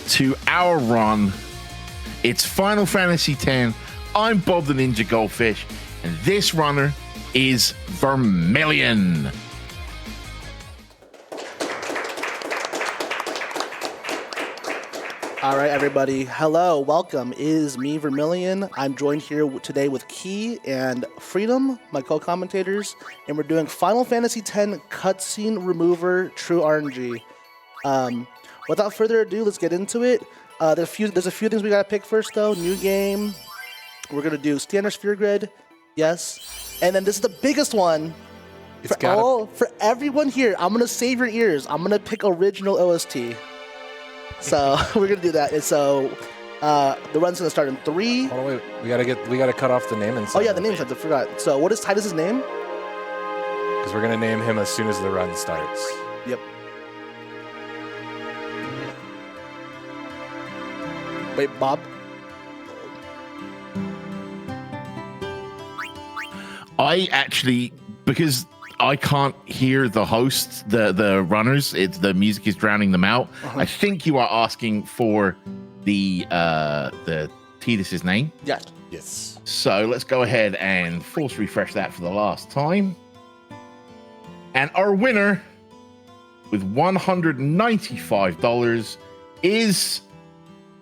to our run. It's Final Fantasy X. I'm Bob the Ninja Goldfish, and this runner is Vermillion. All right, everybody. Hello, welcome. It is me, Vermillion. I'm joined here today with Key and Freedom, my co-commentators, and we're doing Final Fantasy X Cutscene Remover True RNG. Without further ado, let's get into it. There's a few things we gotta pick first, though. New game. We're gonna do standard sphere grid, yes, and then this is the biggest one for everyone here. I'm gonna save your ears. I'm gonna pick original OST. So we're gonna do that, and so the run's gonna start in 3. Hold on, wait. We gotta cut off the name and. Oh yeah, the name I forgot. So what is Titus's name? Because we're gonna name him as soon as the run starts. Yep. Wait, Bob. I actually, because I can't hear the hosts, the runners. The music is drowning them out. I think you are asking for the Titus's name. Yes. Yes. So let's go ahead and force refresh that for the last time. And our winner with $195 is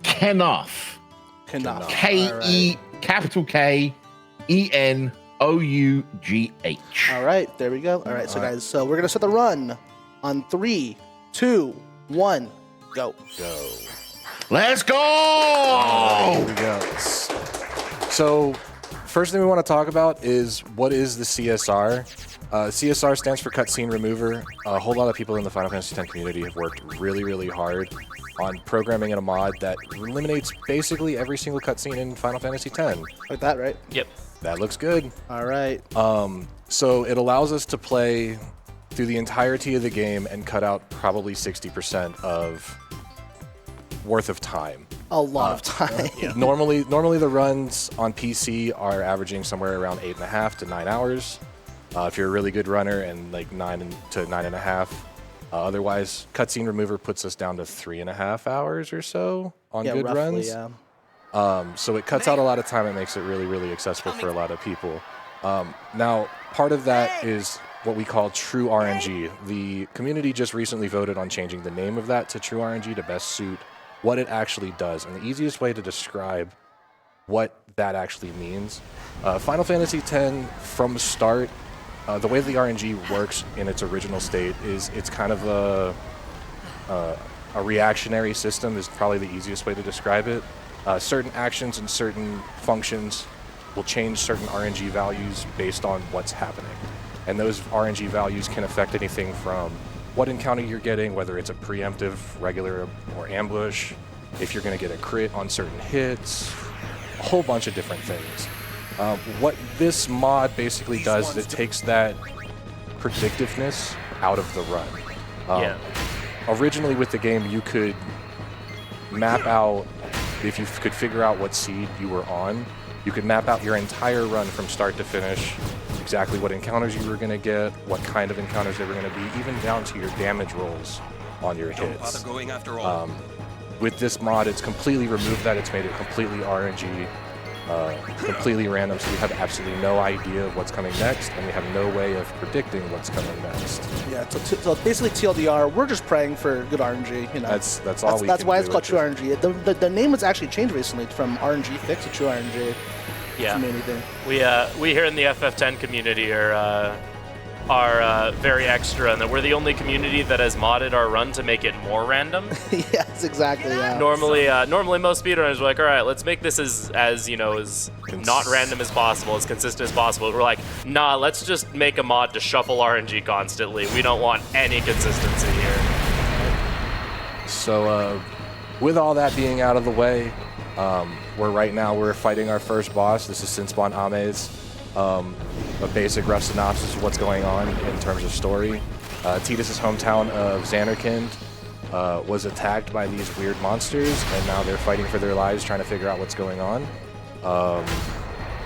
Kenough. Kenough. K-E-K-E-N-O-U-G-H. All right, there we go. All right, so guys, so we're gonna start the run on 3, 2, 1, go. Go. Let's go! Here we go. So, first thing we want to talk about is what is the CSR? CSR stands for Cutscene Remover. A whole lot of people in the Final Fantasy X community have worked really, really hard on programming in a mod that eliminates basically every single cutscene in Final Fantasy X. Like that, right? Yep. That looks good. All right. So it allows us to play through the entirety of the game and cut out probably 60% of worth of time. A lot of time. Yeah. Normally the runs on PC are averaging somewhere around 8.5 to 9 hours. If you're a really good runner, and like 9 to 9.5. Otherwise, Cutscene Remover puts us down to 3.5 hours or so on good roughly, runs. Yeah. So it cuts out a lot of time. It makes it really, really accessible for a lot of people. Now, part of that is what we call True RNG. The community just recently voted on changing the name of that to True RNG to best suit what it actually does. And the easiest way to describe what that actually means, Final Fantasy X from the start, the way the RNG works in its original state is it's kind of a reactionary system is probably the easiest way to describe it. Certain actions and certain functions will change certain RNG values based on what's happening. And those RNG values can affect anything from what encounter you're getting, whether it's a preemptive, regular, or ambush, if you're going to get a crit on certain hits, a whole bunch of different things. What this mod basically does is it takes that predictiveness out of the run. Originally with the game, you could map out, if you could figure out what seed you were on, you could map out your entire run from start to finish, exactly what encounters you were going to get, what kind of encounters they were going to be, even down to your damage rolls on your hits. With this mod, it's completely removed that. It's made it completely RNG, completely random, so we have absolutely no idea of what's coming next, and we have no way of predicting what's coming next. Yeah, so basically TLDR, we're just praying for good RNG. You know, that's all we That's can why do it's called with True RNG. The name was actually changed recently from RNG Fix to True RNG. Yeah. Thing. We here in the FF10 community are very extra, and that we're the only community that has modded our run to make it more random. Yes, exactly. Yeah. Normally most speedrunners are like, all right, let's make this as not random as possible, as consistent as possible. We're like, nah, let's just make a mod to shuffle RNG constantly. We don't want any consistency here. So, with all that being out of the way, we're fighting our first boss. This is Sinspawn Ames. A basic rough synopsis of what's going on in terms of story. Titus's hometown of Xanarkand was attacked by these weird monsters, and now they're fighting for their lives, trying to figure out what's going on.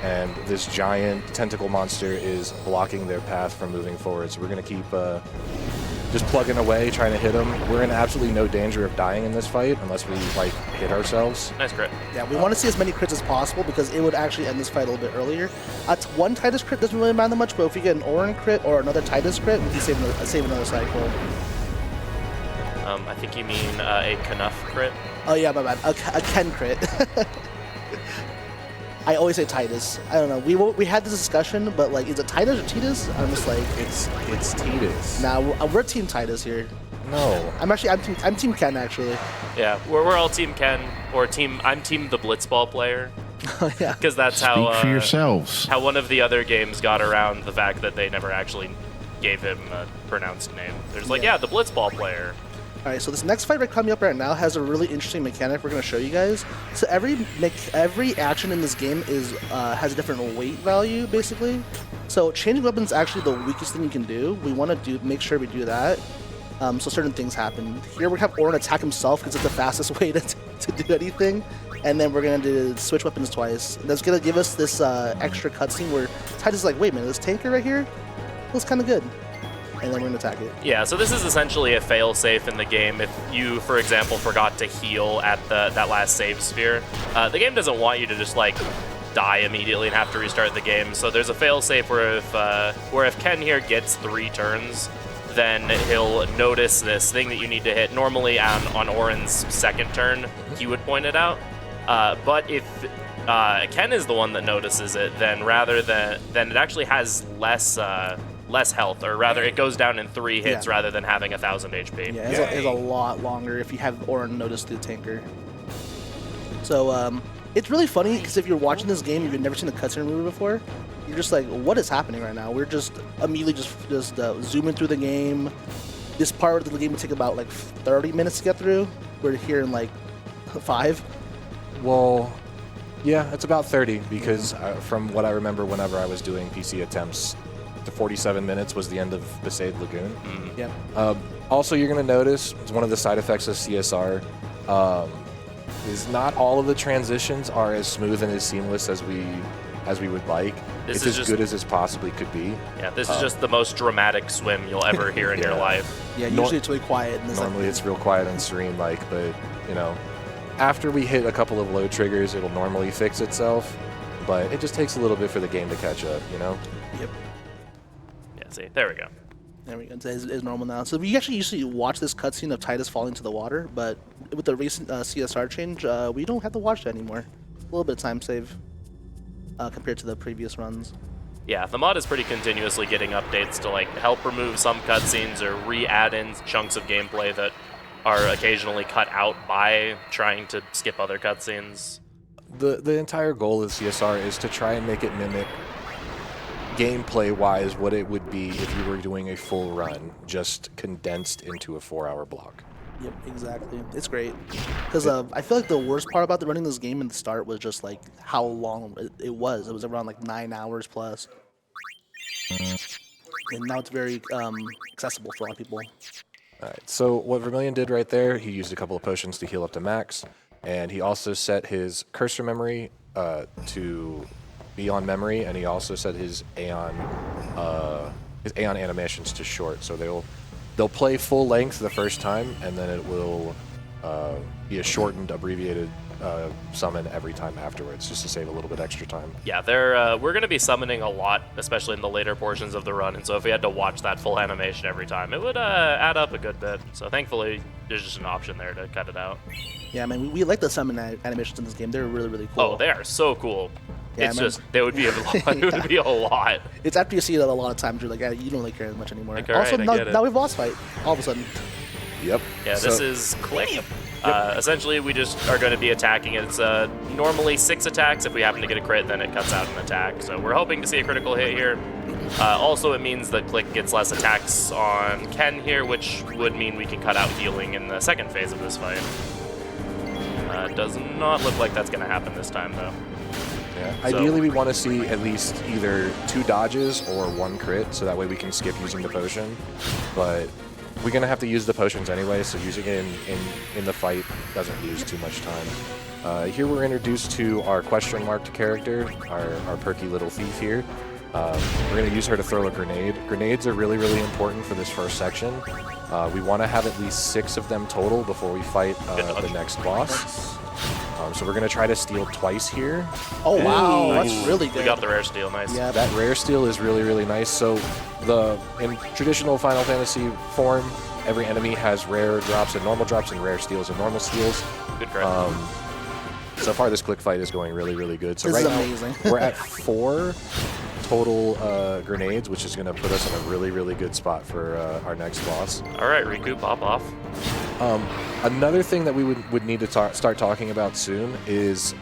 And this giant tentacle monster is blocking their path from moving forward. So we're going to keep just plugging away, trying to hit him. We're in absolutely no danger of dying in this fight unless we like hit ourselves. Nice crit. Yeah, we want to see as many crits as possible because it would actually end this fight a little bit earlier. One Titus crit doesn't really matter much, but if we get an Orin crit or another Titus crit, we can save another cycle. I think you mean a Knuff crit. Oh yeah, my bad. A Ken crit. I always say Titus. I don't know. We had this discussion, but like, is it Titus or Titus? I'm just like, It's Titus. nah, we're Team Titus here. No. I'm Team Ken actually. Yeah, we're all Team Ken or I'm Team the Blitzball player. Oh yeah. Because that's Speak how for yourselves. how one of the other games got around the fact that they never actually gave him a pronounced name. There's like, yeah, the Blitzball player. All right, so this next fight coming up right now has a really interesting mechanic we're going to show you guys. So every action in this game is has a different weight value, basically. So changing weapons is actually the weakest thing you can do. We want to make sure we do that. So certain things happen. Here we have Orin attack himself because it's the fastest way to do anything. And then we're going to switch weapons twice. And that's going to give us this extra cutscene where Titus is like, wait a minute, this tanker right here looks kind of good. And then we're going to attack it. Yeah, so this is essentially a fail-safe in the game. If you, for example, forgot to heal at that last save sphere, the game doesn't want you to just like die immediately and have to restart the game. So there's a fail-safe where if Ken here gets 3 turns, then he'll notice this thing that you need to hit. Normally on Orin's second turn, he would point it out. But if Ken is the one that notices it, then it actually has less health, or rather it goes down in 3 hits rather than having 1,000 HP. Yeah, it's a lot longer if you have Orin notice the tanker. So it's really funny because if you're watching this game, if you've never seen a cutscene movie before, you're just like, what is happening right now? We're just immediately just zooming through the game. This part of the game would take about like 30 minutes to get through. We're here in like 5. Well, yeah, it's about 30 because from what I remember whenever I was doing PC attempts, the 47 minutes was the end of Besaid Lagoon. Yeah. Also, you're going to notice one of the side effects of CSR is not all of the transitions are as smooth and as seamless as we would like. It's as good as it possibly could be. Yeah, this is just the most dramatic swim you'll ever hear in your life. Yeah, usually it's really quiet. And normally it's real quiet and serene, but you know, after we hit a couple of load triggers, it'll normally fix itself. But it just takes a little bit for the game to catch up, you know? Yep. See, there we go. There we go. It's normal now. So we actually usually watch this cutscene of Titus falling to the water, but with the recent CSR change, we don't have to watch that anymore. A little bit of time save compared to the previous runs. Yeah, the mod is pretty continuously getting updates to like help remove some cutscenes or re-add in chunks of gameplay that are occasionally cut out by trying to skip other cutscenes. The entire goal of CSR is to try and make it mimic gameplay-wise what it would be if you were doing a full run, just condensed into a 4-hour block. Yep, exactly. It's great. Because I feel like the worst part about running this game in the start was just like how long it was. It was around like 9 hours plus. And now it's very accessible for a lot of people. All right, so what Vermillion did right there, he used a couple of potions to heal up to max, and he also set his cursor memory to be on memory, and he also set his Aeon animations to short, so they'll play full length the first time, and then it will be a shortened, abbreviated summon every time afterwards, just to save a little bit extra time. Yeah, we're going to be summoning a lot, especially in the later portions of the run, and so if we had to watch that full animation every time, it would add up a good bit. So thankfully, there's just an option there to cut it out. Yeah, man, we like the summon animations in this game. They're really, really cool. Oh, they are so cool. Yeah, it's just, they would be a lot. It would be a lot. It's after you see it a lot of times, you're like, you don't really care as much anymore. Like, also, right, now we have boss fight, all of a sudden. Yep. Yeah, this is Click. Essentially, we just are going to be attacking. It's normally 6 attacks. If we happen to get a crit, then it cuts out an attack. So we're hoping to see a critical hit here. Also, it means that Click gets less attacks on Ken here, which would mean we can cut out healing in the second phase of this fight. Does not look like that's going to happen this time, though. Yeah. Ideally, we want to see at least either 2 dodges or 1 crit, so that way we can skip using the potion. But we're going to have to use the potions anyway, so using it in the fight doesn't lose too much time. Here we're introduced to our question-marked character, our perky little thief here. We're going to use her to throw a grenade. Grenades are really, really important for this first section. We want to have at least 6 of them total before we fight the next boss. So we're going to try to steal twice here. Oh, wow. Nice. That's really good. We got the rare steal. Nice. Yeah. That rare steal is really, really nice. So in traditional Final Fantasy form, every enemy has rare drops and normal drops, and rare steals and normal steals. Good credit. So far, this quick fight is going really, really good. So This right is now, amazing. we're at 4 total grenades, which is going to put us in a really, really good spot for our next boss. All right, Riku, pop off. Another thing that we would need to start talking about soon is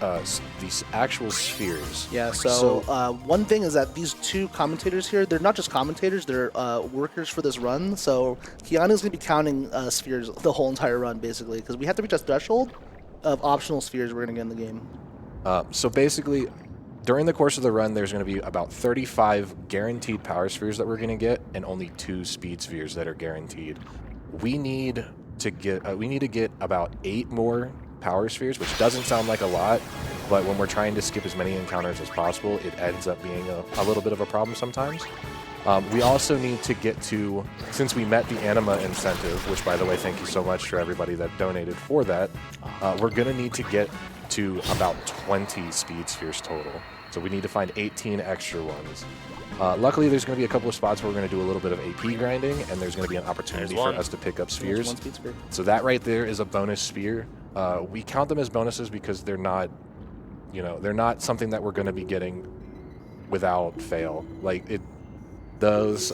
these actual spheres. Yeah, so one thing is that these 2 commentators here, they're not just commentators, they're workers for this run. So Keeanu's going to be counting spheres the whole entire run, basically, because we have to reach a threshold of optional spheres we're going to get in the game. So basically, during the course of the run, there's going to be about 35 guaranteed power spheres that we're going to get, and only 2 speed spheres that are guaranteed. We need to get about 8 more power spheres, which doesn't sound like a lot, but when we're trying to skip as many encounters as possible, it ends up being a little bit of a problem sometimes. We also need to get to, since we met the anima incentive, which, by the way, thank you so much for everybody that donated for that, we're going to need to get to about 20 speed spheres total. So we need to find 18 extra ones. Luckily, there's going to be a couple of spots where we're going to do a little bit of AP grinding, and there's going to be an opportunity for us to pick up spheres. One speed sphere. So that right there is a bonus sphere. We count them as bonuses because they're not, they're not something that we're going to be getting without fail. Like those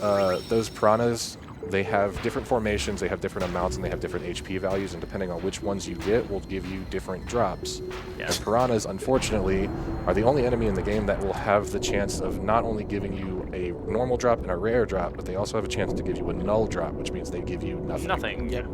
piranhas, they have different formations, they have different amounts, and they have different HP values, and depending on which ones you get will give you different drops. Yeah. And piranhas, unfortunately, are the only enemy in the game that will have the chance of not only giving you a normal drop and a rare drop, but they also have a chance to give you a null drop, which means they give you nothing. Nothing. Yep.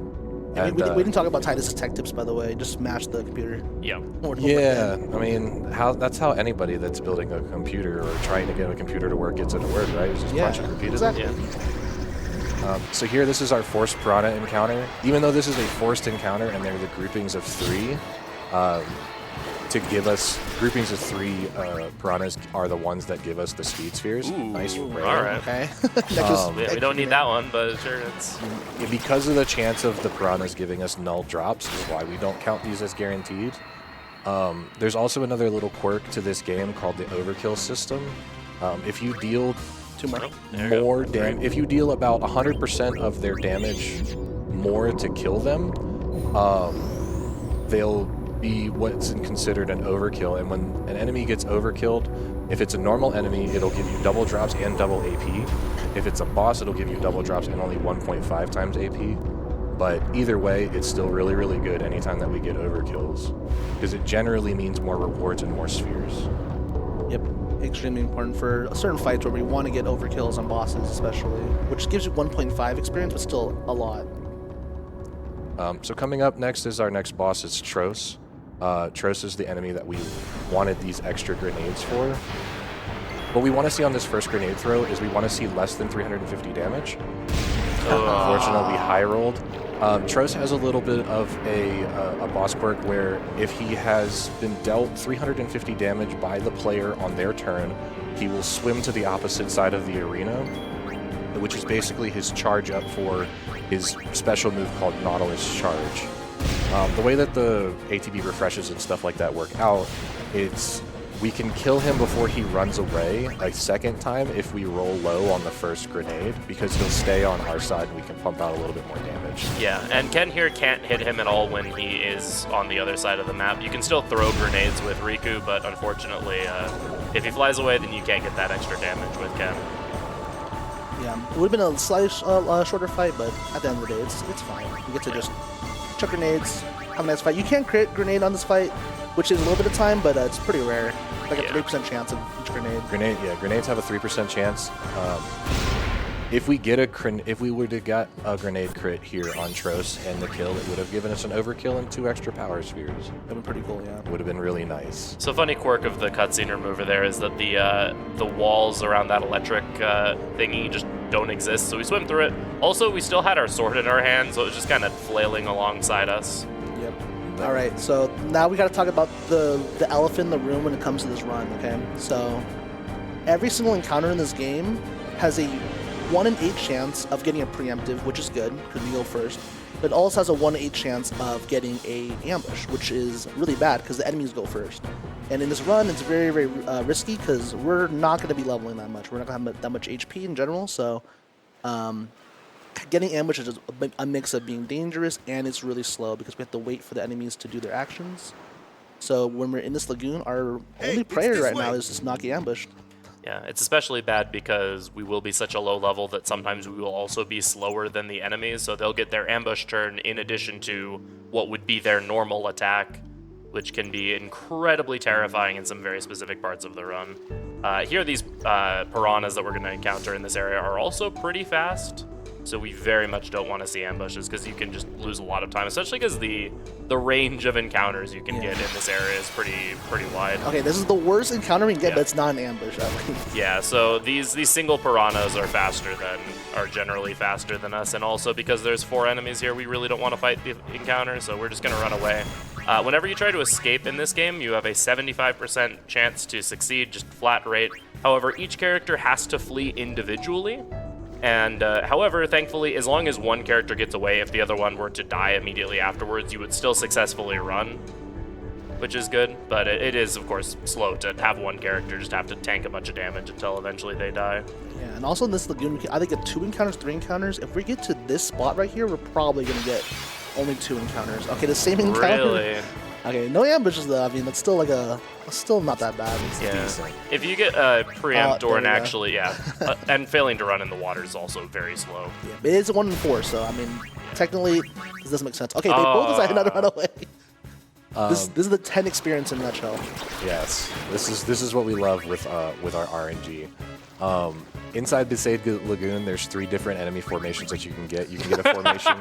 And, we didn't talk about Titus's tech tips, by the way. Just smash the computer. Yeah. Yeah, I mean, that's how anybody that's building a computer or trying to get a computer to work gets it to work, right? It's just punch it repeatedly. Exactly. Yeah. So here, this is our forced piranha encounter. Even though this is a forced encounter and they're the groupings of 3, to give us groupings of 3 piranhas are the ones that give us the speed spheres. Ooh, nice rare. all right. Okay. We don't need that one, but sure, it's... Because of the chance of the piranhas giving us null drops is why we don't count these as guaranteed. There's also another little quirk to this game called the overkill system. If you deal more damage, if you deal about 100% of their damage more to kill them, they'll be what's considered an overkill. And when an enemy gets overkilled, if it's a normal enemy, it'll give you double drops and double AP. If it's a boss, it'll give you double drops and only 1.5 times AP. But either way, it's still really, really good anytime that we get overkills, because it generally means more rewards and more spheres. Yep. Extremely important for certain fights where we want to get overkills on bosses, especially, which gives you 1.5 experience, but still a lot. So coming up next is our next boss. It's Tros. Tros is the enemy that we wanted these extra grenades for. What we want to see on this first grenade throw is we want to see less than 350 damage. Unfortunately, we high rolled. Tros has a little bit of a boss quirk where if he has been dealt 350 damage by the player on their turn, he will swim to the opposite side of the arena, which is basically his charge up for his special move called Nautilus Charge. The way that the ATB refreshes and stuff like that work out, we can kill him before he runs away a second time if we roll low on the first grenade, because he'll stay on our side and we can pump out a little bit more damage. Yeah, and Ken here can't hit him at all when he is on the other side of the map. You can still throw grenades with Riku, but unfortunately, if he flies away, then you can't get that extra damage with Ken. Yeah, it would have been a slightly shorter fight, but at the end of the day, it's fine. You get to just chuck grenades, have a nice fight. You can crit grenade on this fight, which is a little bit of time, but it's pretty rare. Like a 3% chance of each grenade. Grenades have a 3% chance. If we would have got a grenade crit here on Tros and the kill, it would have given us an overkill and 2 extra power spheres. That'd been pretty cool, yeah. Would have been really nice. So funny quirk of the cutscene remover there is that the walls around that electric thingy just don't exist, so we swim through it. Also, we still had our sword in our hand, so it was just kind of flailing alongside us. Yep. All right, so now we got to talk about the elephant in the room when it comes to this run, okay? So every single encounter in this game has a 1 in 8 chance of getting a preemptive, which is good because we go first. But it also has a 1 in 8 chance of getting a ambush, which is really bad because the enemies go first. And in this run, it's very, very risky because we're not going to be leveling that much. We're not going to have that much HP in general, so getting ambushed is a mix of being dangerous and it's really slow because we have to wait for the enemies to do their actions. So when we're in this lagoon, our only prayer right now is just not get ambushed. Yeah, it's especially bad because we will be such a low level that sometimes we will also be slower than the enemies, so they'll get their ambush turn in addition to what would be their normal attack, which can be incredibly terrifying in some very specific parts of the run. Here, these piranhas that we're going to encounter in this area are also pretty fast, so we very much don't want to see ambushes because you can just lose a lot of time, especially because the range of encounters you can get in this area is pretty wide. Okay, this is the worst encounter we can get, but it's not an ambush. Yeah, so these single piranhas are generally faster than us, and also because there's 4 enemies here, we really don't want to fight the encounter, so we're just going to run away. Whenever you try to escape in this game, you have a 75% chance to succeed, just flat rate. However, each character has to flee individually. And however, thankfully, as long as one character gets away, if the other one were to die immediately afterwards, you would still successfully run, which is good. But it is, of course, slow to have one character just have to tank a bunch of damage until eventually they die. Yeah, and also in this lagoon, we can either get 2 encounters, 3 encounters. If we get to this spot right here, we're probably going to get only 2 encounters. Okay, the same encounter. Really? Okay, no ambushes though. I mean, that's still still not that bad. It's decent. If you get a preempt or an actually, go. and failing to run in the water is also very slow. Yeah, but it's 1 in 4, so I mean, technically, this doesn't make sense. Okay, they both decided not to run away. This is the 10 experience in a nutshell. Yes, this is what we love with our RNG. Inside Besaid Lagoon, there's 3 different enemy formations that you can get. You can get a formation.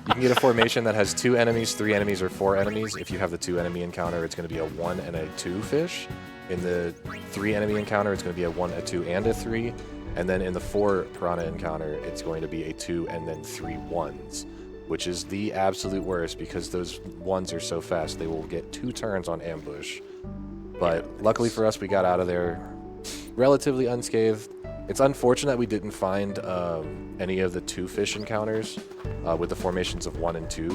You can get a formation that has 2 enemies, 3 enemies, or 4 enemies. If you have the 2 enemy encounter, it's going to be a 1 and a 2 fish. In the 3 enemy encounter, it's going to be a 1, a 2, and a 3. And then in the 4 piranha encounter, it's going to be a 2 and then 3 1s, which is the absolute worst because those 1s are so fast. They will get 2 turns on ambush. But luckily for us, we got out of there relatively unscathed. It's unfortunate we didn't find any of the 2 fish encounters with the formations of 1 and 2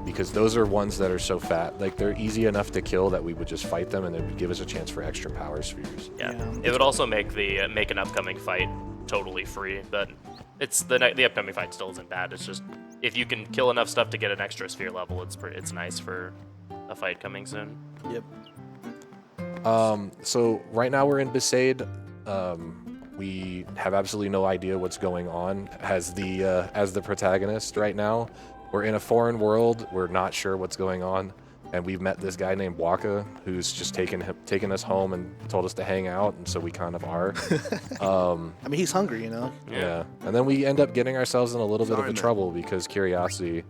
because those are ones that are so fat. Like, they're easy enough to kill that we would just fight them and it would give us a chance for extra power spheres. Yeah, it would also make an upcoming fight totally free, but the upcoming fight still isn't bad. It's just if you can kill enough stuff to get an extra sphere level, it's nice for a fight coming soon. Yep. So right now we're in Besaid. We have absolutely no idea what's going on as the protagonist right now. We're in a foreign world. We're not sure what's going on, and we've met this guy named Waka who's just taken us home and told us to hang out, and so we kind of are. I mean, he's hungry, you know. Yeah. And then we end up getting ourselves in a little bit of trouble because curiosity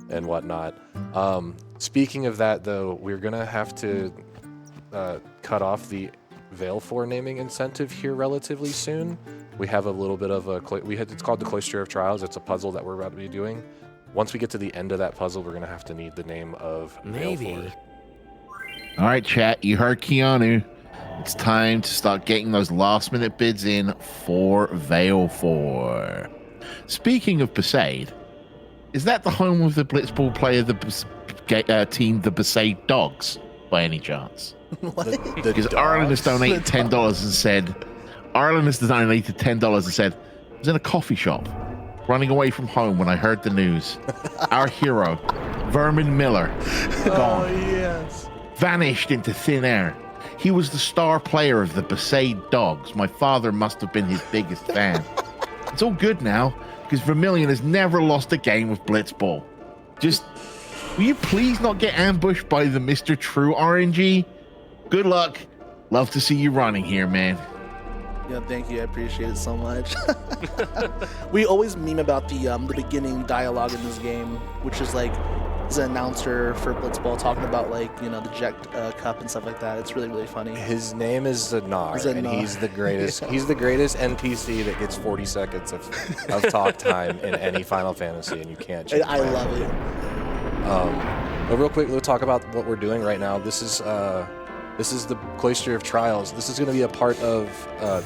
and whatnot. Speaking of that, though, we're gonna have to cut off the Veil 4 naming incentive here relatively soon. We have a little bit of it's called the Cloister of Trials. It's a puzzle that we're about to be doing. Once we get to the end of that puzzle, we're going to have to need the name of Veil 4. All right, chat, you heard Keanu. It's time to start getting those last-minute bids in for Veil 4. Speaking of Besaid, is that the home of the Blitzball player, team, the Besaid Dogs, by any chance? Because Ireland has donated $10 and said, I was in a coffee shop, running away from home when I heard the news. Our hero, Vermin Miller, gone. Oh, yes. Vanished into thin air. He was the star player of the Besaid Dogs. My father must have been his biggest fan. It's all good now, because Vermillion has never lost a game with Blitzball. Just, will you please not get ambushed by the Mr. True RNG? Good luck. Love to see you running here, man. Yeah, thank you. I appreciate it so much. We always meme about the beginning dialogue in this game, which is like as an announcer for Blitzball talking about the Jet Cup and stuff like that. It's really, really funny. His name is Zanar, and he's the greatest. He's the greatest NPC that gets 40 seconds of talk time in any Final Fantasy, and you can't change I love it. But real quick, we'll talk about what we're doing right now. This is This is the Cloister of Trials. This is going to be a part of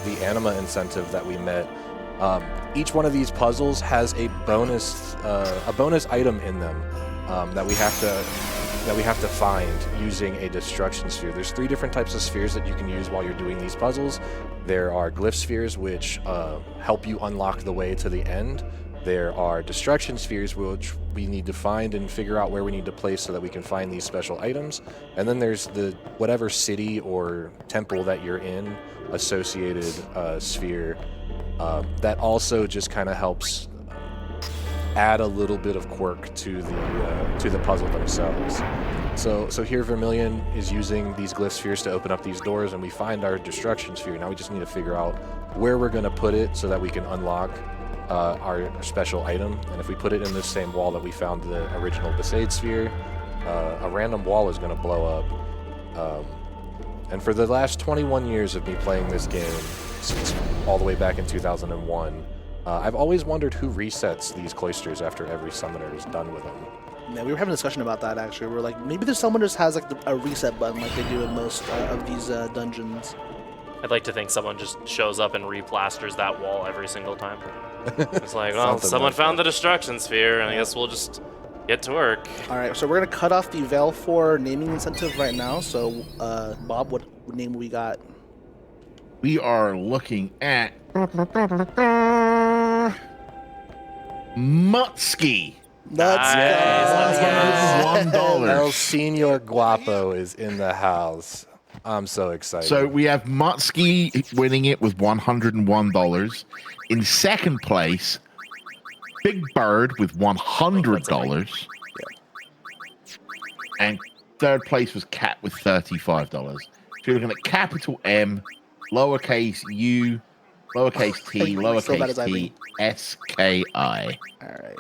the anima incentive that we met. Each one of these puzzles has a bonus item in them that we have to find using a destruction sphere. There's 3 different types of spheres that you can use while you're doing these puzzles. There are glyph spheres, which help you unlock the way to the end. There are destruction spheres, which we need to find and figure out where we need to place so that we can find these special items. And then there's the whatever city or temple that you're in associated sphere that also just kind of helps add a little bit of quirk to the puzzle themselves. So here Vermillion is using these glyph spheres to open up these doors, and we find our destruction sphere. Now we just need to figure out where we're going to put it so that we can unlock our special item. And if we put it in this same wall that we found the original Besaid sphere, a random wall is going to blow up. And for the last 21 years of me playing this game, since all the way back in 2001, I've always wondered who resets these cloisters after every summoner is done with them. Yeah, we were having a discussion about that actually. We're like, maybe the summoners has like a reset button like they do in most of these dungeons. I'd like to think someone just shows up and replasters that wall every single time. It's like, well, someone found the destruction sphere, and I guess we'll just get to work. All right, so we're gonna cut off the Veil 4 naming incentive right now. So, Bob, what name we got? We are looking at Mutsky. Let's $101. El Senor Guapo is in the house. I'm so excited. So we have Mutsky winning it with $101. In second place, Big Bird with $100. And third place was Cat with $35. So you're looking at capital M, lowercase u, lowercase t, lowercase t, S-K-I. All right.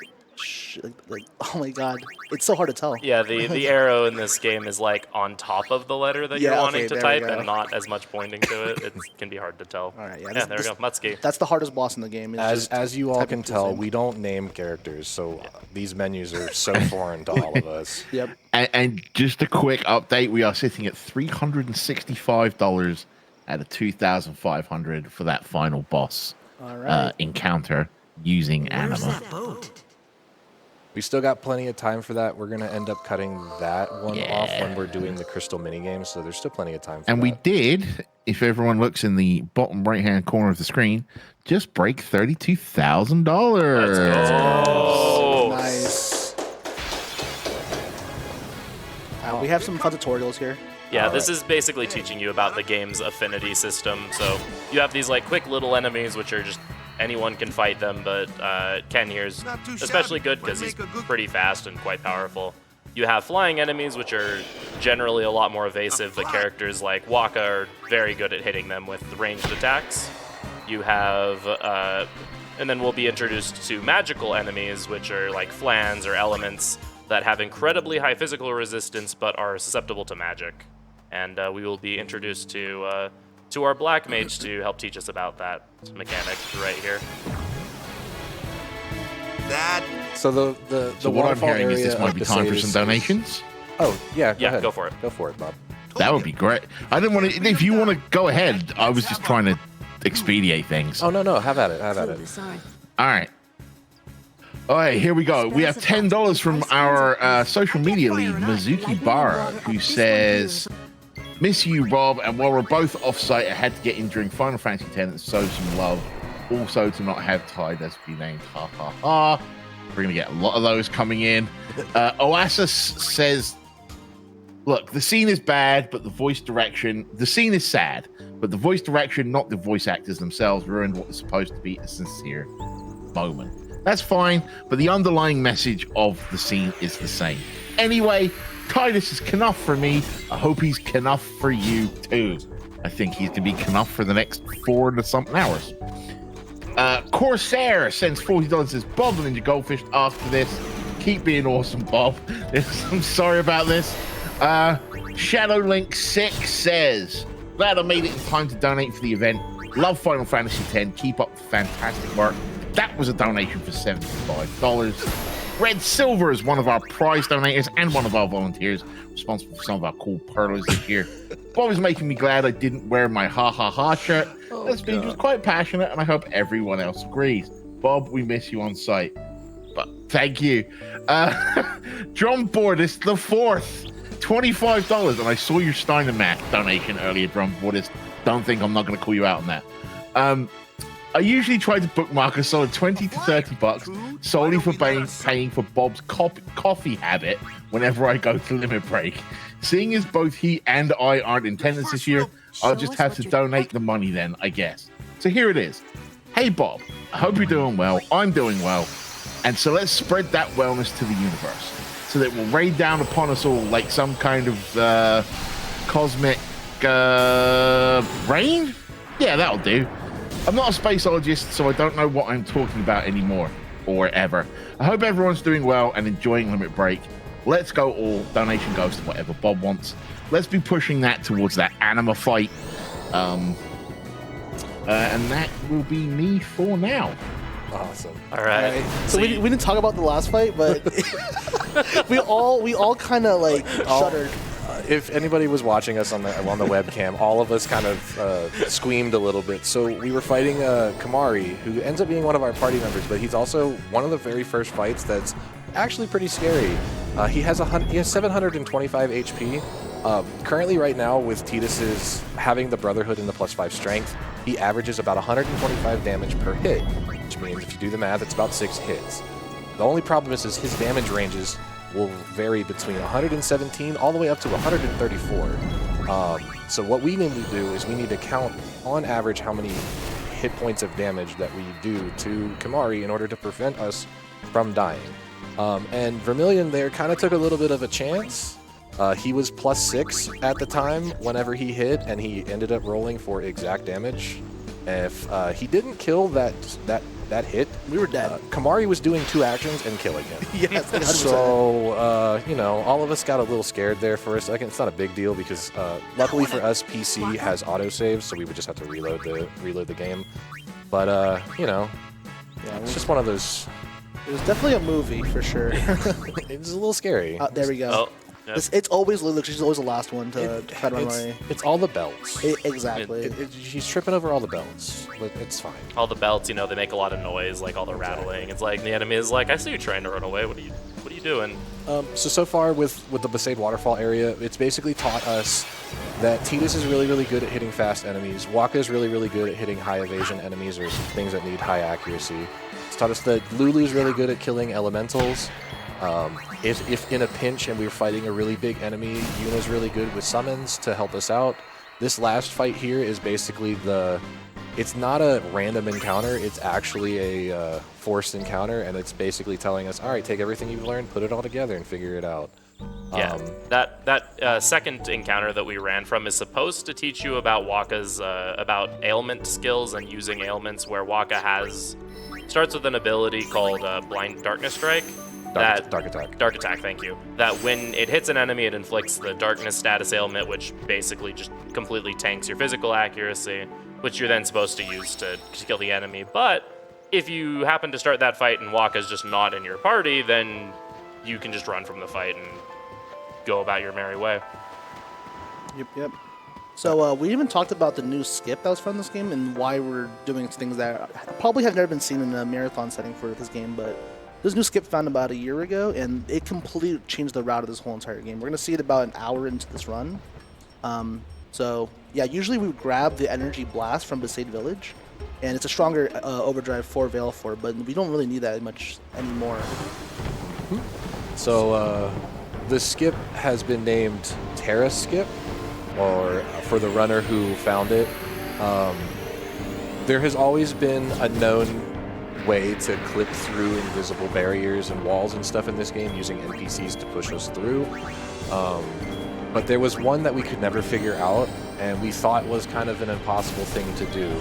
Like, oh my god, it's so hard to tell. Yeah, the arrow in this game is like on top of the letter that you're wanting to type and not as much pointing to it. It can be hard to tell. All right, yeah, there we go, Mutsky. That's the hardest boss in the game. As you all can tell, we don't name characters, so these menus are so foreign to all of us. Yep. And just a quick update, we are sitting at $365 out of $2,500 for that final boss encounter using anima. We still got plenty of time for that. We're going to end up cutting that one off when we're doing the crystal minigames, so there's still plenty of time for and that. We did, if everyone looks in the bottom right-hand corner of the screen, just break $32,000. Let's go. Nice. We have some fun tutorials here. Yeah, this is basically teaching you about the game's affinity system. So you have these like quick little enemies, which are just anyone can fight them, but Ken here is especially good because he's pretty fast and quite powerful. You have flying enemies, which are generally a lot more evasive, but characters like Waka are very good at hitting them with ranged attacks. You have, and then we'll be introduced to magical enemies, which are like flans or elements that have incredibly high physical resistance, but are susceptible to magic. And we will be introduced to our Black Mage to help teach us about that mechanic right here. So the what I'm waterfall hearing is this area might be of time for Besaid some is- donations. Oh, yeah, go ahead. Go for it. Go for it, Bob. That would be great. I didn't want to. If you want to go ahead, I was just trying to expedite things. Oh, no, have at it, have at it. Sorry. All right. All right, here we go. We have $10 from our social media lead, Mizuki Bara, who says, "Miss you, Rob, and while we're both off-site, I had to get in during Final Fantasy X and show some love. Also, to not have Tide SP named. Ha ha ha. We're going to get a lot of those coming in." Oasis says, "Look, the scene is bad, but the voice direction... The scene is sad, but the voice direction, not the voice actors themselves, ruined what was supposed to be a sincere moment. That's fine, but the underlying message of the scene is the same. Anyway, Titus is Knuff for me. I hope he's Knuff for you, too. I think he's going to be Knuff for the next 4 to something hours." Corsair sends $40 as Bob the Ninja Goldfish after this. Keep being awesome, Bob. I'm sorry about this. Shadowlink6 says, "Glad I made it in time to donate for the event. Love Final Fantasy X. Keep up the fantastic work." That was a donation for $75. Red Silver is one of our prize donators and one of our volunteers responsible for some of our cool perlers this year. Bob is making me glad I didn't wear my ha ha ha shirt. That speech was quite passionate, and I hope everyone else agrees. Bob, we miss you on site. But thank you. Drum Boardist the fourth, $25. And I saw your Steiner Mac donation earlier, Drum Boardist. Don't think I'm not going to call you out on that. I usually try to bookmark a solid 20 to 30 bucks solely for paying for Bob's coffee habit whenever I go to Limit Break. Seeing as both he and I aren't in attendance this year, I'll just have to donate the money then, I guess. So here it is. Hey Bob, I hope you're doing well. I'm doing well. And so let's spread that wellness to the universe so that it will rain down upon us all like some kind of cosmic rain? Yeah, that'll do. I'm not a spaceologist, so I don't know what I'm talking about anymore or ever. I hope everyone's doing well and enjoying Limit Break. Let's go all. Donation goes to whatever Bob wants. Let's be pushing that towards that anima fight. And that will be me for now. Awesome. All right. So we didn't talk about the last fight, but we all kind of like shuddered. If anybody was watching us on the webcam, all of us kind of squeamed a little bit. So we were fighting Kamari, who ends up being one of our party members, but he's also one of the very first fights that's actually pretty scary. He has 725 HP. Currently, right now, with Tidus's having the Brotherhood and the +5 strength, he averages about 125 damage per hit, which means if you do the math, it's about 6 hits. The only problem is his damage ranges will vary between 117 all the way up to 134. So what we need to do is we need to count on average how many hit points of damage that we do to Kamari in order to prevent us from dying. And Vermillion there kind of took a little bit of a chance. He was +6 at the time whenever he hit, and he ended up rolling for exact damage. If he didn't kill that hit, we were dead. Kamari was doing 2 actions and killing him. Yes, 100%. So, all of us got a little scared there for a second. It's not a big deal because luckily for us, PC has autosave, so we would just have to reload the game. But, yeah, it's just one of those... It was definitely a movie, for sure. It was a little scary. There we go. Oh. Yep. It's always Lulu. She's always the last one to fight on my... It's all the belts. Exactly. She's tripping over all the belts, but it's fine. All the belts, they make a lot of noise, like all the rattling. It's like the enemy is like, I see you trying to run away. What are you doing? So far with the Besaid Waterfall area, it's basically taught us that Tidus is really, really good at hitting fast enemies. Waka is really, really good at hitting high evasion enemies or things that need high accuracy. It's taught us that Lulu is really good at killing elementals. If in a pinch and we're fighting a really big enemy, Yuna's really good with summons to help us out. This last fight here is basically it's not a random encounter, it's actually a forced encounter, and it's basically telling us, all right, take everything you've learned, put it all together, and figure it out. Yeah, that second encounter that we ran from is supposed to teach you about Waka's, about ailment skills and using ailments, where Waka starts with an ability called Blind Darkness Strike. Dark Attack. Dark Attack, thank you. That when it hits an enemy, it inflicts the darkness status ailment, which basically just completely tanks your physical accuracy, which you're then supposed to use to kill the enemy. But if you happen to start that fight and Waka's just not in your party, then you can just run from the fight and go about your merry way. Yep. So we even talked about the new skip that was from this game and why we're doing things that probably have never been seen in a marathon setting for this game, but this new skip found about a year ago, and it completely changed the route of this whole entire game. We're going to see it about an hour into this run. So, yeah, usually we would grab the Energy Blast from Besaid Village, and it's a stronger overdrive for Veilfor, but we don't really need that much anymore. So, the skip has been named Terra Skip, or for the runner who found it. There has always been a known way to clip through invisible barriers and walls and stuff in this game using NPCs to push us through. But there was one that we could never figure out, and we thought was kind of an impossible thing to do.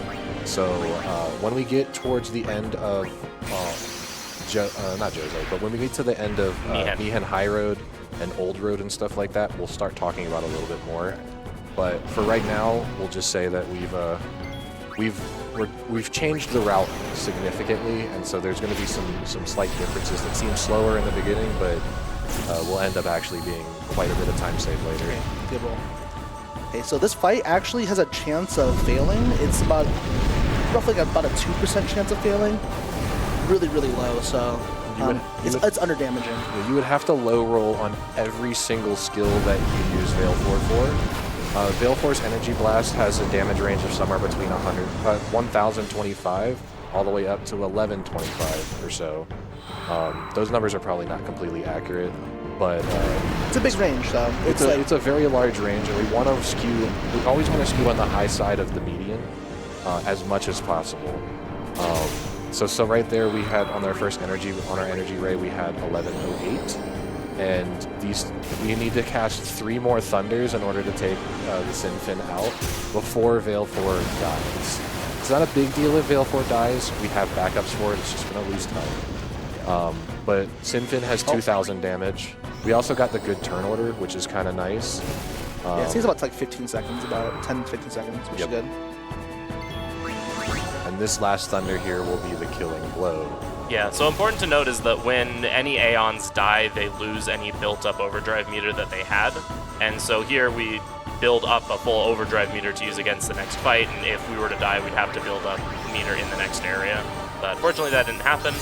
So when we get towards the end of, not Jozo, but when we get to the end of Mihan High Road and Old Road and stuff like that, we'll start talking about it a little bit more. But for right now, we'll just say that we've changed the route significantly, and so there's going to be some slight differences that seem slower in the beginning, but will end up actually being quite a bit of time saved later. Okay, good roll. Okay, so this fight actually has a chance of failing. It's roughly about a 2% chance of failing. Really, really low, so it's under damaging. Yeah, you would have to low roll on every single skill that you use Veilfor for. Veilfor's Energy Blast has a damage range of somewhere between 1,025 all the way up to 1,125 or so. Those numbers are probably not completely accurate, but it's a big range, though. It's a very large range, and we always want to skew on the high side of the median as much as possible. So right there we had on our energy ray we had 1108, and we need to cast 3 more Thunders in order to take the Sinfin out before Veilfor dies. It's not a big deal if Veilfor dies. We have backups for it. It's just going to lose time. But Sinfin has 2,000 damage. We also got the good turn order, which is kind of nice. Yeah, it seems about like 15 seconds, about 10-15 seconds, which is good. And this last Thunder here will be the killing blow. Yeah, so important to note is that when any Aeons die, they lose any built-up overdrive meter that they had. And so here we build up a full overdrive meter to use against the next fight, and if we were to die, we'd have to build up meter in the next area. But fortunately that didn't happen.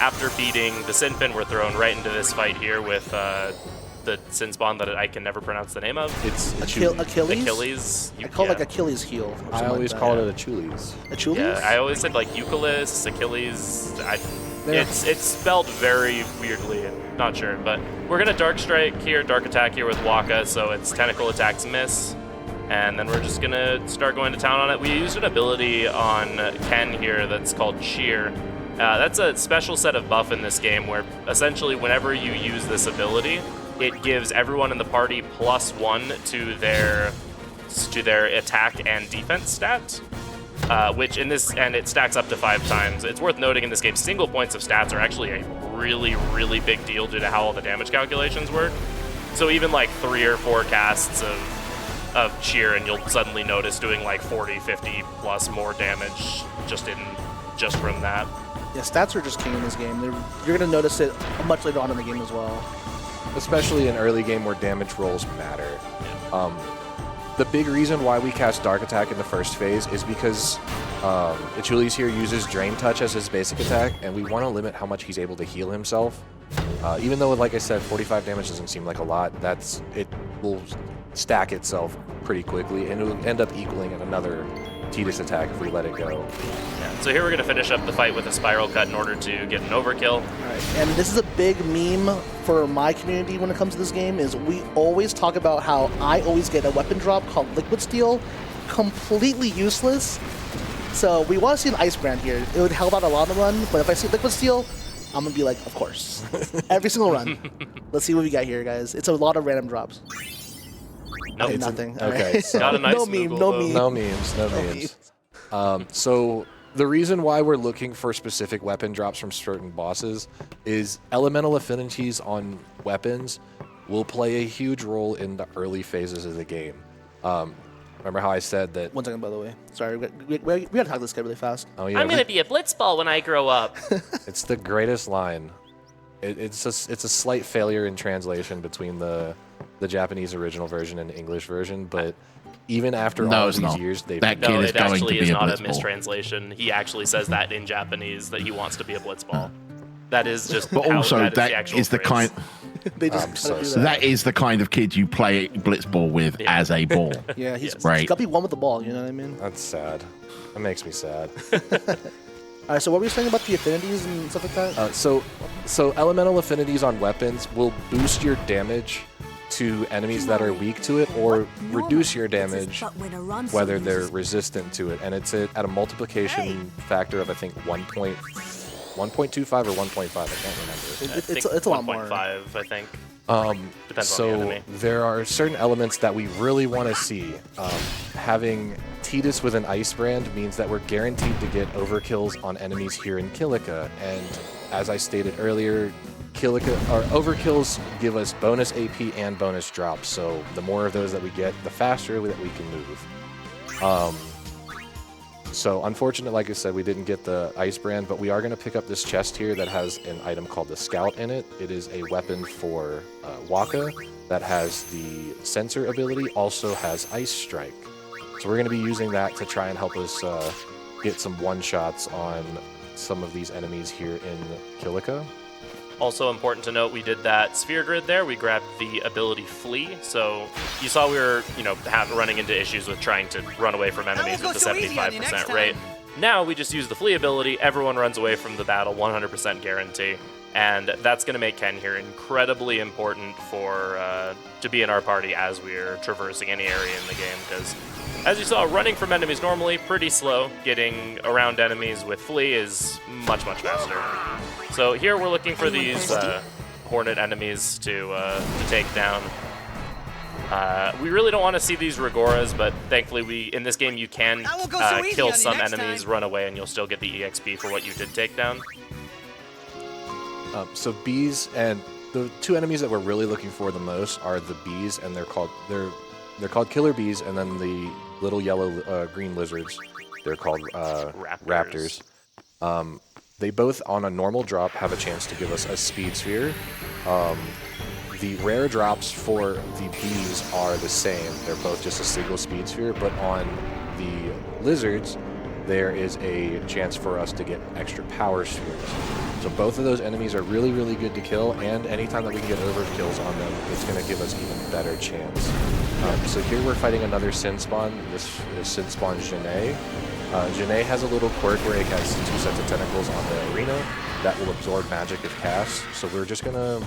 After beating the Sinfin, we're thrown right into this fight here with the Sin Spawn that I can never pronounce the name of. It's Achilles? Achilles. I call it like Achilles heel. I always call it Achilles. Achilles? Yeah, I always said like Eucalyptus, Achilles. It's spelled very weirdly, and not sure. But we're gonna Dark Strike here, Dark Attack here with Waka, so its tentacle attacks miss. And then we're just gonna start going to town on it. We used an ability on Ken here that's called Cheer. That's a special set of buff in this game where essentially whenever you use this ability, it gives everyone in the party +1 to their attack and defense stat, and it stacks up to 5 times. It's worth noting in this game, single points of stats are actually a really, really big deal due to how all the damage calculations work. So even like 3 or 4 casts of Cheer, and you'll suddenly notice doing like 40, 50 plus more damage just from that. Yeah, stats are just king in this game. You're going to notice it much later on in the game as well. Especially in early game where damage rolls matter. The big reason why we cast Dark Attack in the first phase is because Achilles here uses Drain Touch as his basic attack, and we want to limit how much he's able to heal himself. Even though, like I said, 45 damage doesn't seem like a lot, it will stack itself pretty quickly, and it will end up equaling another Tidus attack if we let it go. Yeah, so here we're going to finish up the fight with a Spiral Cut in order to get an overkill. All right, and this is a big meme for my community when it comes to this game, is we always talk about how I always get a weapon drop called Liquid Steel, completely useless. So we want to see an Ice Brand here. It would help out a lot in the run, but if I see Liquid Steel, I'm going to be like, of course. Every single run. Let's see what we got here, guys. It's a lot of random drops. Nope. Nothing. Okay, Right. so Got a nice no meme, Moogle, no though. meme. No memes. So the reason why we're looking for specific weapon drops from certain bosses is elemental affinities on weapons will play a huge role in the early phases of the game. Remember how I said that... One second, by the way. Sorry, we got to talk this guy really fast. Oh, yeah, I'm going to be a blitzball when I grow up. It's the greatest line. It's a slight failure in translation between the Japanese original version and the English version, but even after all of these years, they've... That kid No, is it going to actually be is a not a blitzball. mistranslation. He actually says that in Japanese, that he wants to be a blitzball. That is just But also, that that is the kind... They just so gotta do sad. That is the kind of kid you play blitzball with as a ball. Yeah, he's Right. got to be one with the ball, you know what I mean? That's sad. That makes me sad. All right, so what were you saying about the affinities and stuff like that? So elemental affinities on weapons will boost your damage to enemies that are weak to it, or reduce your damage whether they're resistant to it. And it's at a multiplication factor of, I think, 1.25 or 1.5. I can't remember. It's a lot more. 1.5, I think. Depends on the enemy. There are certain elements that we really want to see. Having Tidus with an Ice Brand means that we're guaranteed to get overkills on enemies here in Keeanolookalike. And as I stated earlier, overkills give us bonus AP and bonus drops. So the more of those that we get, the faster that we can move. So unfortunate, like I said, we didn't get the ice brand, but we are going to pick up this chest here that has an item called the Scout in it. It is a weapon for Waka that has the sensor ability, also has Ice Strike. So we're going to be using that to try and help us get some one-shots on some of these enemies here in Keeanolookalike. Also important to note, we did that sphere grid there. We grabbed the ability Flee. So you saw we were, running into issues with trying to run away from enemies with the 75% rate. Now we just use the Flee ability. Everyone runs away from the battle, 100% guarantee. And that's going to make Ken here incredibly important for to be in our party as we're traversing any area in the game. Because as you saw, running from enemies normally pretty slow. Getting around enemies with Flee is much, much faster. So here we're looking for these Hornet enemies to take down. We really don't want to see these Regoras, but thankfully in this game you can kill some enemies, run away, and you'll still get the EXP for what you did take down. So bees, and the two enemies that we're really looking for the most are the bees, and they're called killer bees, and then the little yellow green lizards, they're called raptors. They both, on a normal drop, have a chance to give us a speed sphere. The rare drops for the bees are the same. They're both just a single speed sphere, but on the lizards, there is a chance for us to get extra power spheres. So both of those enemies are really, really good to kill, and anytime that we can get overkills on them, it's going to give us even better chance. So here we're fighting another Sin Spawn. This is Sin Spawn Janae. Janae has a little quirk where it has 2 sets of tentacles on the arena that will absorb magic if cast. So we're just gonna,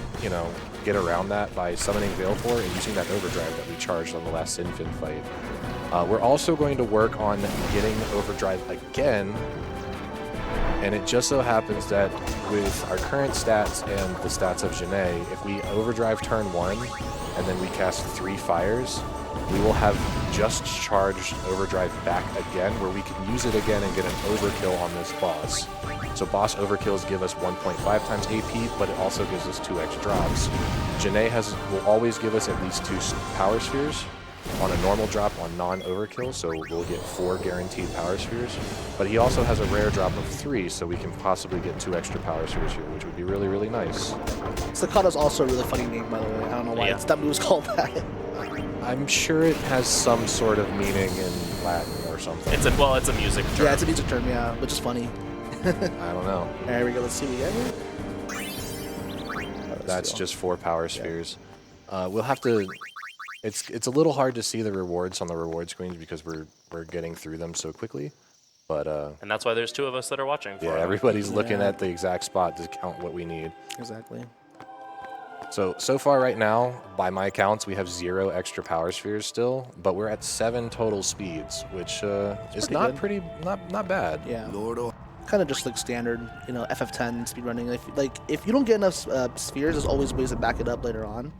get around that by summoning Veilfor and using that overdrive that we charged on the last Sinfin fight. We're also going to work on getting overdrive again, and it just so happens that with our current stats and the stats of Janae, if we overdrive turn 1 and then we cast 3 fires, we will have just charged overdrive back again, where we can use it again and get an overkill on this boss. So boss overkills give us 1.5 times AP, but it also gives us 2x drops. Janae will always give us at least 2 power spheres on a normal drop on non-overkill, so we'll get 4 guaranteed power spheres. But he also has a rare drop of 3, so we can possibly get 2 extra power spheres here, which would be really, really nice. Sakata's also a really funny name, by the way. I don't know why that move is called that. I'm sure it has some sort of meaning in Latin or something. It's a music term. Yeah, it's a music term, yeah, which is funny. I don't know. There we go, let's see what we get here. That's just 4 power spheres. We'll have to... It's a little hard to see the rewards on the reward screens because we're getting through them so quickly. But and that's why there's 2 of us that are watching. Yeah, everybody's looking at the exact spot to count what we need. Exactly. So far right now, by my counts, we have 0 extra power spheres still, but we're at 7 total speeds, which is not bad. Yeah. Kind of just like standard, FF10 speedrunning. If you don't get enough spheres, there's always ways to back it up later on.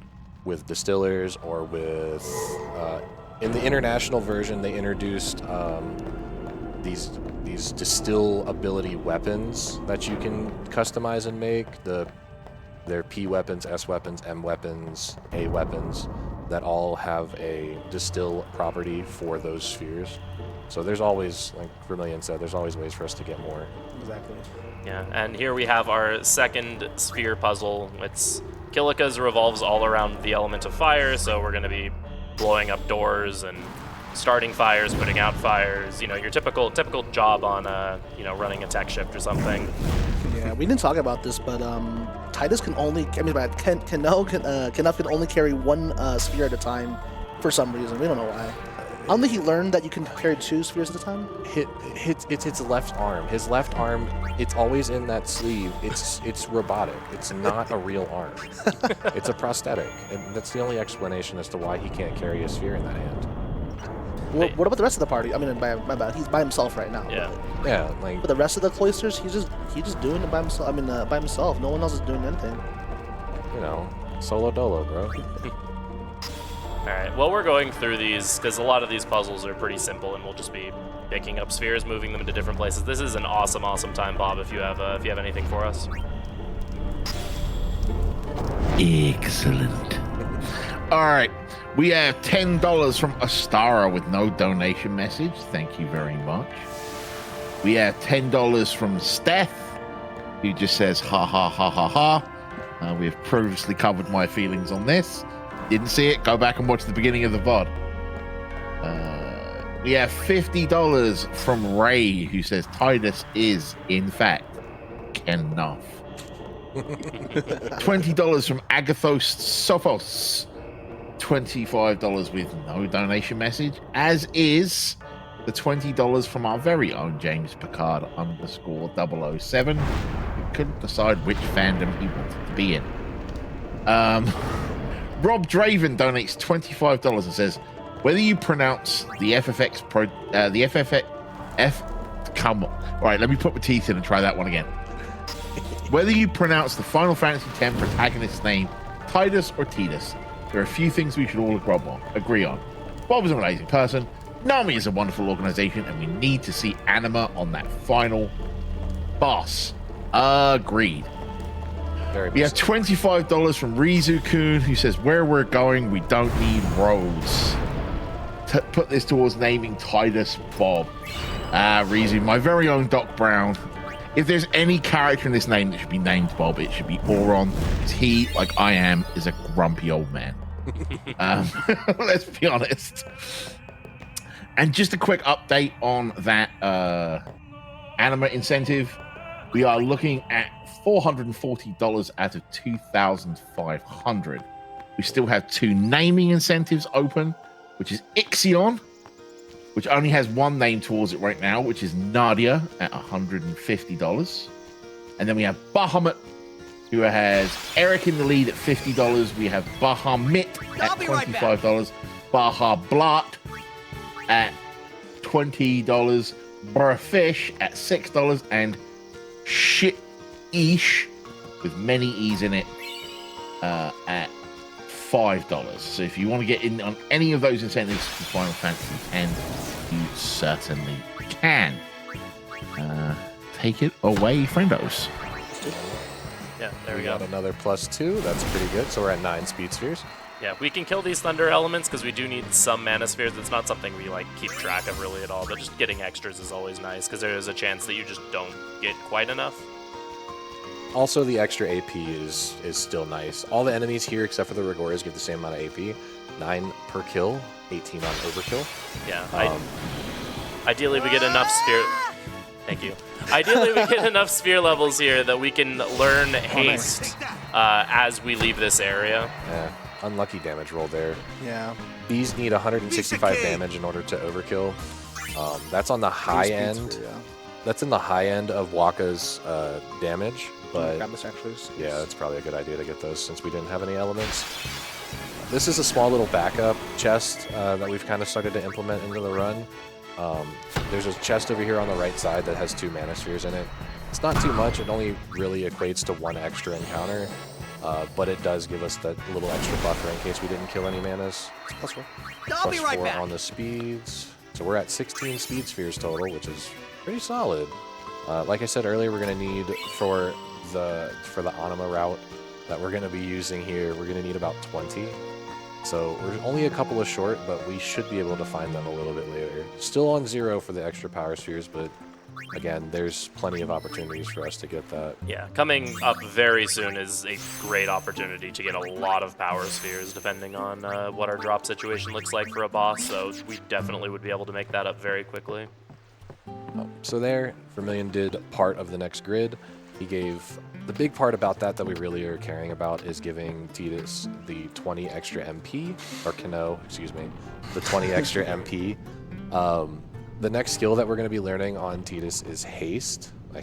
With distillers or with in the international version, they introduced these distill ability weapons that you can customize and make. They're P weapons, S weapons, M weapons, A weapons that all have a distill property for those spheres. So there's always, like Vermillion said, there's always ways for us to get more. Exactly. Yeah, and here we have our second sphere puzzle. Keeanolookalike's revolves all around the element of fire, so we're going to be blowing up doors and starting fires, putting out fires. Your typical job on running a tech shift or something. Yeah, we didn't talk about this, but Titus can only, Knuff can only carry 1 sphere at a time for some reason. We don't know why. I don't think he learned that you can carry 2 spheres at a time. It's his left arm. His left arm, it's always in that sleeve. It's robotic. It's not a real arm. It's a prosthetic. And that's the only explanation as to why he can't carry a sphere in that hand. What about the rest of the party? I mean, my bad. He's by himself right now. Yeah. Yeah, But the rest of the cloisters, he's just doing it by himself. I mean, by himself. No one else is doing anything. Solo dolo, bro. All right. Well, we're going through these because a lot of these puzzles are pretty simple, and we'll just be picking up spheres, moving them to different places. This is an awesome time, Bob. If you have anything for us. Excellent. All right. We have $10 from Astara with no donation message. Thank you very much. We have $10 from Steph, who just says, ha, ha, ha, ha, ha. We have previously covered my feelings on this. Didn't see it? Go back and watch the beginning of the VOD. We have $50 from Ray, who says, Titus is, in fact, Kenough. $20 from Agathos Sophos. $25 with no donation message, as is the $20 from our very own James Picard _007, who couldn't decide which fandom he wanted to be in. Rob Draven donates $25 and says, whether you pronounce the come on. All right, let me put my teeth in and try that one again. Whether you pronounce the Final Fantasy X protagonist's name Titus or Titus, there are a few things we should all agree on. Bob is an amazing person, Nami is a wonderful organization, and we need to see Anima on that final boss. Agreed. We have $25 from Rizu-kun, who says, where we're going, we don't need roads. Put this towards naming Titus Bob. Rizu, my very own Doc Brown. If there's any character in this name that should be named Bob, it should be Auron. He, like I am, is a grumpy old man. Let's be honest. And just a quick update on that Anima incentive. We are looking at $440 out of 2,500. We still have 2 naming incentives open, which is Ixion, which only has 1 name towards it right now, which is Nadia at $150. And then we have Bahamut, who has Eric in the lead at $50. We have Bahamut at $25. Bahablat at $20. Burfish at $6. And Shit-ish, with many E's in it, at $5. So if you want to get in on any of those incentives for Final Fantasy X, you certainly can. Take it away, friendos. Yeah, there we got go. Another +2. That's pretty good. So we're at 9 speed spheres. Yeah, we can kill these thunder elements because we do need some mana spheres. It's not something we like keep track of really at all, but just getting extras is always nice because there is a chance that you just don't get quite enough. Also, the extra AP is still nice. All the enemies here, except for the Rigoras, get the same amount of AP. 9 per kill, 18 on overkill. Yeah, ideally we get enough sphere... Thank you. Ideally we get enough sphere levels here that we can learn haste as we leave this area. Yeah, unlucky damage roll there. Yeah. These need 165 damage in order to overkill. That's on the high end. That's in the high end of Waka's damage. But yeah, that's probably a good idea to get those since we didn't have any elements. This is a small little backup chest that we've kind of started to implement into the run. There's a chest over here on the right side that has 2 mana spheres in it. It's not too much. It only really equates to 1 extra encounter, but it does give us that little extra buffer in case we didn't kill any manas. +4. Plus 4 on the speeds. So we're at 16 speed spheres total, which is pretty solid. Like I said earlier, we're going to need for the Anima route that we're going to be using here, we're going to need about 20. So we're only a couple of short, but we should be able to find them a little bit later. Still on 0 for the extra power spheres, but again, there's plenty of opportunities for us to get that. Yeah, coming up very soon is a great opportunity to get a lot of power spheres, depending on what our drop situation looks like for a boss, so we definitely would be able to make that up very quickly. So there, Vermillion did part of the next grid. He gave... The big part about that we really are caring about is giving Titus the 20 extra MP, or Kano, excuse me, the 20 extra MP. The next skill that we're going to be learning on Titus is Haste. I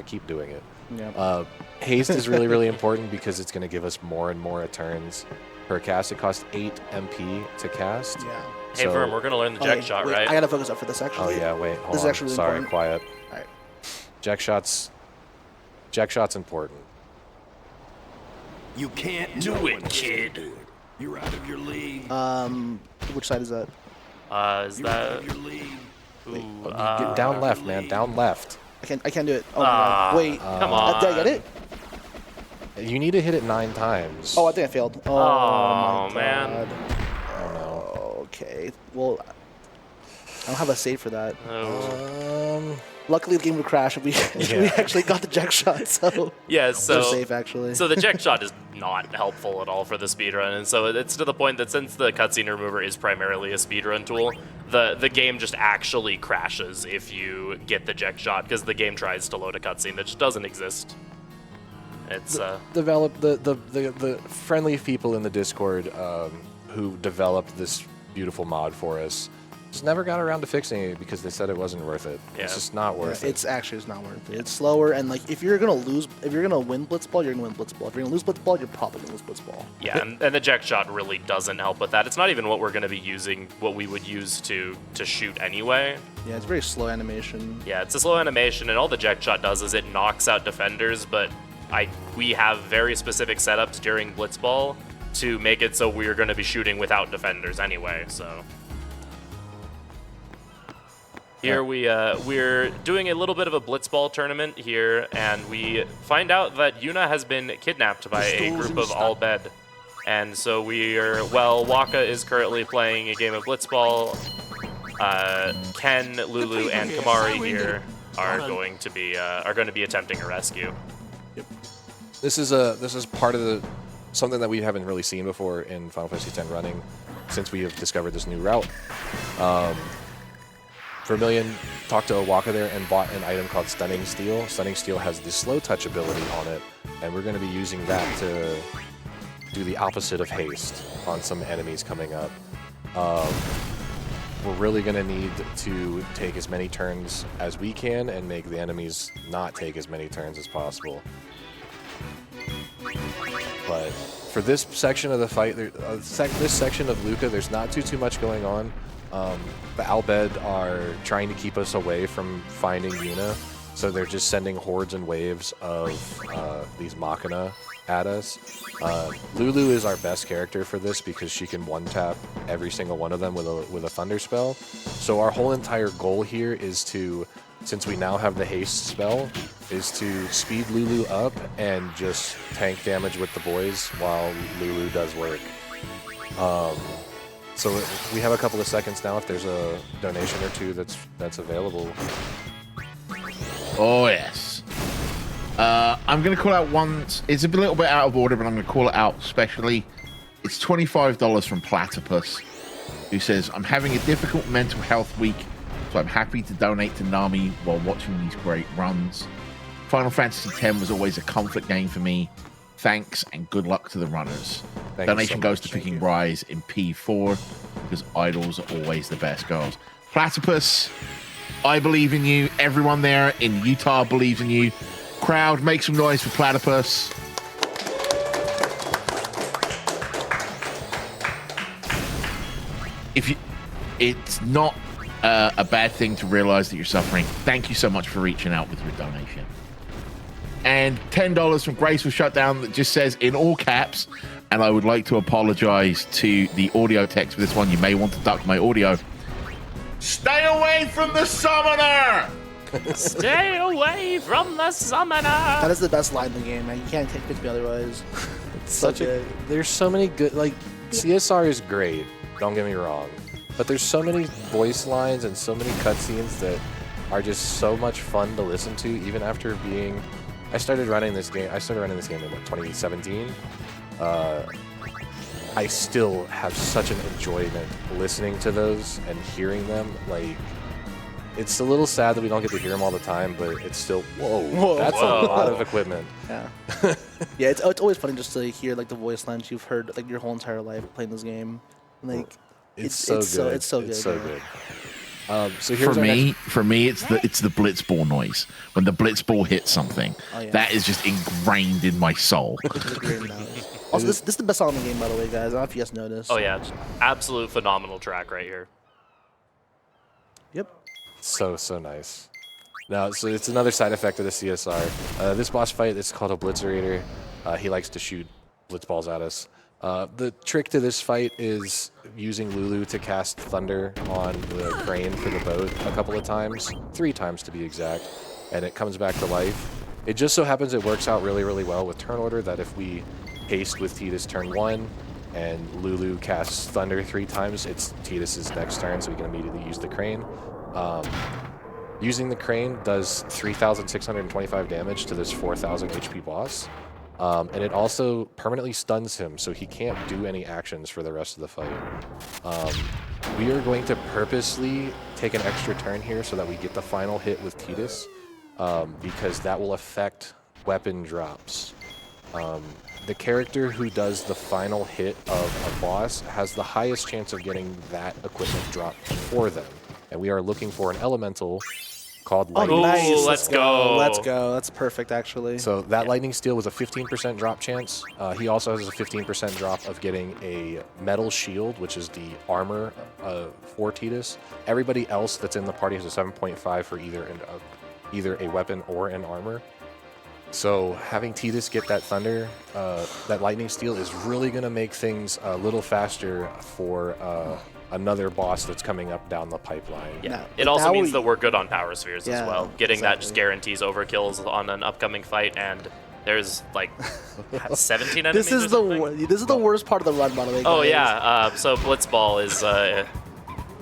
keep doing it. Yeah. Haste is really, really important because it's going to give us more and more turns per cast. It costs 8 MP to cast. Yeah. Hey, Verm, we're going to learn the Jack shot, wait, right? I got to focus up for this, actually. Oh, yeah, wait, hold on. This is actually really Sorry, important. quiet. All right. Jack shot's important. You can't do it, kid. You're out of your league. Which side is that? Is that... Ooh, Get down left, man. Down left. I can't do it. Oh my god. Wait. Come on. Did I get it? You need to hit it 9 times. Oh, I think I failed. Oh, Oh, my man. God. Oh, no. Okay. Well, don't have a save for that. Oh. Luckily, the game would crash if we, we actually got the jack shot. So Yeah, so we're safe actually. So the check shot is not helpful at all for the speedrun, and so it's to the point that since the cutscene remover is primarily a speedrun tool, the game just actually crashes if you get the check shot because the game tries to load a cutscene that just doesn't exist. It's the friendly people in the Discord who developed this beautiful mod for us just never got around to fixing it because they said it wasn't worth it. Yeah. It's just not worth it. It's not worth it. It's slower, and like if you're gonna win blitzball, you're gonna win blitzball. If you're gonna lose blitzball, you're probably gonna lose blitzball. Yeah, and the check shot really doesn't help with that. It's not even what we're going to be using, what we would use to shoot anyway. Yeah, it's very slow animation. Yeah, it's a slow animation, and all the check shot does is it knocks out defenders, but we have very specific setups during blitzball to make it so we're going to be shooting without defenders anyway, so... Here we're doing a little bit of a blitzball tournament here, and we find out that Yuna has been kidnapped by a group of Al-Bhed. And so Waka is currently playing a game of blitzball. Ken, Lulu, and Kamari here are going to be attempting a rescue. Yep. This is part of something that we haven't really seen before in Final Fantasy X running since we have discovered this new route. Vermillion talked to Waka there and bought an item called Stunning Steel. Stunning Steel has the slow touch ability on it, and we're going to be using that to do the opposite of haste on some enemies coming up. We're really going to need to take as many turns as we can and make the enemies not take as many turns as possible. But for this section of the fight, this section of Luca, there's not too much going on. The Al-Bhed are trying to keep us away from finding Yuna, so they're just sending hordes and waves of these Machina at us. Lulu is our best character for this because she can one-tap every single one of them with a Thunder spell. So our whole entire goal here is to, since we now have the haste spell, is to speed Lulu up and just tank damage with the boys while Lulu does work. So we have a couple of seconds now if there's a donation or two that's available. Oh, yes. I'm going to call out one. It's a little bit out of order, but I'm going to call it out specially. It's $25 from Platypus, who says, I'm having a difficult mental health week, so I'm happy to donate to Nami while watching these great runs. Final Fantasy X was always a comfort game for me. Thanks and good luck to the runners. Donation goes to Picking Rise in P4 because idols are always the best girls. Platypus, I believe in you. Everyone there in Utah believes in you. Crowd, make some noise for Platypus. It's not a bad thing to realize that you're suffering. Thank you so much for reaching out with your donation. And $10 from Graceful Shutdown that just says in all caps, and I would like to apologize to the audio text for this one. You may want to duck my audio. Stay away from the summoner! Stay away from the summoner! That is the best line in the game, man. You can't pick me otherwise. It's such a... There's so many good... Like, CSR is great, don't get me wrong. But there's so many voice lines and so many cutscenes that are just so much fun to listen to, even after being... I started running this game in, 2017? I still have such an enjoyment listening to those and hearing them. Like, it's a little sad that we don't get to hear them all the time, but it's still, whoa. That's a lot of equipment. Yeah. Yeah, it's always funny just to hear, like, the voice lines you've heard, like, your whole entire life playing this game. Like, it's so good. It's so good. So here's for me, it's the blitzball noise when the blitzball hits something. Oh, yeah. That is just ingrained in my soul. Also, this is the best song in the game, by the way, guys. I don't know if you guys noticed. Oh yeah, absolute phenomenal track right here. Yep. So nice. Now, so it's another side effect of the CSR. This boss fight is called a Blitzerator. He likes to shoot blitzballs at us. The trick to this fight is using Lulu to cast Thunder on the crane for the boat a couple of times, 3 times to be exact, and it comes back to life. It just so happens it works out really, really well with turn order that if we haste with Tidus turn 1, and Lulu casts Thunder 3 times, it's Tidus's next turn, so we can immediately use the Crane. Using the Crane does 3,625 damage to this 4,000 HP boss. And it also permanently stuns him, so he can't do any actions for the rest of the fight. We are going to purposely take an extra turn here so that we get the final hit with Tidus, because that will affect weapon drops. The character who does the final hit of a boss has the highest chance of getting that equipment dropped for them. And we are looking for an elemental called Lightning. Ooh, Nice. let's go. Let's go. That's perfect, actually. So that Lightning Steel was a 15% drop chance. He also has a 15% drop of getting a Metal Shield, which is the armor for Tidus. Everybody else that's in the party has a 7.5 for either a weapon or an armor. So having Tidus get that Thunder, that Lightning Steel is really going to make things a little faster for another boss that's coming up down the pipeline. Yeah. Now- It also now means we- that we're good on power spheres as Yeah, well. Getting that just exactly. guarantees overkills on an upcoming fight, and there's like 17 enemies. This is or something? this is the worst part of the run, by the way. Oh guys. yeah. So Blitzball is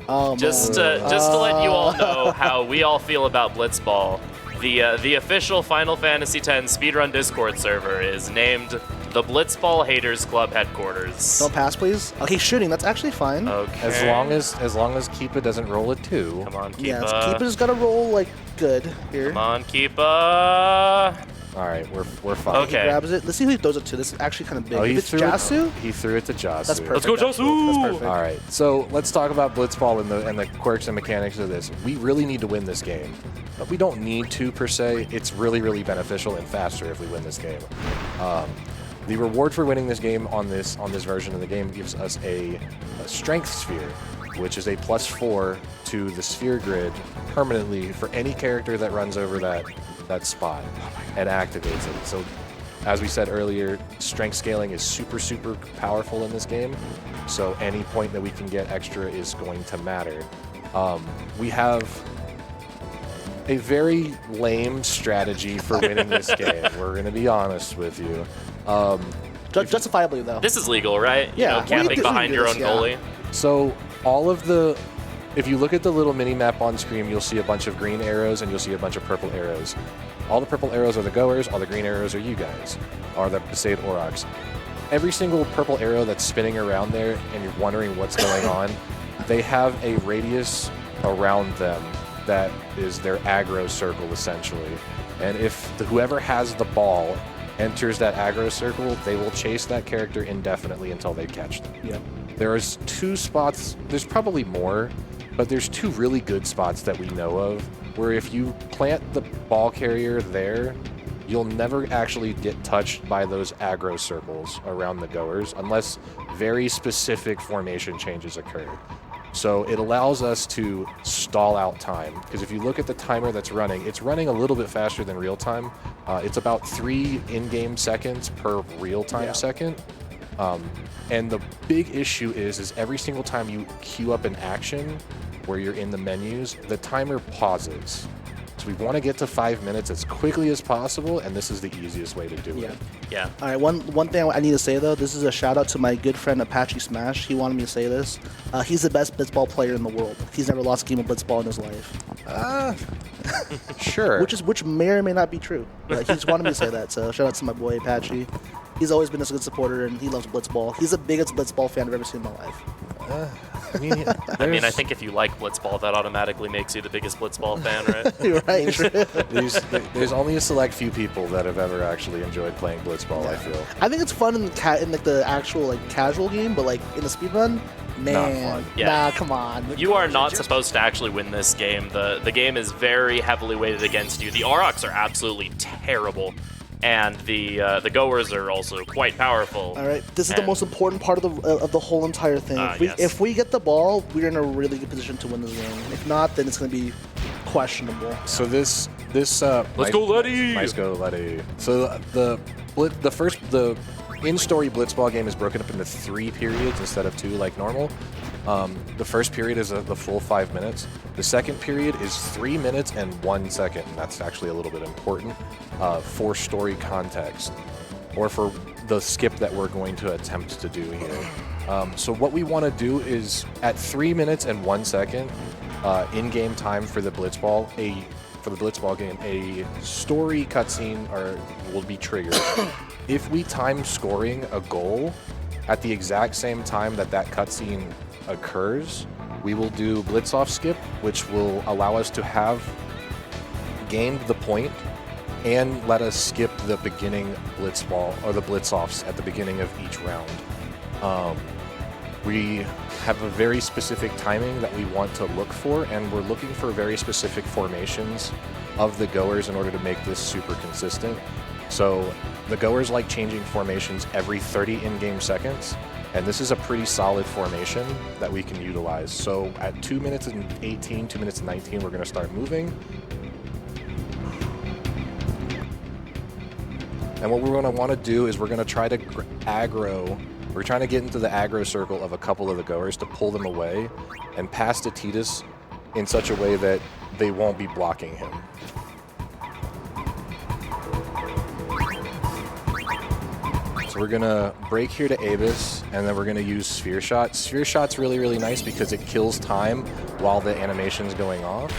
Oh, just man. to let you all know how we all feel about Blitzball. The official Final Fantasy X speedrun Discord server is named the Blitzball Haters Club headquarters. Don't pass, please. Okay, shooting. That's actually fine. Okay. As long as Keepa doesn't roll a 2. Come on, Keepa. Yeah, Keeper's got to roll like good here. Come on, Keepa. All right, we're fine. Okay. He grabs it. Let's see who he throws it to. This is actually kind of big. Oh, if it's Jasu, He threw it to Jasu. that's perfect. Let's go, actually. Jasu! That's perfect. All right, so let's talk about Blitzball and the quirks and mechanics of this. We really need to win this game, but we don't need to per se. It's really, really beneficial and faster if we win this game. The reward for winning this game on this version of the game gives us a strength sphere, which is a +4 to the sphere grid permanently for any character that runs over that spot and activates it. So as we said earlier, strength scaling is super, super powerful in this game. So any point that we can get extra is going to matter. We have a very lame strategy for winning this game. We're going to be honest with you. Justifiably, though. This is legal, right? Yeah, You know, we camping do behind your this, own yeah. goalie. So if you look at the little mini map on screen, you'll see a bunch of green arrows and you'll see a bunch of purple arrows. All the purple arrows are the goers, all the green arrows are you guys, are the Besaid Aurochs. Every single purple arrow that's spinning around there and you're wondering what's going on, they have a radius around them that is their aggro circle, essentially. And if whoever has the ball enters that aggro circle, they will chase that character indefinitely until they catch them. Yeah. There's 2 spots, there's probably more, but there's 2 really good spots that we know of where if you plant the ball carrier there, you'll never actually get touched by those aggro circles around the goers unless very specific formation changes occur. So it allows us to stall out time, because if you look at the timer that's running, it's running a little bit faster than real time. It's about 3 in-game seconds per real-time second. And the big issue is every single time you queue up an action where you're in the menus, the timer pauses. So we want to get to 5 minutes as quickly as possible, and this is the easiest way to do Yeah. it. Yeah. All right, one thing I need to say, though, this is a shout-out to my good friend Apache Smash. He wanted me to say this. He's the best blitzball player in the world. He's never lost a game of blitzball in his life. Sure. Which may or may not be true. But he just wanted me to say that, so shout-out to my boy Apache. He's always been a good supporter, and he loves blitzball. He's the biggest blitzball fan I've ever seen in my life. I mean, I think if you like Blitzball, that automatically makes you the biggest Blitzball fan, right? You're right, true. there's only a select few people that have ever actually enjoyed playing Blitzball, I feel. I think it's fun in like the actual like casual game, but like in the speedrun, man, fun. Yeah. nah, come on. You are not supposed to actually win this game. The game is very heavily weighted against you. The Aurochs are absolutely terrible, and the goers are also quite powerful. All right, this is the And- most important part of the whole entire thing. Yes. If we get the ball, we're in a really good position to win this game. If not, then it's going to be questionable. So this Let's go, Letty! Let's go, Letty. So the in-story Blitzball game is broken up into 3 periods instead of 2 like normal. The first period is the full 5 minutes. The second period is 3 minutes and 1 second, and that's actually a little bit important for story context. or for the skip that we're going to attempt to do here. So what we want to do is at 3 minutes and 1 second in-game time for the Blitzball, game, a story cutscene will be triggered. If we time scoring a goal at the exact same time that cutscene occurs, we will do Blitz-off skip, which will allow us to have gained the point and let us skip the beginning Blitzball or the Blitz-offs at the beginning of each round. We have a very specific timing that we want to look for, and we're looking for very specific formations of the goers in order to make this super consistent. So the goers like changing formations every 30 in-game seconds, and this is a pretty solid formation that we can utilize. So at 2 minutes and 18, 2 minutes and 19, we're going to start moving. And what we're going to want to do is we're going to try to aggro. We're trying to get into the aggro circle of a couple of the goers to pull them away and pass to Titus in such a way that they won't be blocking him. So we're going to break here to Abyss, and then we're going to use Sphere Shot. Sphere Shot's really, really nice because it kills time while the animation's going off.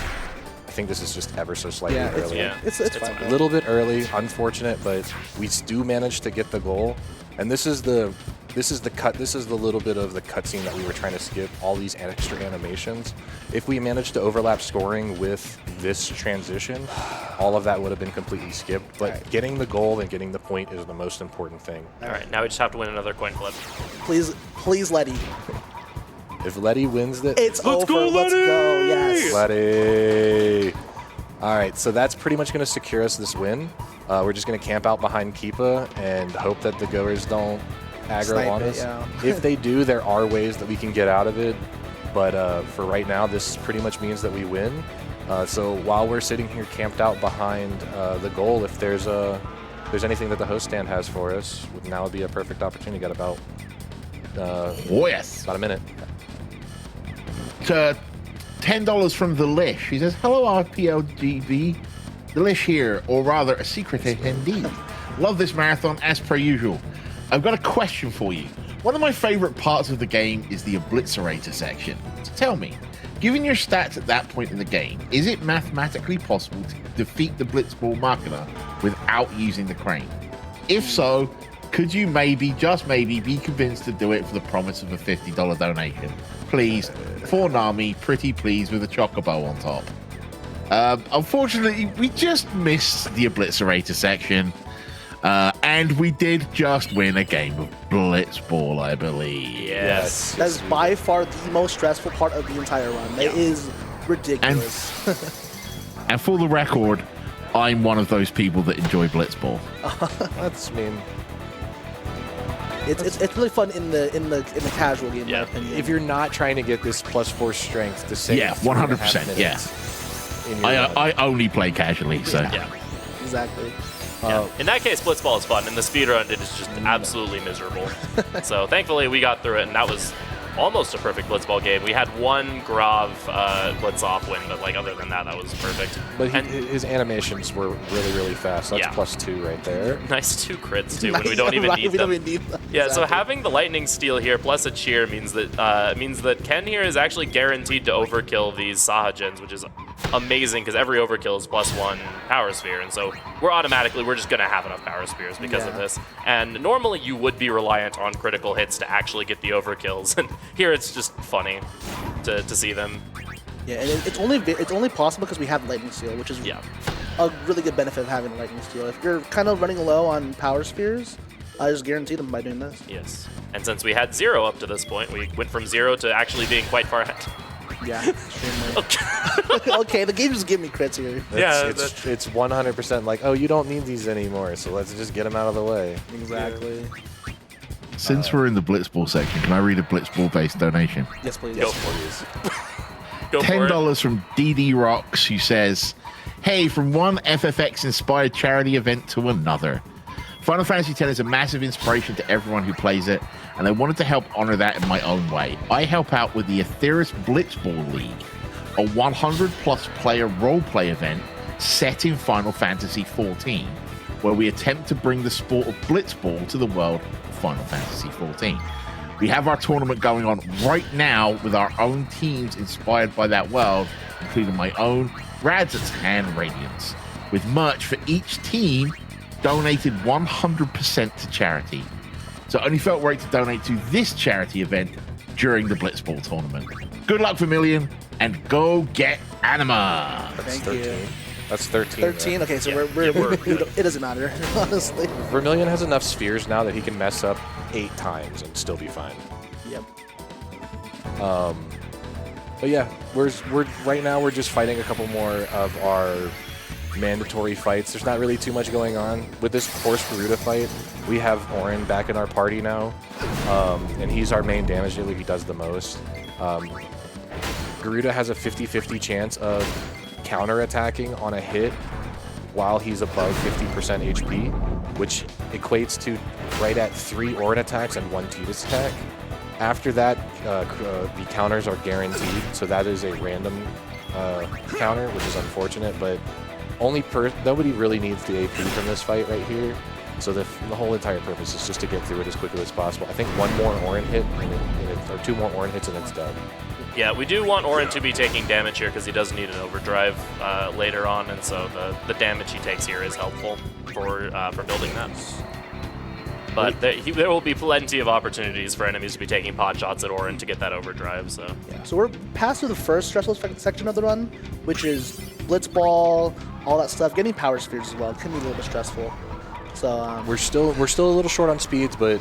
I think this is just ever so slightly early. It's fine. A little bit early, unfortunate, but we do manage to get the goal. And this is the little bit of the cutscene that we were trying to skip, all these extra animations. If we managed to overlap scoring with this transition, all of that would have been completely skipped. But getting the goal and getting the point is the most important thing. All right, now we just have to win another coin flip. Please, Letty. If Letty wins it, It's over. Let's go. Yes. Letty. All right, so that's pretty much going to secure us this win. We're just going to camp out behind Keepa and hope that the goers don't aggro on us. If they do, there are ways that we can get out of it. But for right now, this pretty much means that we win. So while we're sitting here camped out behind the goal, if there's anything that the host stand has for us, now would be a perfect opportunity. Got about about a minute. $10 from the Lish. He says, "Hello, RPLGB. The Lish here, or rather, a secret attendee. Love this marathon as per usual. I've got a question for you. One of my favorite parts of the game is the Obliterator section. So tell me, given your stats at that point in the game, is it mathematically possible to defeat the Blitzball Machina without using the crane? If so, could you maybe, just maybe, be convinced to do it for the promise of a $50 donation? Please, for Nami, pretty please with a chocobo on top." Unfortunately, we just missed the Obliterator section. And we did just win a game of Blitzball, I believe. Yes. That is by far the most stressful part of the entire run. That is ridiculous. And for the record, I'm one of those people that enjoy Blitzball. That's mean. It's really fun in the casual game, in my opinion. If you're not trying to get this +4 strength to save 100%. Yeah. I only play casually, so Exactly. In that case, Blitzball is fun. In the speedrun, it is just absolutely miserable. So thankfully, we got through it, and that was almost a perfect Blitzball game. We had one Grav Blitz-off win, but like other than that, that was perfect. But his animations were really, really fast. That's +2 right there. Nice 2 crits, too, when we don't even need them. Yeah, so having the Lightning Steel here plus a cheer means that Ken here is actually guaranteed to overkill these Sahagens, which is amazing because every overkill is +1 power sphere, and so we're just gonna have enough power spheres because of this. And normally you would be reliant on critical hits to actually get the overkills, and here it's just funny to see them. Yeah, and it's only possible because we have Lightning Steel, which is a really good benefit of having Lightning Steel. If you're kind of running low on power spheres, I just guarantee them by doing this. Yes, and since we had 0 up to this point, we went from 0 to actually being quite far ahead. Yeah, extremely. Okay, the game just give me crits here. It's 100% like, oh, you don't need these anymore, so let's just get them out of the way. Exactly. Since we're in the Blitzball section, can I read a Blitzball-based donation? Yes, please. Go for it. Go $10 from DD Rocks, who says, "Hey, from one FFX-inspired charity event to another. Final Fantasy X is a massive inspiration to everyone who plays it, and I wanted to help honor that in my own way. I help out with the Aetheris Blitzball League, a 100-plus player role-play event set in Final Fantasy XIV. where we attempt to bring the sport of blitzball to the world of Final Fantasy XIV. We have our tournament going on right now with our own teams inspired by that world, including my own, Radz's Hand Radiance, with merch for each team donated 100% to charity. So it only felt right to donate to this charity event during the Blitzball tournament. Good luck, Vermillion, and go get Anima. Thank 13. you. That's 13. 13? Okay, so it doesn't matter, honestly. Vermillion has enough spheres now that he can mess up 8 times and still be fine. Yep. But yeah, we're right now we're just fighting a couple more of our mandatory fights. There's not really too much going on with this Horse Garuda fight. We have Orin back in our party now, and he's our main damage dealer. He does the most. Garuda has a 50-50 chance of counter-attacking on a hit while he's above 50% HP, which equates to right at 3 Orin attacks and 1 Tidus attack. After that, the counters are guaranteed, so that is a random counter, which is unfortunate, but nobody really needs the AP from this fight right here, so the whole entire purpose is just to get through it as quickly as possible. I think 1 more Orin hit, or 2 more Orin hits, and it's done. Yeah, we do want Orin to be taking damage here because he does need an overdrive later on, and so the damage he takes here is helpful for building that. But there will be plenty of opportunities for enemies to be taking pot shots at Orin to get that overdrive. So Yeah. So we're past through the first stressful section of the run, which is blitzball, all that stuff. Getting power spheres as well can be a little bit stressful. So We're still a little short on speeds, but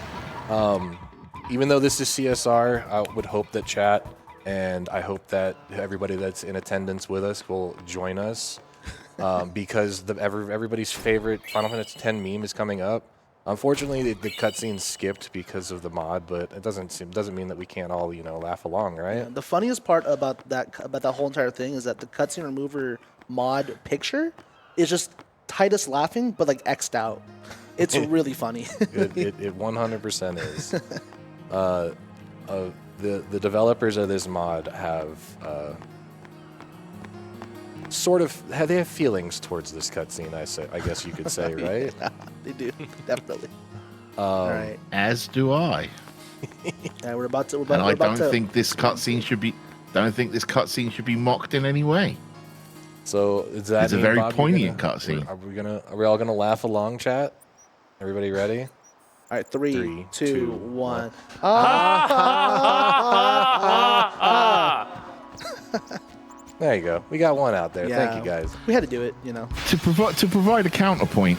even though this is CSR, I would hope that chat and I hope that everybody that's in attendance with us will join us because everybody's favorite Final Fantasy X meme is coming up. Unfortunately, the cutscene skipped because of the mod, but it doesn't mean that we can't all laugh along, right? the funniest part about that whole entire thing is that the cutscene remover mod picture is just Titus laughing, but like X'd out. It's really funny. It 100% is. The developers of this mod have they have feelings towards this cutscene. I guess you could say, right? Yeah, they do definitely. All right, As do I. yeah, we're about to. And I don't think this cutscene should be mocked in any way. So is that It's a mean, very Bob, poignant cutscene. Are we all gonna laugh along, chat? Everybody ready? All right, 3, 3, 2, 2, 1. There you go. We got one out there. Thank you, guys. We had to do it, To provide a counterpoint,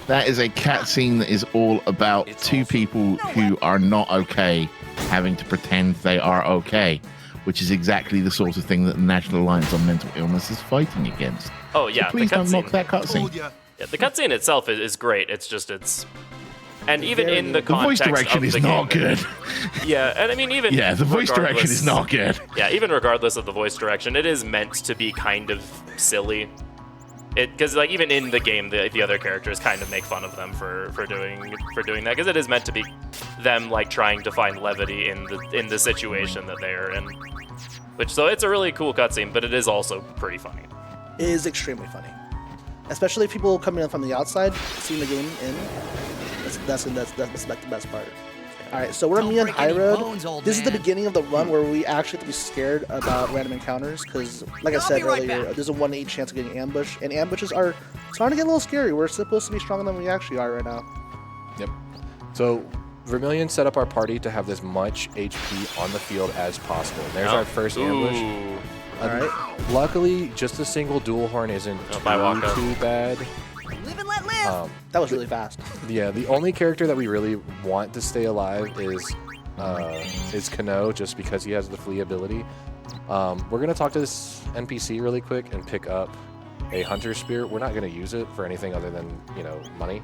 that is a cutscene that is all about two people who are not okay having to pretend they are okay, which is exactly the sort of thing that the National Alliance on Mental Illness is fighting against. Oh yeah, So please the don't mock cutscene. that cutscene. Yeah, the cutscene itself is great. And even in the The voice context direction of is the not game, good. Yeah, and I mean even Yeah, the voice direction regardless- is not good. Yeah, even regardless of the voice direction, it is meant to be kind of silly. Because like even in the game, the other characters kind of make fun of them for doing that, because it is meant to be them like trying to find levity in the situation that they are in. So it's a really cool cutscene, but it is also pretty funny. It is extremely funny, especially people coming in from the outside, seeing the game in. That's like the best part. All right, so we're me and High Road. This is the beginning of the run where we actually have to be scared about random encounters because, like I said earlier, there's a 1 in 8 chance of getting ambushed, and ambushes are starting to get a little scary. We're supposed to be stronger than we actually are right now. Yep. So Vermillion set up our party to have as much HP on the field as possible. And there's our first ambush. Ooh. All right. Luckily, just a single dual horn isn't by Waka. too bad. Live and let live. That was really fast. Yeah, the only character that we really want to stay alive is Kano, just because he has the flee ability. We're gonna talk to this NPC really quick and pick up a hunter spear. We're not gonna use it for anything other than money.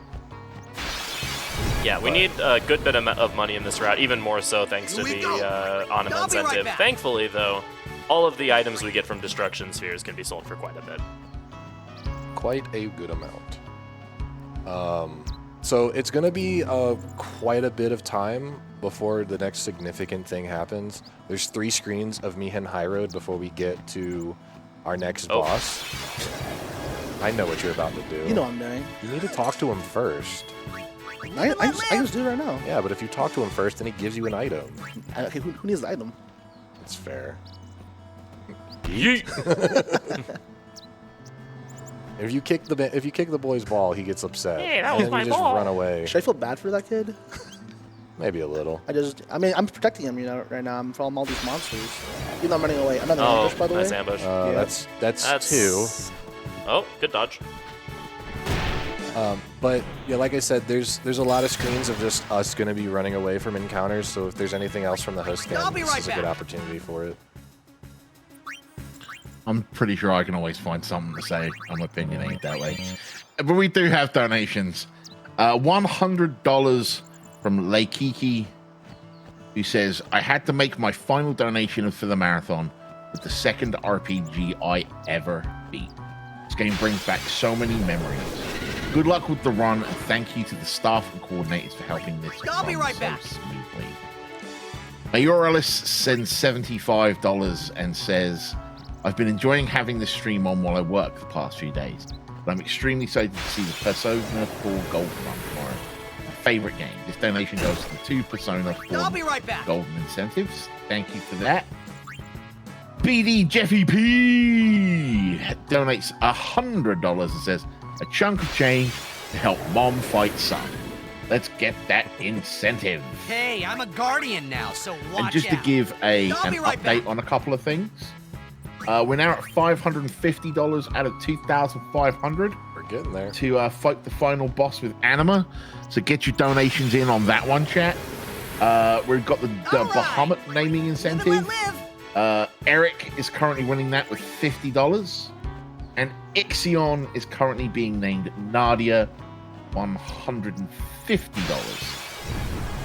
Yeah, we need a good bit of money in this route, even more so thanks to the Anima I'll be right incentive. back. Thankfully, though, all of the items we get from Destruction Spheres can be sold for quite a bit. Quite a good amount. So it's going to be quite a bit of time before the next significant thing happens. There's 3 screens of me and High Road before we get to our next boss. I know what you're about to do. You know what I'm doing. You need to talk to him first. I just do it right now. Yeah, but if you talk to him first, then he gives you an item. Okay, who needs the item? It's fair. Yeet. If you kick the boy's ball, he gets upset. Hey, that and was then my you just ball. run away. Should I feel bad for that kid? Maybe a little. I mean, I'm protecting him, right now. I'm from all these monsters. Even though I'm running away. Another Oh, ambush, by the nice way. ambush. Yeah. That's 2. Oh, good dodge. But yeah, like I said, there's a lot of screens of just us going to be running away from encounters. So if there's anything else from the host I'll stand, be this right is a good back. opportunity for it. I'm pretty sure I can always find something to say. I'm opinionated that way. But we do have donations. $100 from Leikiki, who says, I had to make my final donation for the marathon with the second RPG I ever beat. This game brings back so many memories. Good luck with the run, and thank you to the staff and coordinators for helping this I'll be run right so back. smoothly. Mayoralis sends $75 and says, I've been enjoying having this stream on while I work the past few days, but I'm extremely excited to see the Persona 4 Gold Run tomorrow. My favorite game. This donation goes to the 2 Persona 4 I'll be right back. Golden Incentives. Thank you for that. BD Jeffy P donates $100 and says, a chunk of change to help mom fight son. Let's get that incentive. Hey, I'm a guardian now, so watch And just to out. give an I'll be right update back. on a couple of things, we're now at $550 out of $2,500 We're getting there. to fight the final boss with Anima. So get your donations in on that one, chat. We've got the All right. Bahamut naming Live and incentive. let live. Eric is currently winning that with $50. And Ixion is currently being named Nadia, $150.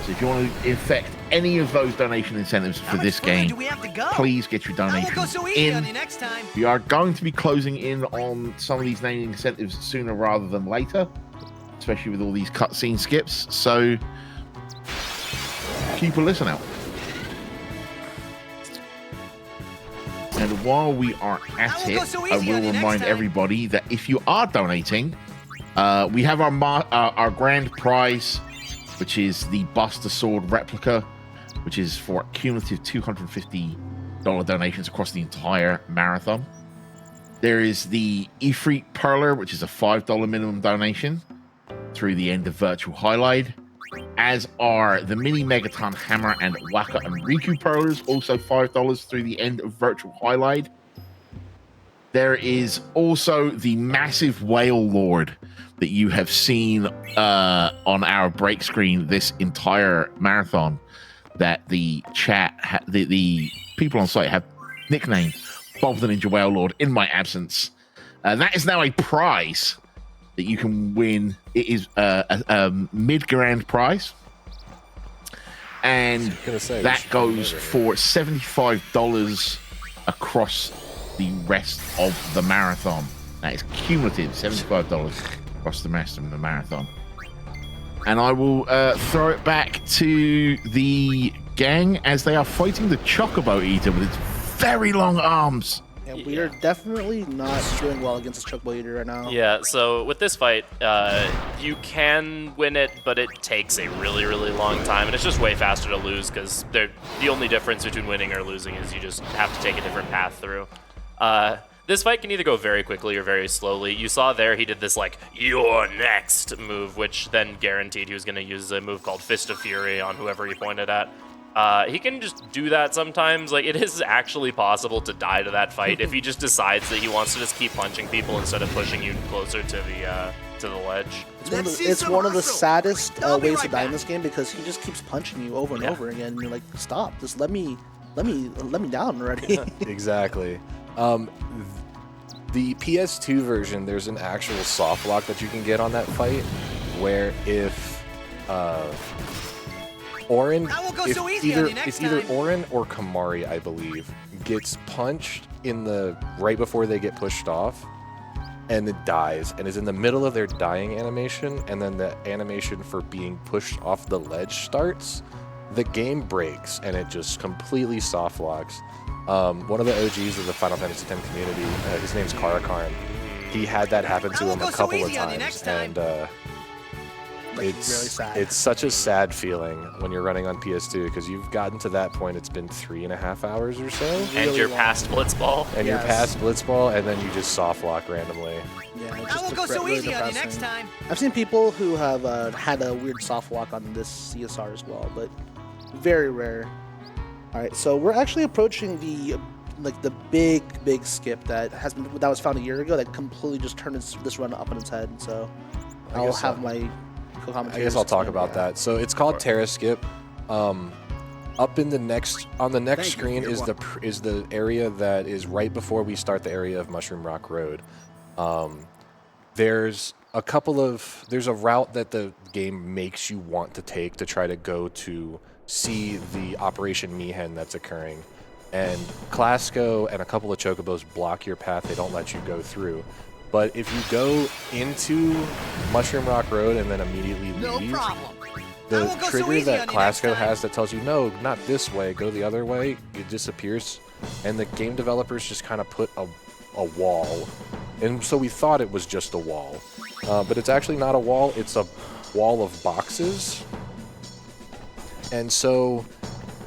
So if you want to effect any of those donation incentives How for much this further game, do we have to go? please get your I won't go donations so easy on in. you next time. We are going to be closing in on some of these naming incentives sooner rather than later, especially with all these cutscene skips. So keep a listen out. And while we are at won't go it, so I easy will on you next remind time. everybody that if you are donating, we have our grand prize, which is the Buster Sword replica, which is for cumulative $250 donations across the entire marathon. There is the Ifrit Perler, which is a $5 minimum donation through the end of Virtual Highlight, as are the Mini Megaton Hammer and Waka and Riku Perlers, also $5 through the end of Virtual Highlight. There is also the massive Whale Lord that you have seen on our break screen this entire marathon, that the chat, the people on site have nicknamed Bob the Ninja Whale Lord in my absence. That is now a prize that you can win. It is a mid-grand prize. And that goes for $75 across the rest of the marathon. That is cumulative, $75 across the rest of the marathon. And I will throw it back to the gang as they are fighting the Chocobo Eater with its very long arms. And we are definitely not doing well against this Chocobo Eater right now. Yeah, so with this fight, you can win it, but it takes a really, really long time, and it's just way faster to lose because the only difference between winning or losing is you just have to take a different path through. This fight can either go very quickly or very slowly. You saw there he did this, like, "you're next" move, which then guaranteed he was going to use a move called Fist of Fury on whoever he pointed at. He can just do that sometimes. Like, it is actually possible to die to that fight if he just decides that he wants to just keep punching people instead of pushing you closer to the ledge. It's one of the saddest I'll be ways right to die in back. this game because he just keeps punching you over and over again. And you're like, stop! Just let me down already. Exactly. The PS2 version, there's an actual soft lock that you can get on that fight, where if Orin, I won't go if so easy on either you next it's either time. Orin or Kamari, I believe, gets punched in the right before they get pushed off, and it dies, and is in the middle of their dying animation, and then the animation for being pushed off the ledge starts. The game breaks and it just completely soft locks. One of the OGs of the Final Fantasy X community, his name's Karakarn. he had that happen to I him won't a go so couple of easy on you next times, time. and Really sad. it's such a sad feeling when you're running on PS2 because you've gotten to that point. It's been 3.5 hours or so, And Really you're long. past Blitzball. and you're Yes. past Blitzball, and then you just soft lock randomly. Yeah, it's I just won't go so really easy on you depressing. next time. I've seen people who have had a weird soft walk on this CSR as well, but very rare. All right, so we're actually approaching the big skip that was found a year ago that completely just turned this run up on its head. So I I'll guess have so. my co-commentators. I guess I'll talk explain, about yeah. that. So it's called Terra Skip. Up in the next on the next Thank you. screen You're is the area that is right before we start the area of Mushroom Rock Road. There's a route that the game makes you want to take to try to go to see the Operation Mihen that's occurring. And Clasco and a couple of Chocobos block your path. They don't let you go through. But if you go into Mushroom Rock Road and then immediately No leave, problem. I the won't go so trigger easy that on you next Clasco time. has that tells you, no, not this way, go the other way, it disappears. And the game developers just kind of put a wall. And so we thought it was just a wall. But it's actually not a wall, it's a wall of boxes. And so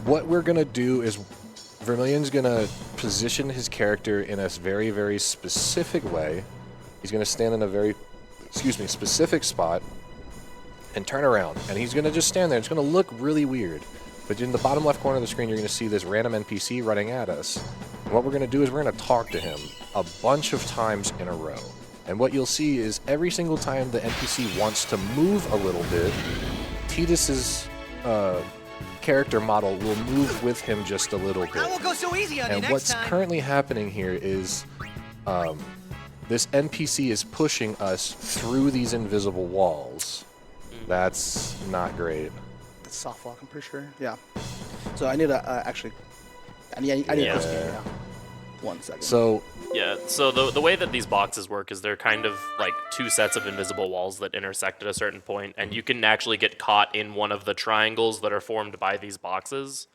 what we're going to do is Vermillion's going to position his character in a very, very specific way. He's going to stand in a very, specific spot and turn around. And he's going to just stand there. It's going to look really weird. But in the bottom left corner of the screen, you're going to see this random NPC running at us. And what we're going to do is we're going to talk to him a bunch of times in a row. And what you'll see is every single time the NPC wants to move a little bit, Tidus's character model will move with him just a little bit. I won't go so easy on you And next what's time. currently happening here is this NPC is pushing us through these invisible walls. That's not great. It's soft walk, I'm pretty sure. Yeah. So I need to actually. I need to Yeah. post game now. 1 second. So Yeah, so the way that these boxes work is they're kind of like two sets of invisible walls that intersect at a certain point, and you can actually get caught in one of the triangles that are formed by these boxes,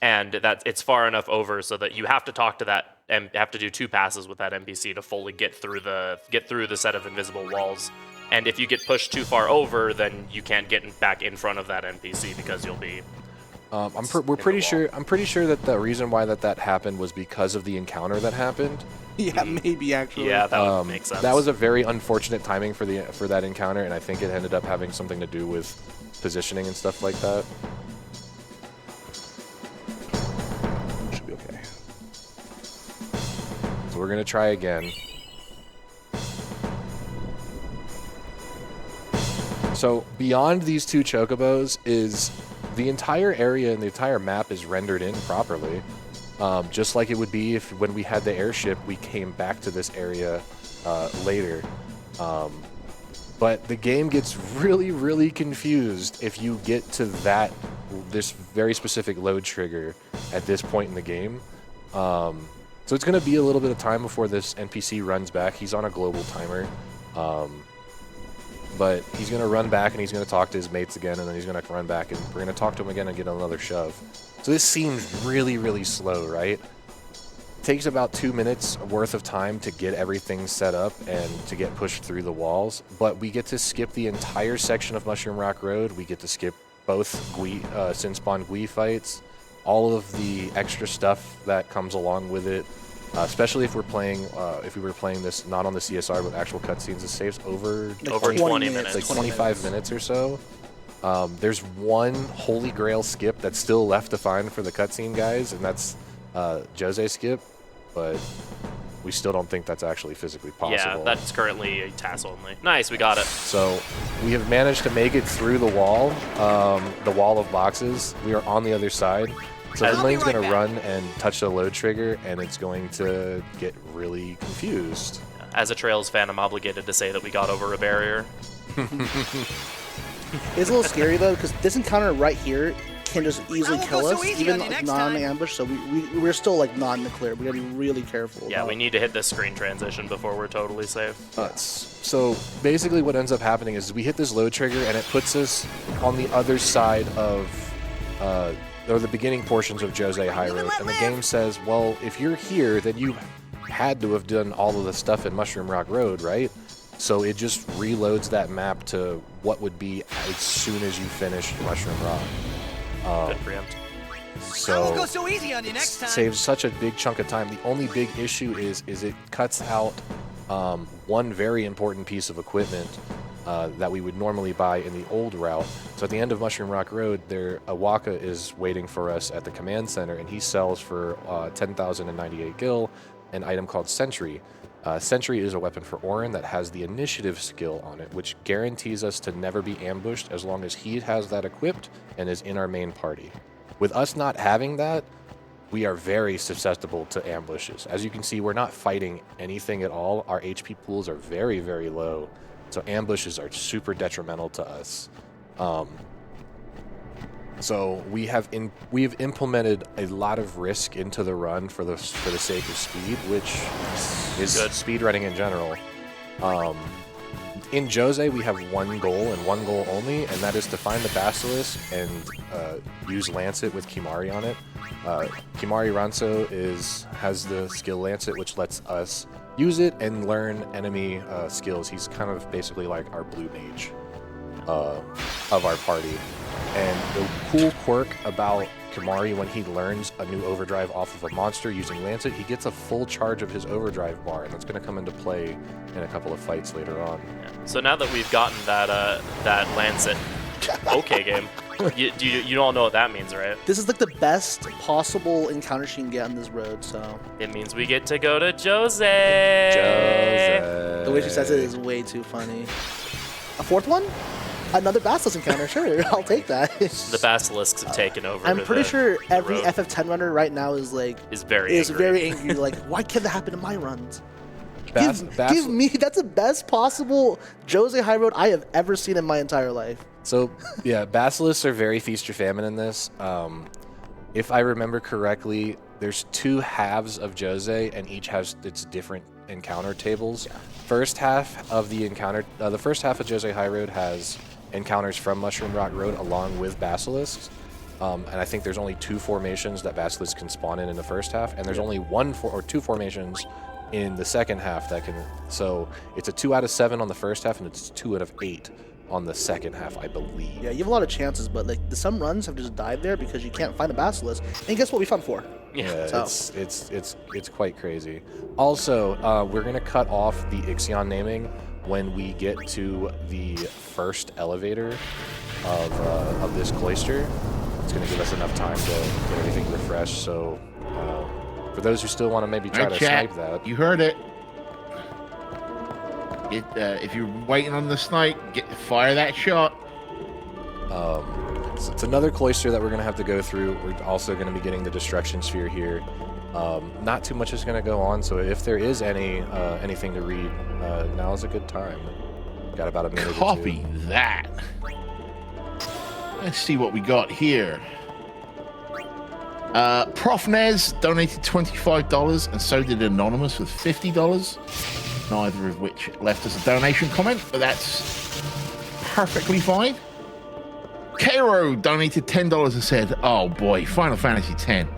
and that it's far enough over so that you have to talk to that and have to do 2 passes with that NPC to fully get through the set of invisible walls. And if you get pushed too far over, then you can't get back in front of that NPC because you'll be. I'm pretty sure that the reason why that happened was because of the encounter that happened. yeah, maybe actually. Yeah, that would make sense. That was a very unfortunate timing for that encounter, and I think it ended up having something to do with positioning and stuff like that. Should be okay. So we're gonna try again. So beyond these 2 chocobos is the entire area and the entire map is rendered in properly. Just like it would be if when we had the airship, we came back to this area later. But the game gets really, really confused if you get to this very specific load trigger at this point in the game. So it's going to be a little bit of time before this NPC runs back. He's on a global timer. But he's going to run back and he's going to talk to his mates again, and then he's going to run back and we're going to talk to him again and get another shove. So this seems really, really slow, right? It takes about 2 minutes worth of time to get everything set up and to get pushed through the walls, but we get to skip the entire section of Mushroom Rock Road. We get to skip both Sin Spawn Gui fights, all of the extra stuff that comes along with it. Especially if we were playing this not on the CSR but actual cutscenes, it saves over 20 minutes. like 25 minutes or so. There's one holy grail skip that's still left to find for the cutscene guys, and that's Jose skip, but we still don't think that's actually physically possible. Yeah, that's currently a TAS only. Nice, we got it. So we have managed to make it through the wall of boxes. We are on the other side. So I'll Vermillion's be right going to back. run and touch the load trigger, and it's going to get really confused. As a Trails fan, I'm obligated to say that we got over a barrier. It's a little scary though, because this encounter right here can just easily won't kill go so us, easy even on you like, next not on time. the ambush. So we're still like not in the clear. We gotta be really careful. Yeah, about- we need to hit this screen transition before we're totally safe. So basically what ends up happening is we hit this load trigger, and it puts us on the other side of, or the beginning portions of Jose High Road. And the game says, well, if you're here, then you had to have done all of the stuff in Mushroom Rock Road, right? So it just reloads that map to what would be as soon as you finish Mushroom Rock. Good preempt. I won't go So so easy on you next time. saves such a big chunk of time. The only big issue is it cuts out one very important piece of equipment that we would normally buy in the old route. So at the end of Mushroom Rock Road, a Waka is waiting for us at the command center, and he sells for 10,098 gil an item called Sentry. Sentry is a weapon for Orin that has the initiative skill on it, which guarantees us to never be ambushed as long as he has that equipped and is in our main party. With us not having that, we are very susceptible to ambushes. As you can see, we're not fighting anything at all. Our HP pools are very, very low. So ambushes are super detrimental to us. So we have implemented a lot of risk into the run for the sake of speed, which is good speedrunning in general. In Jose, we have one goal and one goal only, and that is to find the Basilisk and use Lancet with Kimari on it. Kimari Ranso has the skill Lancet, which lets us use it and learn enemy skills. He's kind of basically like our blue mage of our party. And the cool quirk about Kimari, when he learns a new overdrive off of a monster using Lancet, he gets a full charge of his overdrive bar, and that's going to come into play in a couple of fights later on. Yeah. So now that we've gotten that Lancet, okay game, you all know what that means, right? This is like the best possible encounter she can get on this road, so. It means we get to go to Jose. The way she says it is way too funny. A fourth one? Another Basilisk encounter, sure, I'll take that. The Basilisks have taken over. I'm pretty sure every road. FF10 runner right now is very angry. Like, why can't that happen in my runs? Give me, that's the best possible Jose High Road I have ever seen in my entire life. So, yeah, Basilisks are very feast or famine in this. If I remember correctly, there's two halves of Jose, and each has its different encounter tables. Yeah. First half of the first half of Jose High Road has encounters from Mushroom Rock Road along with Basilisks. And I think there's only 2 formations that Basilisks can spawn in the first half, and there's only 2 formations in the second half that can. So it's a 2 out of 7 on the first half, and it's 2 out of 8 on the second half, I believe. Yeah, you have a lot of chances, but like some runs have just died there because you can't find a Basilisk. And guess what? We found 4. Yeah, so. it's quite crazy. Also, we're gonna cut off the Ixion naming when we get to the first elevator of this cloister. It's going to give us enough time to get everything refreshed. So for those who still want to maybe try to snipe that. You heard it. If you're waiting on the snipe, fire that shot. So it's another cloister that we're going to have to go through. We're also going to be getting the destruction sphere here. Not too much is going to go on, so if there is anything to read, now is a good time. Got about a minute. Copy that. Let's see what we got here. Prof Nez donated $25, and so did Anonymous with $50. Neither of which left us a donation comment, but that's perfectly fine. Cairo donated $10 and said, "Oh boy, Final Fantasy X.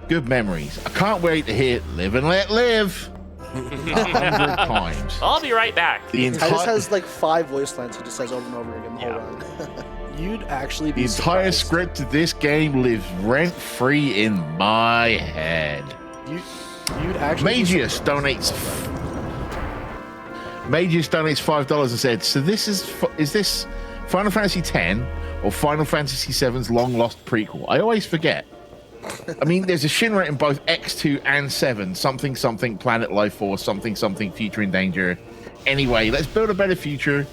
Good memories. I can't wait to hear Live and Let Live 100 times." I'll be right back. Titus has like 5 voice lines he just says over and over again the whole run. You'd actually be The entire surprised. script of this game lives rent-free in my head. You'd actually Magius donates $5 and said, "So is this Final Fantasy X or Final Fantasy VII's long-lost prequel? I always forget. I mean, there's a Shinra in both X2 and 7. Something, something, Planet Life Force, something, something, Future in Danger. Anyway, let's build a better future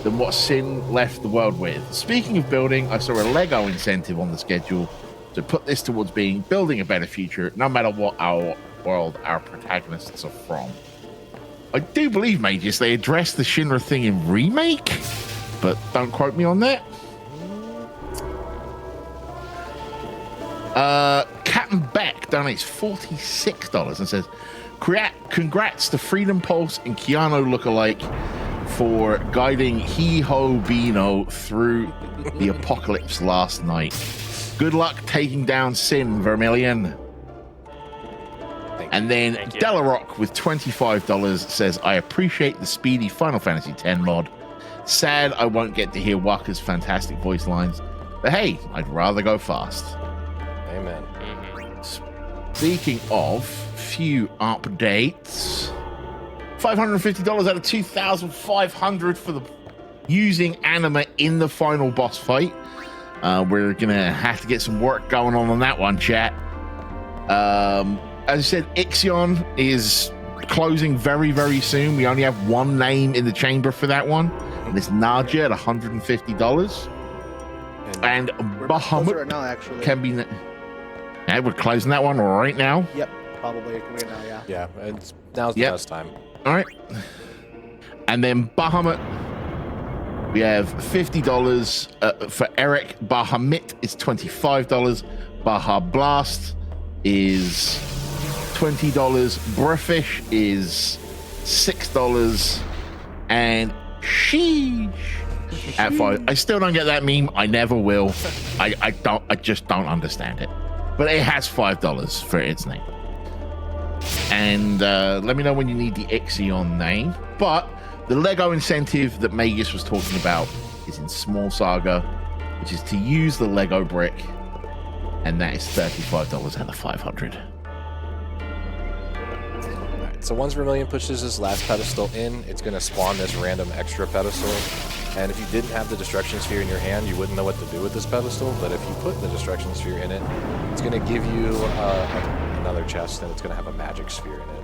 than what Sin left the world with. Speaking of building, I saw a Lego incentive on the schedule to put this towards building a better future, no matter what our world our protagonists are from." I do believe, Magus, they addressed the Shinra thing in Remake, but don't quote me on that. Captain Beck donates $46 and says, "Congrats to Freedom Pulse and Keeanolookalike for guiding He-Ho Bino through the apocalypse last night. Good luck taking down Sin, Vermillion." Thank you. And then Thank you. Delarock with $25 says, I appreciate the speedy Final Fantasy X mod. Sad I won't get to hear Waka's fantastic voice lines, but hey, I'd rather go fast. Amen. Speaking of few updates, $550 out of 2,500 for the using anima in the final boss fight. We're gonna have to get some work going on that one, chat. As I said, Ixion is closing very, very soon. We only have one name in the chamber for that one, and it's Nadia at $150. And We're closer Bahamut right now, actually. can be. Yeah, we're closing that one right now. Yep, probably right now, yeah. Yeah, and now's the best time. All right. And then Bahamut, we have $50 for Eric. Bahamut is $25. Baha Blast is $20. Brefish is $6. And Sheesh at $5. I still don't get that meme. I never will. I just don't understand it. But it has $5 for its name. And let me know when you need the Ixion name. But the Lego incentive that Magus was talking about is in Small Saga, which is to use the Lego brick, and that is $35 out of 500. Alright, so once Vermillion pushes this last pedestal in, it's going to spawn this random extra pedestal. And if you didn't have the Destruction Sphere in your hand, you wouldn't know what to do with this pedestal. But if you put the Destruction Sphere in it, it's going to give you another chest, and it's going to have a magic sphere in it.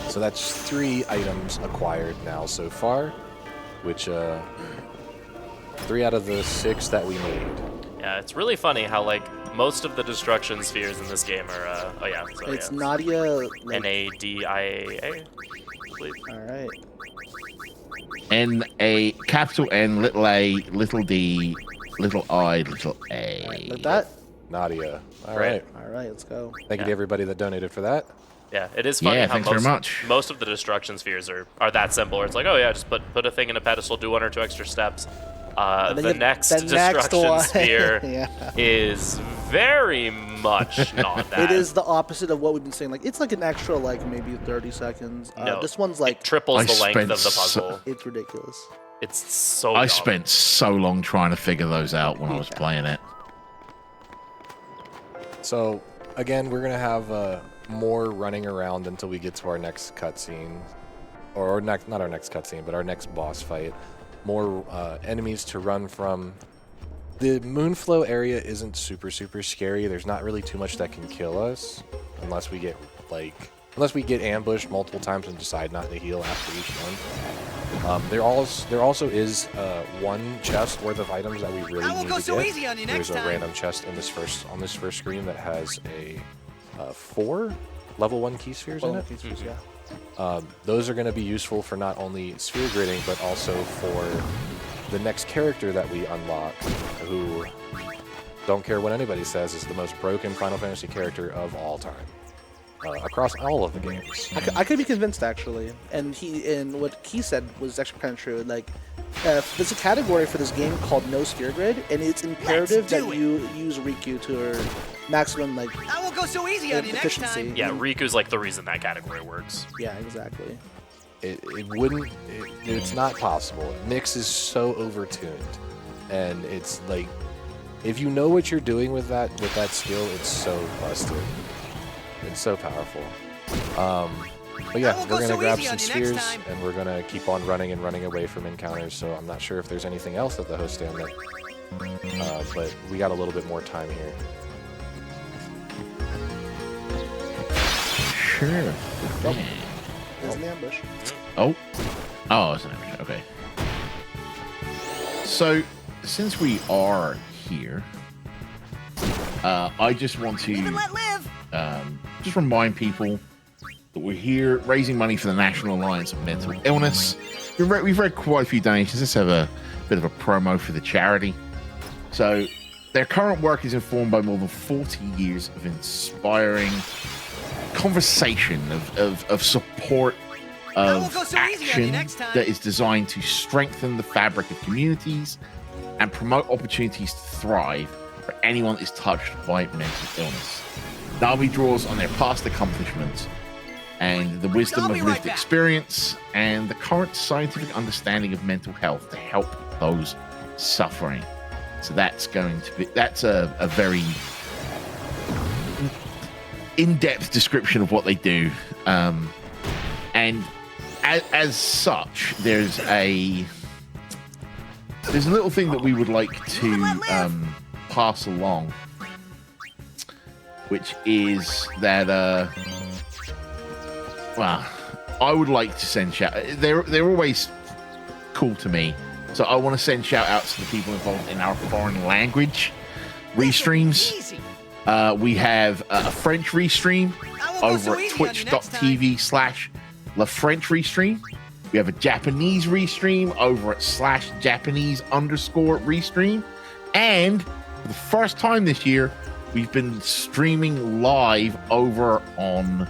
So that's 3 items acquired now so far, which 3 out of the 6 that we made. Yeah, it's really funny how like most of the destruction spheres in this game are It's Nadia. Like, Nadia, I believe. all right. N-A, capital N, little a, little d, little I, little a. Like that? Nadia. All Right. right. All right, let's go. Thank you to everybody that donated for that. Yeah, it is funny Yeah, how thanks very much. most of the destruction spheres are that simple. Where it's like, oh yeah, just put a thing in a pedestal, do 1 or 2 extra steps. And then The you- next the next destruction one. sphere Yeah. is very much not that. It is the opposite of what we've been saying. Like, it's like an extra, like, maybe 30 seconds. No, This one's like, it triples I the length spent of the so- puzzle. it's ridiculous. It's so I dumb. spent so long trying to figure those out when I was playing it. So, again, we're going to have more running around until we get to our next cutscene. Or not our next cutscene, but our next boss fight. More enemies to run from. The Moonflow area isn't super scary. There's not really too much that can kill us unless we get ambushed multiple times and decide not to heal after each one. There also is 1 chest worth of items that we really I won't need go to so get. easy on you There's next a time. random chest in this first screen that has a 4 level 1 key spheres in Well, it. features, yeah. Those are going to be useful for not only sphere gridding, but also for the next character that we unlock, who, don't care what anybody says, is the most broken Final Fantasy character of all time. Across all of the games. I could be convinced, actually. And what he said was actually kind of true. Like, there's a category for this game called No Sphere Grid, and it's imperative that do it. you use Riku to her maximum, like, I won't go so easy on you next efficiency. time. Yeah, Riku's like the reason that category works. Yeah, exactly. It's not possible. Nyx is so overtuned, and it's like, if you know what you're doing with that skill, it's so busted. It's so powerful. But yeah, I won't we're go gonna so grab easy some on you next spheres, time. and we're gonna keep on running away from encounters. So I'm not sure if there's anything else at the host stand that, but we got a little bit more time here. Sure. There's an ambush. Oh, it's an ambush. Okay. So, since we are here, I just want Live and to let live. just remind people that we're here raising money for the National Alliance of Mental Illness. We've read quite a few donations. Let's have a bit of a promo for the charity. So, their current work is informed by more than 40 years of inspiring conversation, of support, I won't of go so easy on you action next time. that is designed to strengthen the fabric of communities and promote opportunities to thrive for anyone that is touched by mental illness. The army draws on their past accomplishments and the wisdom of lived experience and the current scientific understanding of mental health to help those suffering. So that's a very in-depth description of what they do. And as such, there's a little thing that we would like to pass along, which is that well, I would like to send shout. They're always cool to me, so I want to send shout outs to the people involved in our foreign language restreams. We have a French restream over at twitch.tv/LaFrench restream. We have a Japanese restream over at /Japanese_restream. And for the first time this year, we've been streaming live over on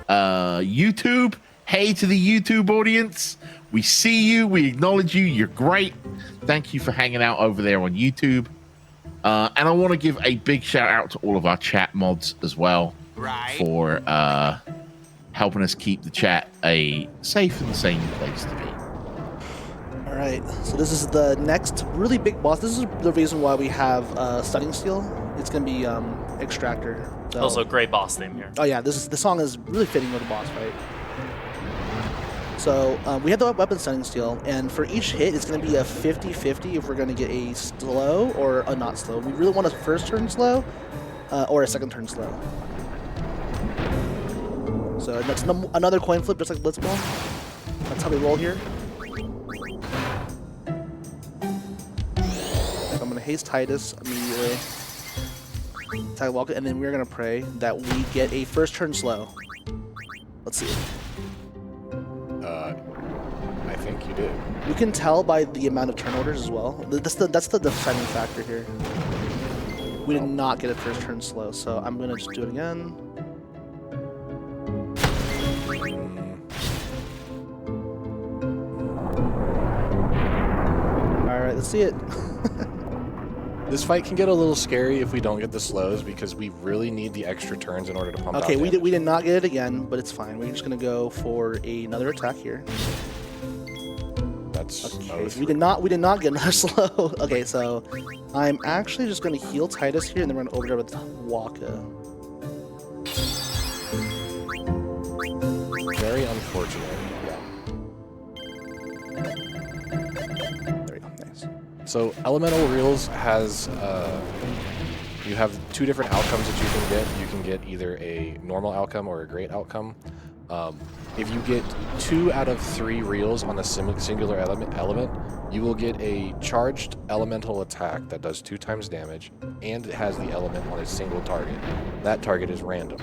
YouTube. Hey to the YouTube audience. We see you. We acknowledge you. You're great. Thank you for hanging out over there on YouTube. And I want to give a big shout out to all of our chat mods as well for helping us keep the chat a safe and sane place to be. All right, so this is the next really big boss. This is the reason why we have Stunning Steel. It's going to be Extractor. So, Also, great boss theme here. oh yeah, the song is really fitting with the boss fight. So we have the weapon Stunning Steel, and for each hit, it's going to be a 50-50 if we're going to get a slow or a not slow. We really want a first turn slow or a second turn slow. So that's another coin flip, just like Blitzball. That's how we roll here. So I'm going to haste Titus immediately. Attack Walker, and then we're going to pray that we get a first turn slow. Let's see. I think you did. You can tell by the amount of turn orders as well. That's the deciding factor here. We did not get a first turn slow, so I'm going to just do it again. Alright, let's see it. This fight can get a little scary if we don't get the slows because we really need the extra turns in order to pump out Okay, we damage. did not get it again, but it's fine. We're just going to go for another attack here. That's Okay, we did not get another slow. Okay, so I'm actually just going to heal Titus here, and then we're going to overdrive with Waka. very unfortunate. There we go. Nice. So Elemental Reels has, you have two different outcomes that you can get. You can get either a normal outcome or a great outcome. If you get 2 out of 3 reels on a singular element, you will get a charged elemental attack that does 2 times damage, and it has the element on a single target. That target is random.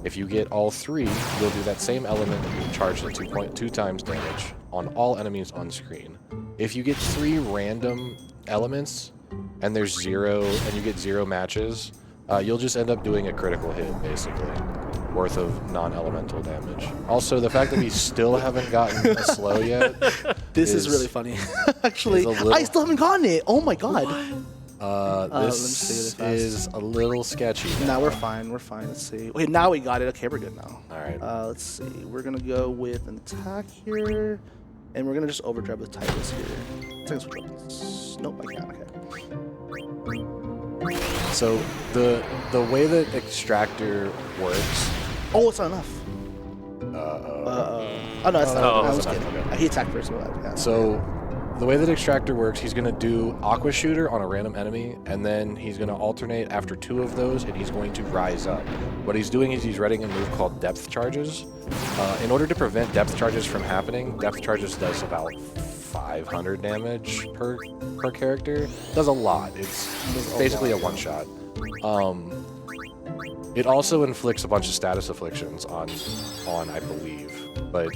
If you get all 3, you'll do that same element charged at 2.2 times damage on all enemies on screen. If you get 3 random elements, and there's 0, and you get 0 matches, you'll just end up doing a critical hit, basically, worth of non-elemental damage. Also, the fact that we still haven't gotten a slow yet. This is really funny. Actually, little- I still haven't gotten it. Oh my god. let me This see this is a little sketchy. No, we're fine. We're fine. Let's see. Wait, now we got it. Okay, we're good now. All right. Let's see. We're gonna go with an attack here, and we're gonna just overdrive with Titus here. I think I'll switch up this. Nope, I can't. Okay. So the way that Extractor works. Oh, it's not enough. Oh no, that's not. Oh, I was that's kidding. enough, okay. He attacked first. Yeah. So the way that Extractor works, he's going to do Aqua Shooter on a random enemy, and then he's going to alternate after 2 of those, and he's going to rise up. What he's doing is he's running a move called Depth Charges. In order to prevent Depth Charges from happening, Depth Charges does about 500 damage per character. Does a lot. It's basically a one-shot. It also inflicts a bunch of status afflictions on I believe, but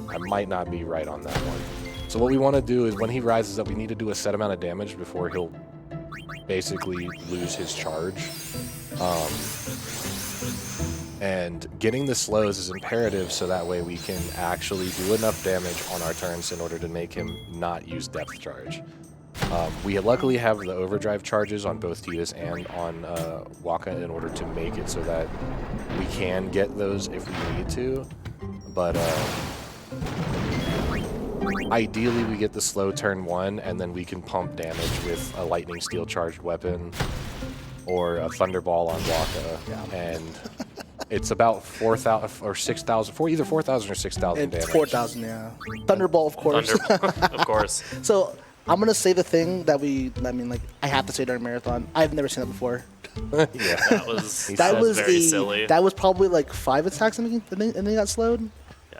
I might not be right on that one. So what we want to do is when he rises up, we need to do a set amount of damage before he'll basically lose his charge. And getting the slows is imperative so that way we can actually do enough damage on our turns in order to make him not use depth charge. We luckily have the overdrive charges on both Titus and on Waka in order to make it so that we can get those if we need to. But ideally, we get the slow turn 1, and then we can pump damage with a lightning steel charged weapon or a thunderball on Waka, and it's about 4,000 or 6,000, either 4,000 or 6,000 damage. 4,000, yeah. Thunderball, of course. Of course. So I'm gonna say the thing that I have to say during marathon. I've never seen that before. Yeah. That was very silly. That was probably like 5 attacks and they got slowed.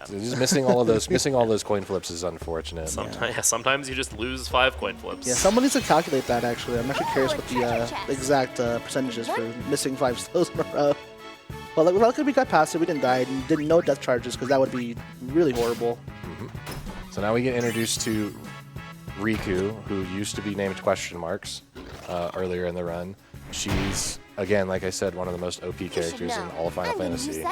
So just missing all those coin flips is unfortunate. Sometimes you just lose 5 coin flips. Yeah, someone needs to calculate that. Actually, I'm actually curious what the exact percentages for missing 5 slows in a row. Well, luckily we got past it. We didn't die and didn't know death charges because that would be really horrible. So now we get introduced to Riku, who used to be named question marks earlier in the run. She's, again, like I said, one of the most OP characters in all of Final Fantasy.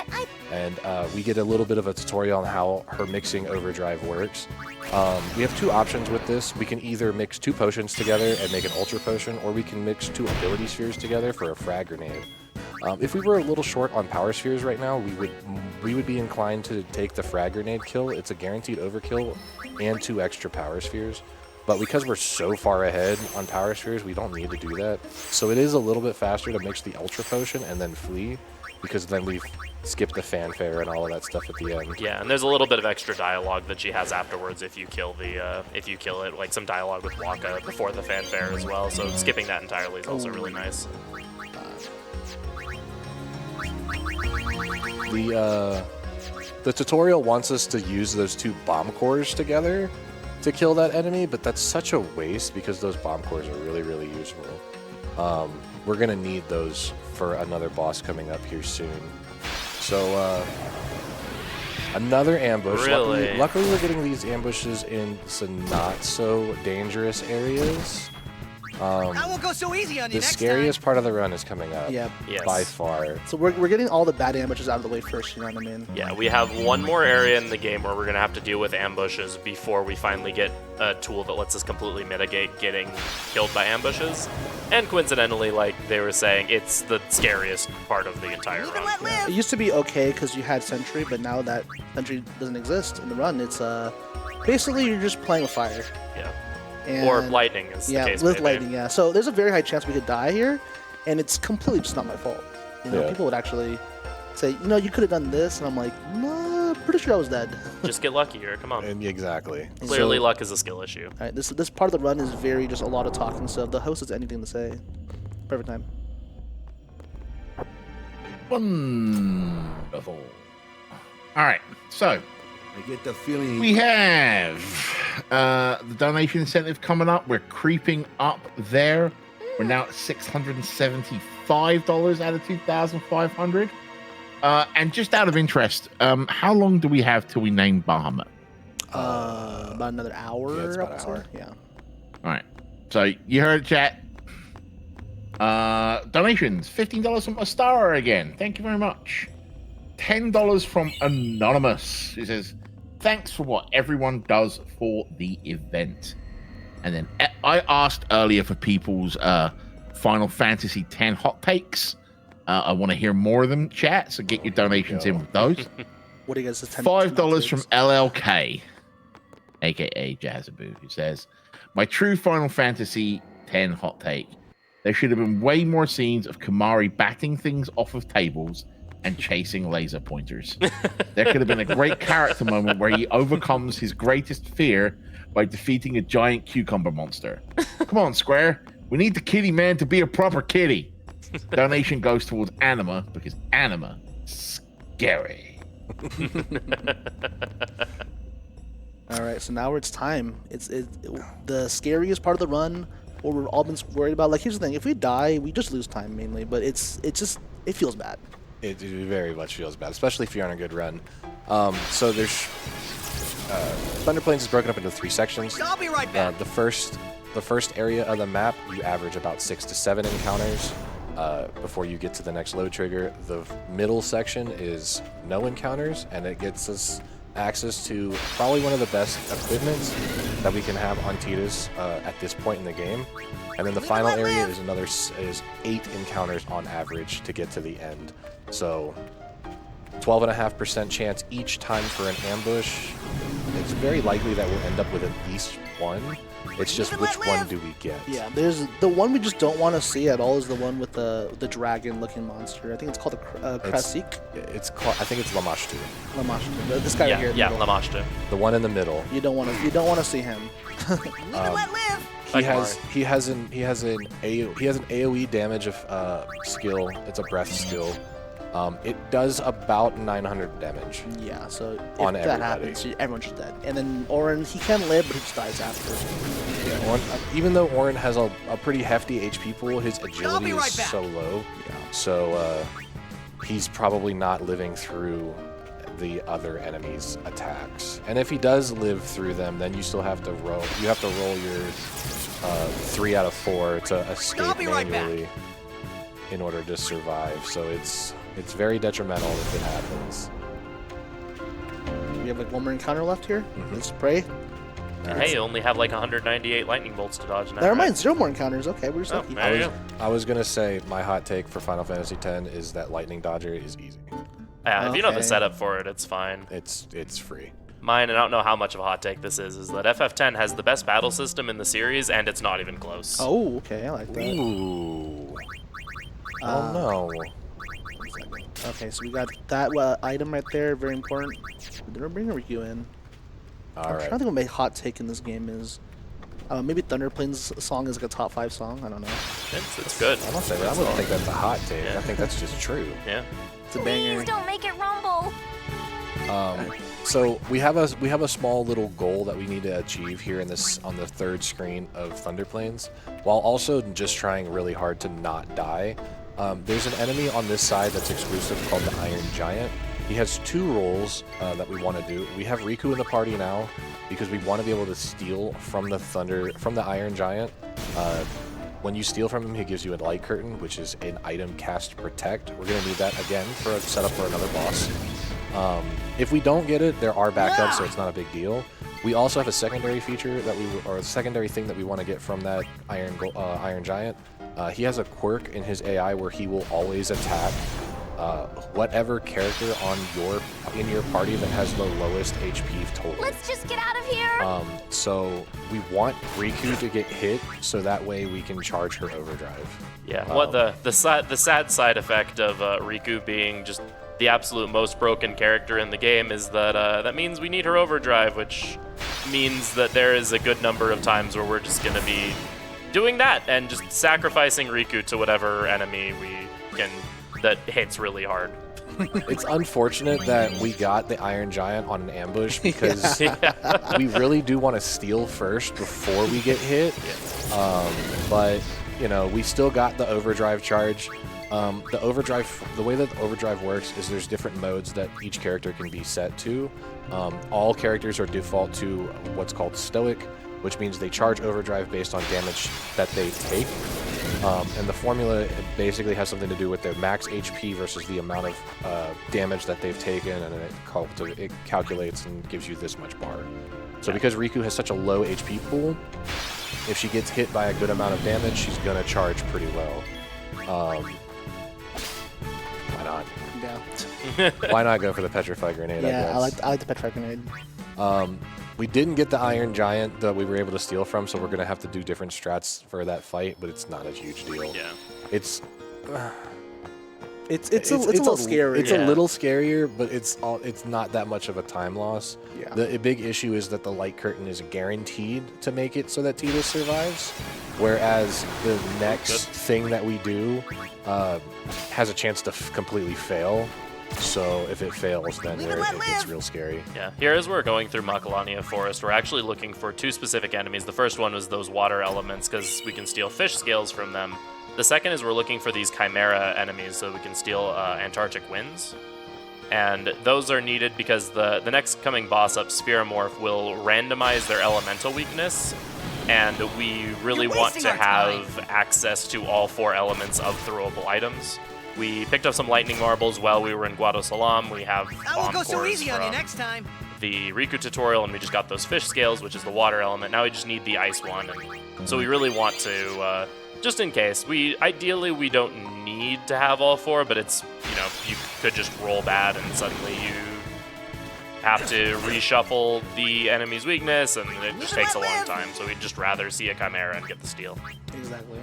And we get a little bit of a tutorial on how her mixing overdrive works. We have 2 options with this. We can either mix 2 potions together and make an ultra potion, or we can mix 2 ability spheres together for a frag grenade. If we were a little short on power spheres right now, we would be inclined to take the frag grenade kill. It's a guaranteed overkill and 2 extra power spheres. But because we're so far ahead on power spheres, we don't need to do that. So it is a little bit faster to mix the ultra potion and then flee, because then we've skipped the fanfare and all of that stuff at the end. Yeah, and there's a little bit of extra dialogue that she has afterwards if you kill it, like some dialogue with Waka before the fanfare as well. So skipping that entirely is also really nice. The tutorial wants us to use those 2 bomb cores together to kill that enemy, but that's such a waste because those bomb cores are really, really useful. We're gonna need those for another boss coming up here soon. So another ambush. Really? Luckily, we're getting these ambushes in some not so dangerous areas. I won't go so easy on you The next scariest part of the run is coming up, Yep. Yes. by far. So we're getting all the bad ambushes out of the way first. You know what I mean? Yeah, we have one more area in the game where we're going to have to deal with ambushes before we finally get a tool that lets us completely mitigate getting killed by ambushes. And coincidentally, like they were saying, it's the scariest part of the entire Even run. let live. It used to be okay because you had Sentry, but now that Sentry doesn't exist in the run, it's basically you're just playing with fire. Yeah. And Or lightning is the case. with maybe. lightning, yeah. So there's a very high chance we could die here, and it's completely just not my fault. You know, Yeah. people would actually say, you know, you could have done this, and I'm like, no, pretty sure I was dead. Just get lucky here. Come on. And exactly. Clearly, So- luck is a skill issue. All right, this part of the run is very just a lot of talking. So if the host has anything to say, perfect time. Wonderful. All right, so I get the feeling we have the donation incentive coming up. We're creeping up there. We're now at $675 out of 2,500. And just out of interest, how long do we have till we name Bahamut? About another hour. Yeah, it's about I would an say. hour. Yeah. All right. So you heard it, chat. Donations, $15 from Astara again. Thank you very much. $10 from Anonymous, who says, thanks for what everyone does for the event. And then I asked earlier for people's Final Fantasy X hot takes. I want to hear more of them, chat, so get your donations in with those. What do you guys? $5 from LLK, aka Jazzaboo, who says, my true Final Fantasy X hot take. There should have been way more scenes of Kamari batting things off of tables and chasing laser pointers. There could have been a great character moment where he overcomes his greatest fear by defeating a giant cucumber monster. Come on, Square. We need the kitty man to be a proper kitty. Donation goes towards Anima because Anima is scary. All right, so now it's time. It's the scariest part of the run. What we've all been worried about. Like, here's the thing: if we die, we just lose time mainly. But it feels bad. It very much feels bad, especially if you're on a good run. So there's Thunder Plains is broken up into 3 sections. I'll be right back. The first area of the map, you average about 6 to 7 encounters before you get to the next load trigger. The middle section is no encounters, and it gets us access to probably one of the best equipment that we can have on Tidus at this point in the game. And then the final area is is 8 encounters on average to get to the end. So 12.5% chance each time for an ambush. It's very likely that we'll end up with at least one. It's just which one do we get? Yeah, there's the one we just don't want to see at all is the one with the dragon-looking monster. I think it's called a Krasik. It's called, I think it's Lamashtu. Lamashtu. This guy right here. Yeah, Lamashtu. The one in the middle. You don't want to see him. He has an AOE damage of skill. It's a breath skill. It does about 900 damage. Yeah, so if on that everybody. happens, everyone's just dead. And then Orin, he can live, but he just dies after. Yeah, even though Orin has a pretty hefty HP pool, his agility is so low. Yeah. So he's probably not living through the other enemies' attacks. And if he does live through them, then you still have to roll. You have to roll your 3 out of 4 to escape manually in order to survive. So it's very detrimental if it happens. We have like one more encounter left here. Let's spray. Hey, you only have like 198 lightning bolts to dodge now. Never mind, 0 more encounters. Okay, we're just lucky. there you go. I was gonna say my hot take for Final Fantasy X is that Lightning Dodger is easy. Yeah, if you know the Okay. setup for it, it's fine. It's free. Mine, and I don't know how much of a hot take this is that FF10 has the best battle system in the series, and it's not even close. Oh, okay, I like that. Ooh. Oh no. Okay, so we got that item right there, very important. We're gonna bring Riku in. All I'm right. trying to think what my hot take in this game is. Maybe Thunderplane's song is like a top 5 song. I don't know. It's good. I don't say that. I wouldn't think that's a hot take. Yeah. I think that's just true. Yeah. It's a banger. Please don't make it rumble. So we have a small little goal that we need to achieve here in this on the 3rd screen of Thunderplanes, while also just trying really hard to not die. There's an enemy on this side that's exclusive called the Iron Giant. He has 2 roles that we want to do. We have Riku in the party now because we want to be able to steal from the Iron Giant. When you steal from him, he gives you a light curtain, which is an item cast protect. We're going to need that again for a setup for another boss. If we don't get it, there are backups, so it's not a big deal. We also have a secondary feature or a secondary thing that we want to get from that Iron Giant. He has a quirk in his AI where he will always attack whatever character in your party that has the lowest HP total. Let's just get out of here. So we want Riku to get hit, so that way we can charge her overdrive. Yeah. What the sad side effect of Riku being just the absolute most broken character in the game is that that means we need her overdrive, which means that there is a good number of times where we're just gonna be doing that and just sacrificing Riku to whatever enemy we can that hits really hard. It's unfortunate that we got the Iron Giant on an ambush because we really do want to steal first before we get hit. But you know, we still got the overdrive charge. The way that the overdrive works is there's different modes that each character can be set to. All characters are default to what's called Stoic, which means they charge overdrive based on damage that they take. And the formula basically has something to do with their max HP versus the amount of damage that they've taken, and it calculates and gives you this much bar. So because Riku has such a low HP pool, if she gets hit by a good amount of damage, she's gonna charge pretty well. Why not? Yeah. Why not go for the Petrify Grenade, I Yeah, guess? I like the Petra Grenade. We didn't get the Iron Giant that we were able to steal from, so we're going to have to do different strats for that fight, but it's not a huge deal. Yeah. It's It's a little scary. It's a little scarier, but it's not that much of a time loss. Yeah. The big issue is that the light curtain is guaranteed to make it so that Tidus survives, whereas the next thing that we do has a chance to completely fail. So if it fails, then it gets real scary. Yeah, here as we're going through Macalania Forest, we're actually looking for 2 specific enemies. The first one was those water elements, because we can steal fish scales from them. The second is we're looking for these Chimera enemies, so we can steal Antarctic winds. And those are needed because the next coming boss up, Spheromorph, will randomize their elemental weakness, and we really want to have access to all 4 elements of throwable items. We picked up some lightning marbles while we were in Guado Salam. We have bomb cores from the Riku tutorial, and we just got those fish scales, which is the water element. Now we just need the ice one, and so we really want to, just in case. Ideally we don't need to have all 4, but it's, you know, you could just roll bad and suddenly you have to reshuffle the enemy's weakness, and it just takes a long time. So we'd just rather see a Chimera and get the steal. Exactly.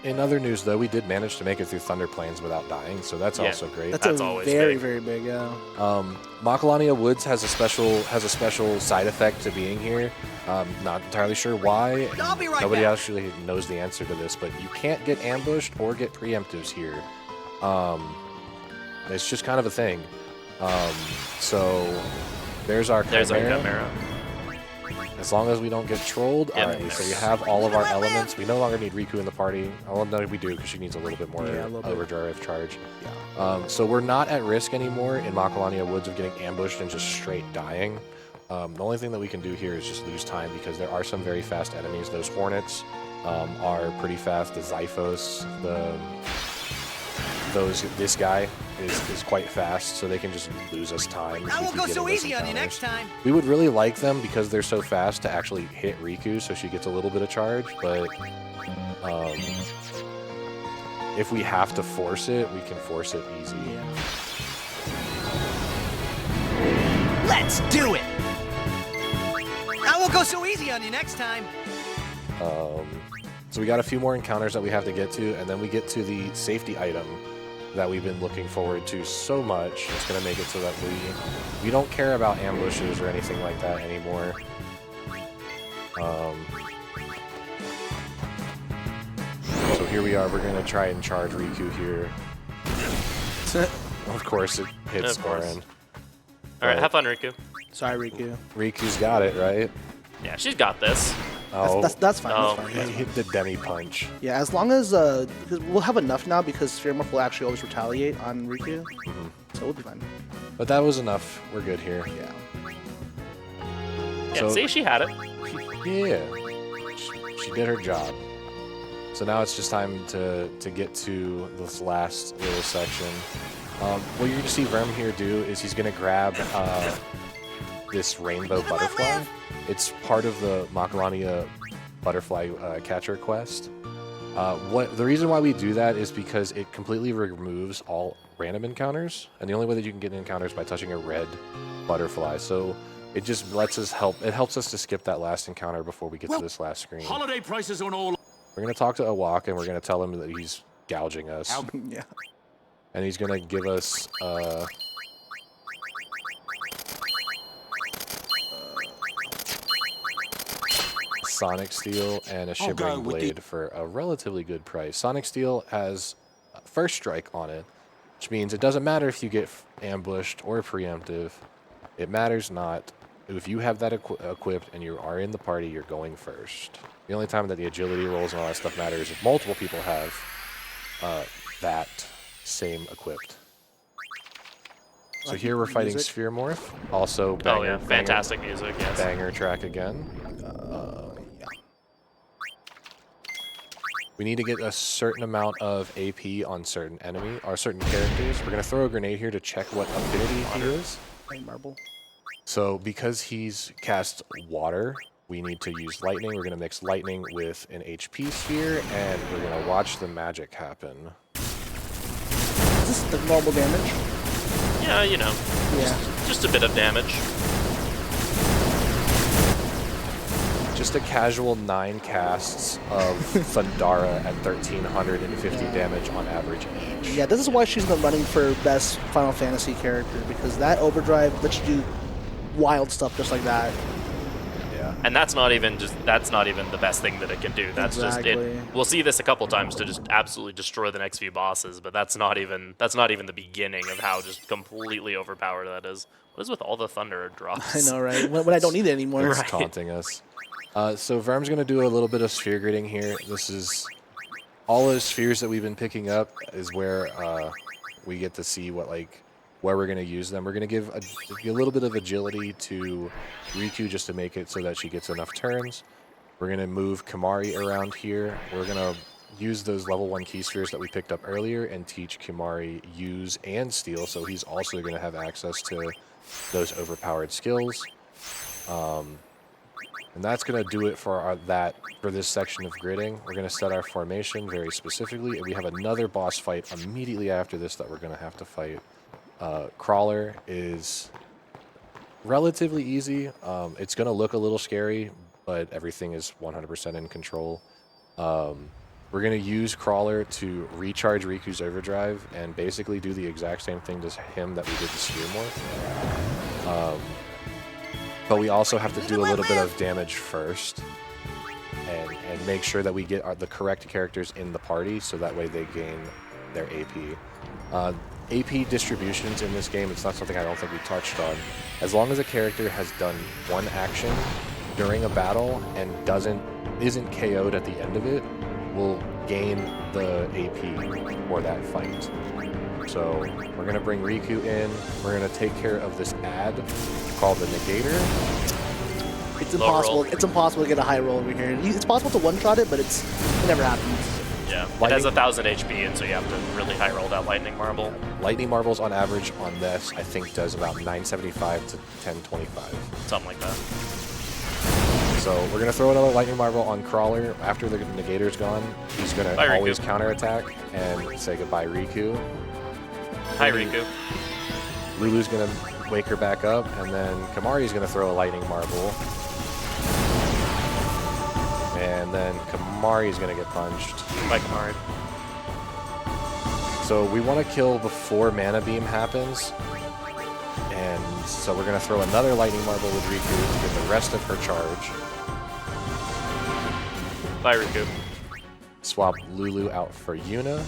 In other news, though, we did manage to make it through Thunder Plains without dying, so that's also great. That's always very, big. very big, yeah. Macalania Woods has a special side effect to being here. Not entirely sure why. I'll be right Nobody back. actually knows the answer to this, but you can't get ambushed or get preemptives here. It's just kind of a thing. So there's our Chimera. As long as we don't get trolled. Yeah, Alright, so we have all of our elements. We no longer need Riku in the party. Well, no, we do, because she needs a little bit more overdrive charge. Yeah. So we're not at risk anymore in Macalania Woods of getting ambushed and just straight dying. The only thing that we can do here is just lose time, because there are some very fast enemies. Those Hornets are pretty fast. The Zyphos, this guy is quite fast, so they can just lose us time. I won't go so easy on you next time. We would really like them, because they're so fast, to actually hit Riku so she gets a little bit of charge, but if we have to force it, we can force it easy. Yeah. Let's do it. I won't go so easy on you next time. So we got a few more encounters that we have to get to, and then we get to the safety item that we've been looking forward to so much. It's going to make it so that we don't care about ambushes or anything like that anymore. So here we are. We're going to try and charge Riku here. Of course, it hits Goran. All right, have fun, Riku. Sorry, Riku. Riku's got it, right? Yeah, she's got this. Oh, That's fine. Oh, That's fine. he That's fine. hit the demi punch. Yeah, as long as because we'll have enough now, because Sphere Morph will actually always retaliate on Riku, so we'll be fine. But that was enough. We're good here. Yeah. Yeah, So- see, she had it. Yeah, she did her job. So now it's just time to get to this last little section. What you're going to see Verm here do is he's going to grab this rainbow butterfly. It's part of the Macalania butterfly catcher quest. The reason why we do that is because it completely removes all random encounters, and the only way that you can get encounters is by touching a red butterfly. So it just lets us it helps us to skip that last encounter before we get to this last screen. Holiday prices on all. We're going to talk to Awak, and we're going to tell him that he's gouging us. Yeah. And he's going to give us Sonic Steel and a Shivering Blade for a relatively good price. Sonic Steel has First Strike on it, which means it doesn't matter if you get ambushed or preemptive. It matters not. If you have that equipped and you are in the party, you're going first. The only time that the agility rolls and all that stuff matters is if multiple people have that same equipped. So here we're fighting music. Sphere Morph. Also, banger, Oh yeah, fantastic music. Yes. banger track again. We need to get a certain amount of AP on certain enemy or certain characters. We're gonna throw a grenade here to check what affinity he is. Rain Marble. So because he's cast water, we need to use lightning. We're gonna mix lightning with an HP sphere, and we're gonna watch the magic happen. Is this the normal damage? Yeah, you know, Yeah. just a bit of damage. Just a casual 9 casts of Thundara at 1,350 damage on average each. Yeah, this is why she's in the running for best Final Fantasy character, because that overdrive lets you do wild stuff just like that. Yeah. And that's not even the best thing that it can do. That's just Exactly. it. We'll see this a couple times to just absolutely destroy the next few bosses, but that's not even the beginning of how just completely overpowered that is. What is with all the thunder drops? I know, right? When I don't need it anymore. It's taunting us. So Verm's going to do a little bit of sphere gridding here. This is all those spheres that we've been picking up is where we get to see where we're going to use them. We're going to give a little bit of agility to Riku just to make it so that she gets enough turns. We're going to move Kimahri around here. We're going to use those level 1 key spheres that we picked up earlier and teach Kimahri use and steal, so he's also going to have access to those overpowered skills. And that's going to do it for for this section of gridding. We're going to set our formation very specifically, and we have another boss fight immediately after this that we're going to have to fight. Crawler is relatively easy. It's going to look a little scary, but everything is 100% in control. We're going to use Crawler to recharge Riku's overdrive and basically do the exact same thing to him that we did to Spearmorph. But we also have to do a little bit of damage first and make sure that we get the correct characters in the party so that way they gain their AP. AP distributions in this game, it's not something I don't think we touched on. As long as a character has done one action during a battle and isn't KO'd at the end of it, will gain the AP for that fight. So we're going to bring Riku in. We're going to take care of this ad called the Negator. It's impossible. It's impossible to get a high roll over here. It's possible to one-shot it, but it never happens. Yeah, it has 1,000 HP, and so you have to really high roll that Lightning Marble. Lightning Marbles on average on this, I think, does about 975 to 1025. Something like that. So we're going to throw another Lightning Marble on Crawler. After the Negator's gone, he's going to always counterattack and say goodbye, Riku. Hi, Riku. Lulu's going to wake her back up, and then Kamari's going to throw a Lightning Marble. And then Kamari's going to get punched. By Kamari. So we want to kill before Mana Beam happens. And so we're going to throw another Lightning Marble with Riku to get the rest of her charge. Bye, Riku. Swap Lulu out for Yuna.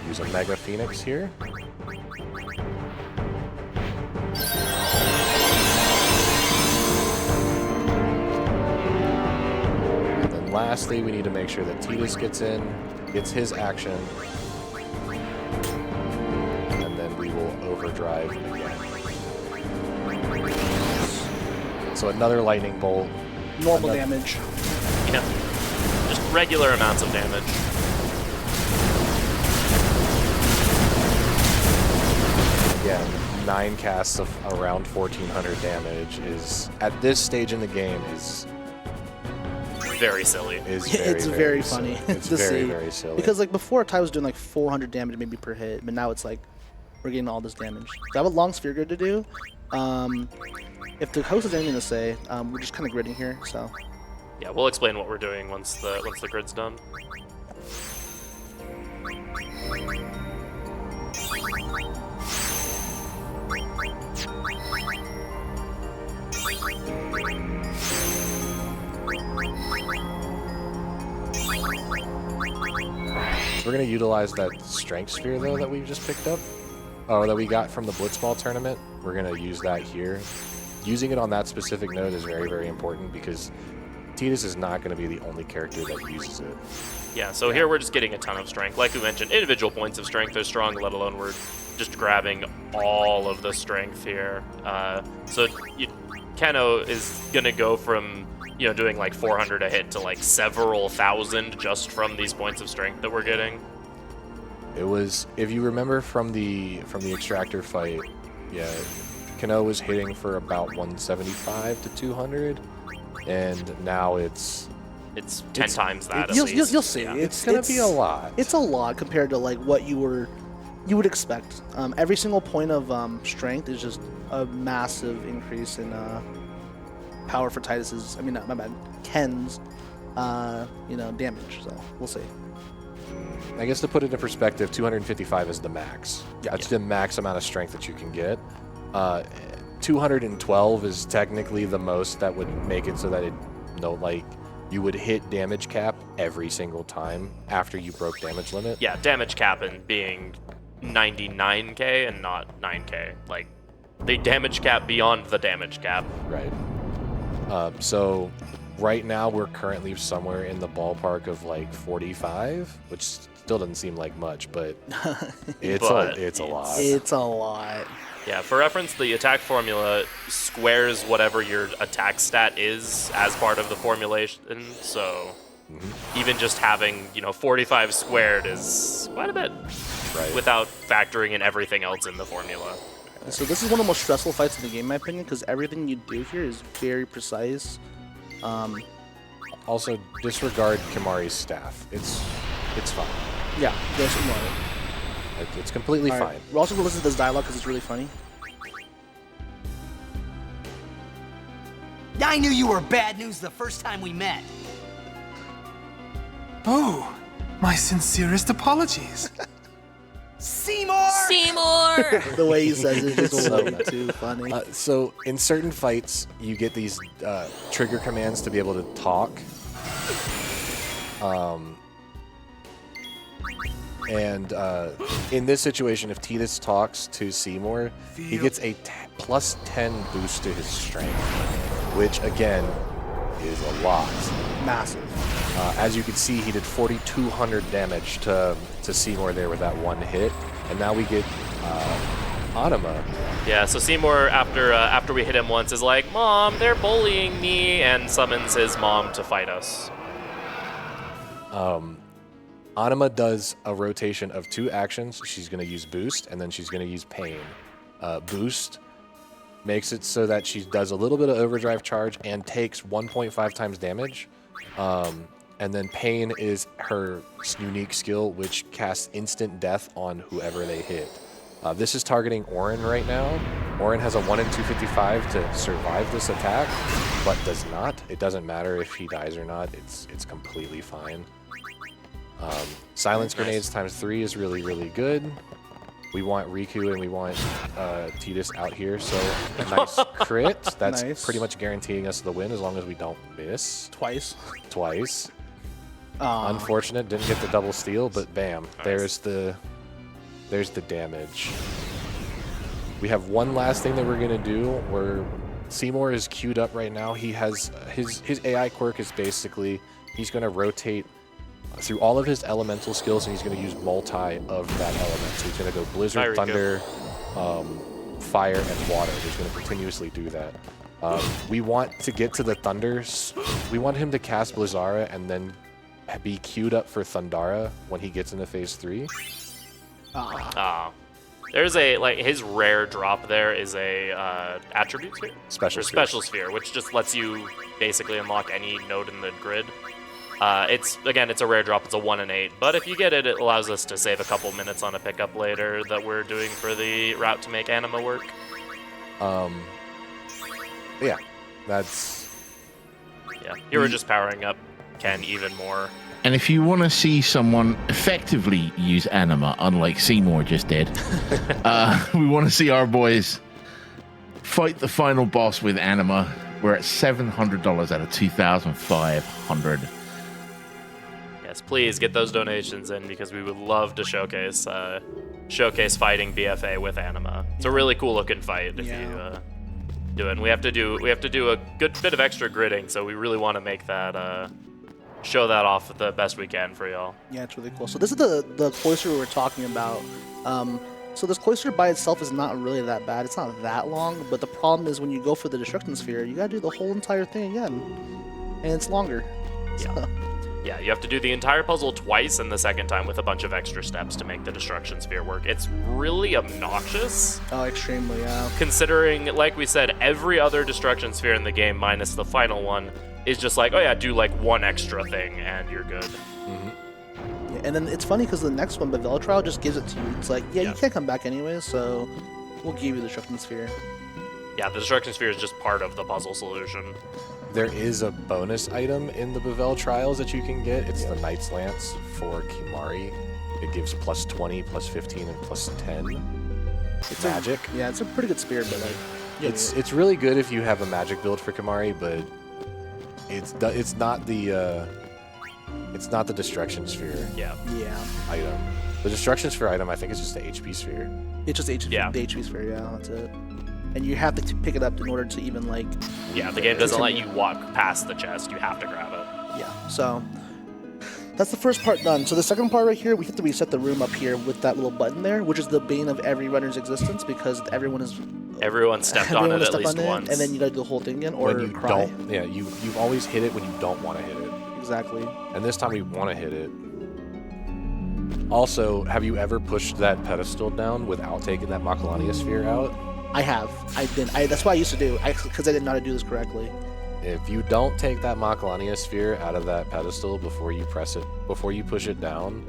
Use a Mega Phoenix here. And then lastly, we need to make sure that Tidus gets in, gets his action, and then we will overdrive again. So another Lightning Bolt. Normal damage. Yeah. Just regular amounts of damage. Again, 9 casts of around 1,400 damage is, at this stage in the game, is very silly. It's very funny It's to very, see. very silly. Because like before, Ty was doing like 400 damage maybe per hit, but now it's like we're getting all this damage. So I have a long sphere grid to do. If the host has anything to say, we're just kind of gridding here. So Yeah, we'll explain what we're doing once the grid's done. We're going to utilize that strength sphere, though, that we just picked up. Or that we got from the Blitzball tournament. We're going to use that here. Using it on that specific node is very, very important because Tidus is not going to be the only character that uses it. Yeah, so here we're just getting a ton of strength. Like we mentioned, individual points of strength are strong, let alone we're just grabbing all of the strength here. So Keno is going to go from doing like 400 a hit to like several thousand just from these points of strength that we're getting. It was, if you remember from the extractor fight, yeah, Keno was hitting for about 175 to 200, and now it's 10 times that. At you'll least. see. Yeah. It's gonna be a lot. It's a lot compared to like what you would expect. Every single point of strength is just a massive increase in power for Tidus's. I mean, not my bad, Ken's damage. So we'll see. I guess to put it in perspective, 255 is the max. Yeah. That's the max amount of strength that you can get. 212 is technically the most that would make it so that you would hit damage cap every single time after you broke damage limit. Yeah, damage cap and being 99k and not 9k. Like, the damage cap beyond the damage cap. Right. So right now we're currently somewhere in the ballpark of like 45, which still doesn't seem like much, but it's a lot. It's a lot. Yeah, for reference, the attack formula squares whatever your attack stat is as part of the formulation, so even just having, 45 squared is quite a bit. Right. Without factoring in everything else in the formula. So this is one of the most stressful fights in the game, in my opinion, because everything you do here is very precise. Also, disregard Kimari's staff. It's fine. Yeah, there's some more. It's completely All right, fine. we're also going to listen to this dialogue because it's really funny. I knew you were bad news the first time we met. Oh, my sincerest apologies. Seymour! Seymour! The way he says it is just So way too funny. So in certain fights, you get these trigger commands to be able to talk. In this situation, if Tidus talks to Seymour, he gets a plus 10 boost to his strength, which again is a lot. Massive. As you can see, he did 4,200 damage to Seymour there with that one hit, and now we get Anima. Yeah, so Seymour, after we hit him once, is like, "Mom, they're bullying me," and summons his mom to fight us. Anima does a rotation of 2 actions. She's going to use Boost, and then she's going to use Pain. Boost makes it so that she does a little bit of overdrive charge and takes 1.5 times damage. And then Pain is her unique skill, which casts instant death on whoever they hit. This is targeting Orin right now. Orin has a 1 in 255 to survive this attack, but does not. It doesn't matter if he dies or not. It's completely fine. Silence Grenades times 3 is really, really good. We want Riku and we want Tidus out here, so a nice crit. That's Nice. pretty much guaranteeing us the win as long as we don't miss Twice. twice. Aw. Unfortunate, didn't get the double steal, but bam, Nice. there's the damage. We have one last thing that we're gonna do where Seymour is queued up right now. He has his AI quirk is basically he's gonna rotate through all of his elemental skills, and he's going to use multi of that element. So he's going to go Blizzard, Thunder, Fire, and Water. He's going to continuously do that. We want to get to the Thunders. We want him to cast Blizzara and then be queued up for Thundara when he gets into Phase 3. There's his rare drop there is a attribute sphere? Special Or sphere. special sphere, which just lets you basically unlock any node in the grid. It's a rare drop. It's a 1 in 8, but if you get it, it allows us to save a couple minutes on a pickup later that we're doing for the route to make Anima work. Yeah, that's Yeah, you were just powering up Ken even more. And if you want to see someone effectively use Anima, unlike Seymour just did, we want to see our boys fight the final boss with Anima. We're at $700 out of $2,500. Yes, please get those donations in because we would love to showcase fighting BFA with Anima. It's a really cool looking fight if you do it. And we have to do a good bit of extra gridding, so we really want to make that show that off the best we can for y'all. Yeah, it's really cool. So this is the cloister we were talking about. So this cloister by itself is not really that bad. It's not that long, but the problem is when you go for the destruction sphere, you gotta do the whole entire thing again, and it's longer. Yeah. Yeah, you have to do the entire puzzle twice and the second time with a bunch of extra steps to make the destruction sphere work. It's really obnoxious. Oh, extremely, yeah. Considering, like we said, every other destruction sphere in the game minus the final one is just like, oh yeah, do like one extra thing and you're good. Yeah, and then it's funny because the next one, Bevella Trial, just gives it to you. It's like, yeah, you can't come back anyway, so we'll give you the destruction sphere. Yeah, the destruction sphere is just part of the puzzle solution. There is a bonus item in the Bevelle Trials that you can get. It's the Knight's Lance for Kimari. It gives plus 20, plus 15, and plus 10 It's magic. Yeah, it's a pretty good spear, but like, It's really good if you have a magic build for Kimari, but it's not the destruction sphere Yeah. item. The destruction sphere item, I think, is just the HP sphere. it's just the HP sphere. Yeah, that's it. And you have to pick it up in order to even like. Yeah, the game doesn't let you walk past the chest. You have to grab it. Yeah. So that's the first part done. So the second part right here, we have to reset the room up here with that little button there, which is the bane of every runner's existence because everyone stepped on it at least once. and then you gotta do the whole thing again, or When you cry. don't, yeah, you've always hit it when you don't want to hit it. Exactly. And this time we want to hit it. Also, have you ever pushed that pedestal down without taking that Macalania sphere out? I have. I did. That's what I used to do. Because I didn't know how to do this correctly. If you don't take that Mechalink sphere out of that pedestal before you push it down,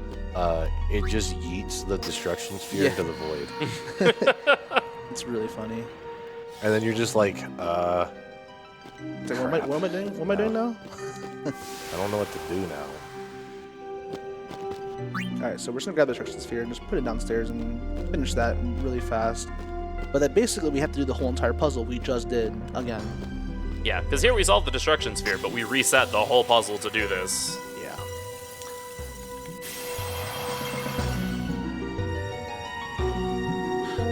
it just yeets the destruction sphere into the void. It's really funny. And then you're just like, It's like, what am I doing? What am I doing now? I don't know what to do now. Alright, so we're just gonna grab the destruction sphere and just put it downstairs and finish that really fast. But that basically we have to do the whole entire puzzle we just did again. Yeah, because here we solved the destruction sphere, but we reset the whole puzzle to do this. Yeah.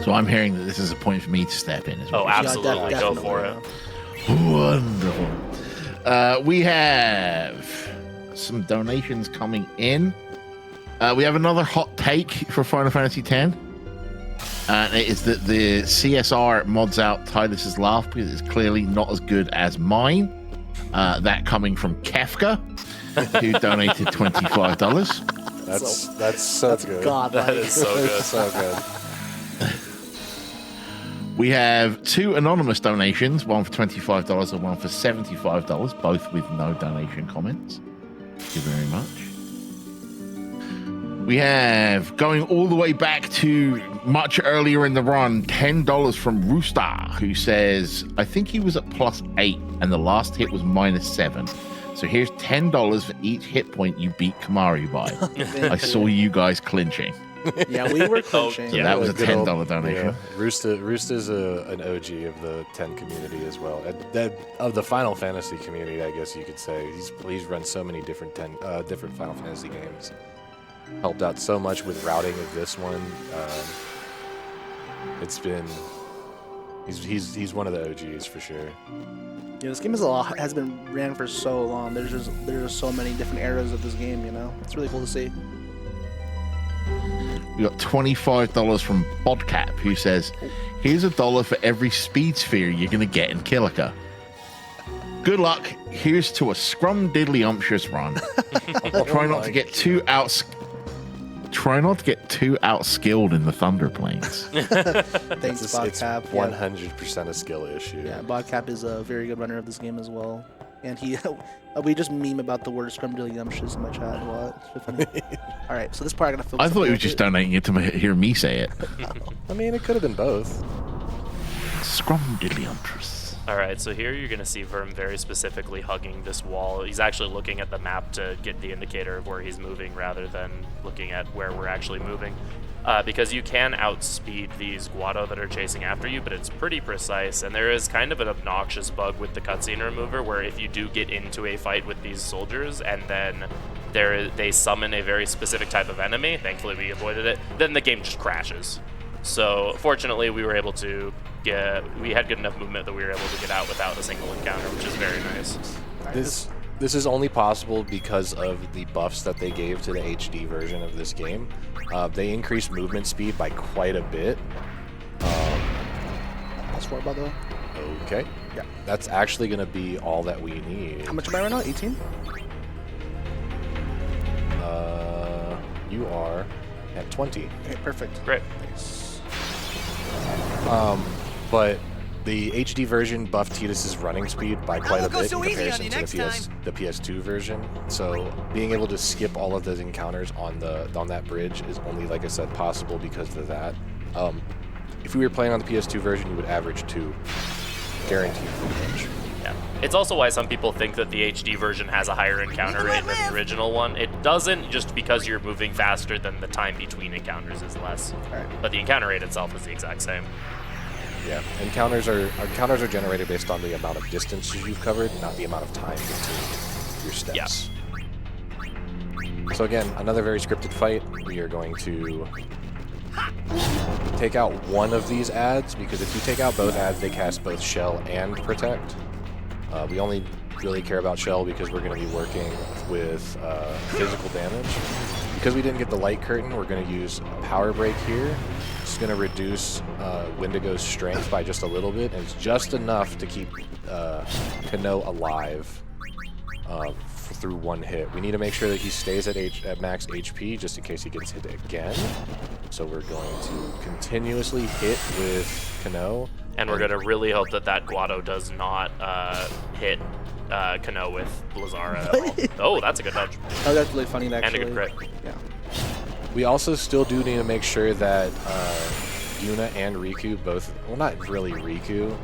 So I'm hearing that this is a point for me to step in as well. Oh, absolutely. Go for it. Wonderful. We have some donations coming in. We have another hot take for Final Fantasy X. It is that the CSR mods out Titus's laugh because it's clearly not as good as mine. That coming from Kefka, who donated $25. That's so good. God, That is so good. So good. We have 2 anonymous donations, one for $25 and one for $75, both with no donation comments. Thank you very much. We have, going all the way back to much earlier in the run, $10 from Rooster, who says, I think he was at +8 and the last hit was -7. So here's $10 for each hit point you beat Kamari by. I saw you guys clinching. Yeah, we were clinching. So Yeah, that was a good $10 old- donation. Yeah. Rooster's an OG of the 10 community as well. Of the Final Fantasy community, I guess you could say. He's run so many different different Final Fantasy games. Helped out so much with routing of this one. It's been he's one of the OGs for sure. Yeah, this game has been ran for so long. There's just so many different eras of this game. You know, it's really cool to see. We got $25 from Bodcap, who says, here's $1 for every speed sphere you're going to get in Kilika. Good luck. Here's to a scrum-diddly-umptious run. Try not to get too outskilled in the Thunder Plains. Thanks, It's Bodcap. 100% a skill issue. Yeah, Bodcap is a very good runner of this game as well. And we just meme about the word scrumdiddlyumptious in my chat a lot. It's really funny. All right, so this part I'm gonna focus. I thought he was just donating it to hear me say it. I mean, it could have been both. Scrum-diddly-umptious. All right, so here you're going to see Verm very specifically hugging this wall. He's actually looking at the map to get the indicator of where he's moving rather than looking at where we're actually moving. Because you can outspeed these Guado that are chasing after you, but it's pretty precise. And there is kind of an obnoxious bug with the cutscene remover where if you do get into a fight with these soldiers and then they summon a very specific type of enemy, thankfully we avoided it, then the game just crashes. So fortunately we were able to we had good enough movement that we were able to get out without a single encounter, which is very nice. This is only possible because of the buffs that they gave to the HD version of this game. They increased movement speed by quite a bit. That's for by the way. Okay. Yeah. That's actually going to be all that we need. How much am I right now? 18. You are at 20. Okay, perfect. Great. But the HD version buffed Tidus's running speed by quite a won't go bit so in easy on comparison you to next the PS2 version. So being able to skip all of those encounters on that bridge is only, like I said, possible because of that. If we were playing on the PS2 version, you would average 2, guaranteed pretty much. Yeah. It's also why some people think that the HD version has a higher encounter rate than the original one. It doesn't, just because you're moving faster than the time between encounters is less. Alright. But the encounter rate itself is the exact same. Yeah, encounters are generated based on the amount of distance you've covered, not the amount of time between your steps. Yeah. So again, another very scripted fight. We are going to take out one of these ads, because if you take out both ads, they cast both Shell and Protect. We only really care about Shell because we're going to be working with physical damage. Because we didn't get the light curtain, we're going to use Power Break here. It's going to reduce Wendigo's strength by just a little bit, and it's just enough to keep Kano alive through one hit. We need to make sure that he stays at max HP just in case he gets hit again. So we're going to continuously hit with Kano. And we're going to really hope that that Guado does not hit Kano with Blizzara at all. Oh, that's a good dodge. Oh, that's really funny, actually. And a good crit. Yeah. We also still do need to make sure that Yuna and Riku both, well, not really Riku.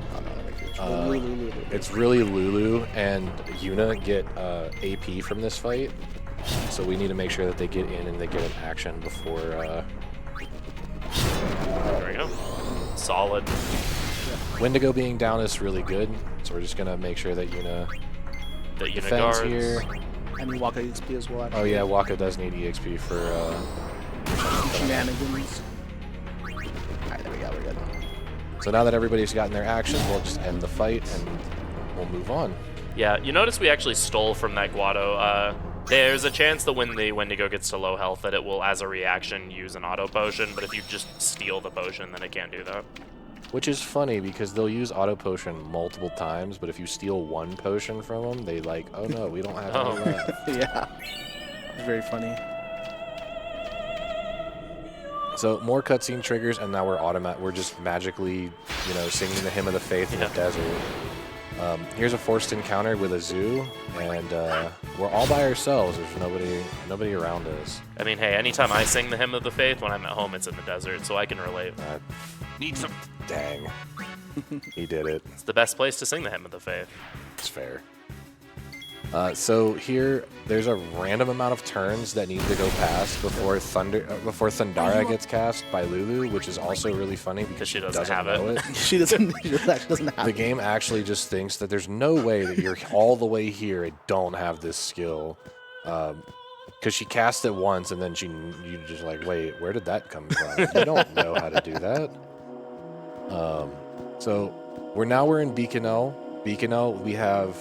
It's really Lulu and Yuna get AP from this fight. So we need to make sure that they get in and they get an action before... There we go. Solid. Wendigo being down is really good, so we're just going to make sure that Yuna defends guards here. And you walk XP as well. Actually. Oh yeah, Waka does need EXP for shenanigans. Alright, there we go, we're good. So now that everybody's gotten their action, we'll just end the fight and we'll move on. Yeah, you notice we actually stole from that Guado. There's a chance that when the Wendigo gets to low health that it will, as a reaction, use an auto potion, but if you just steal the potion, then it can't do that. Which is funny, because they'll use auto potion multiple times, but if you steal one potion from them, they like, oh no, we don't have any left. Yeah. It's very funny. So more cutscene triggers, and now we're just magically, you know, singing the Hymn of the Faith in the desert. Here's a forced encounter with a zoo, and we're all by ourselves. There's nobody around us. I mean, hey, anytime I sing the Hymn of the Faith, when I'm at home, it's in the desert, so I can relate. Need some. Dang. He did it. It's the best place to sing the Hymn of the Faith. It's fair. So here, there's a random amount of turns that need to go past before Thundara gets cast by Lulu, which is also really funny because she doesn't have know it. She actually doesn't have it. The game actually just thinks that there's no way that you're all the way here and don't have this skill. Because she cast it once and then you just like, wait, where did that come from? You don't know how to do that. So we're in Beacano. Beacano, we have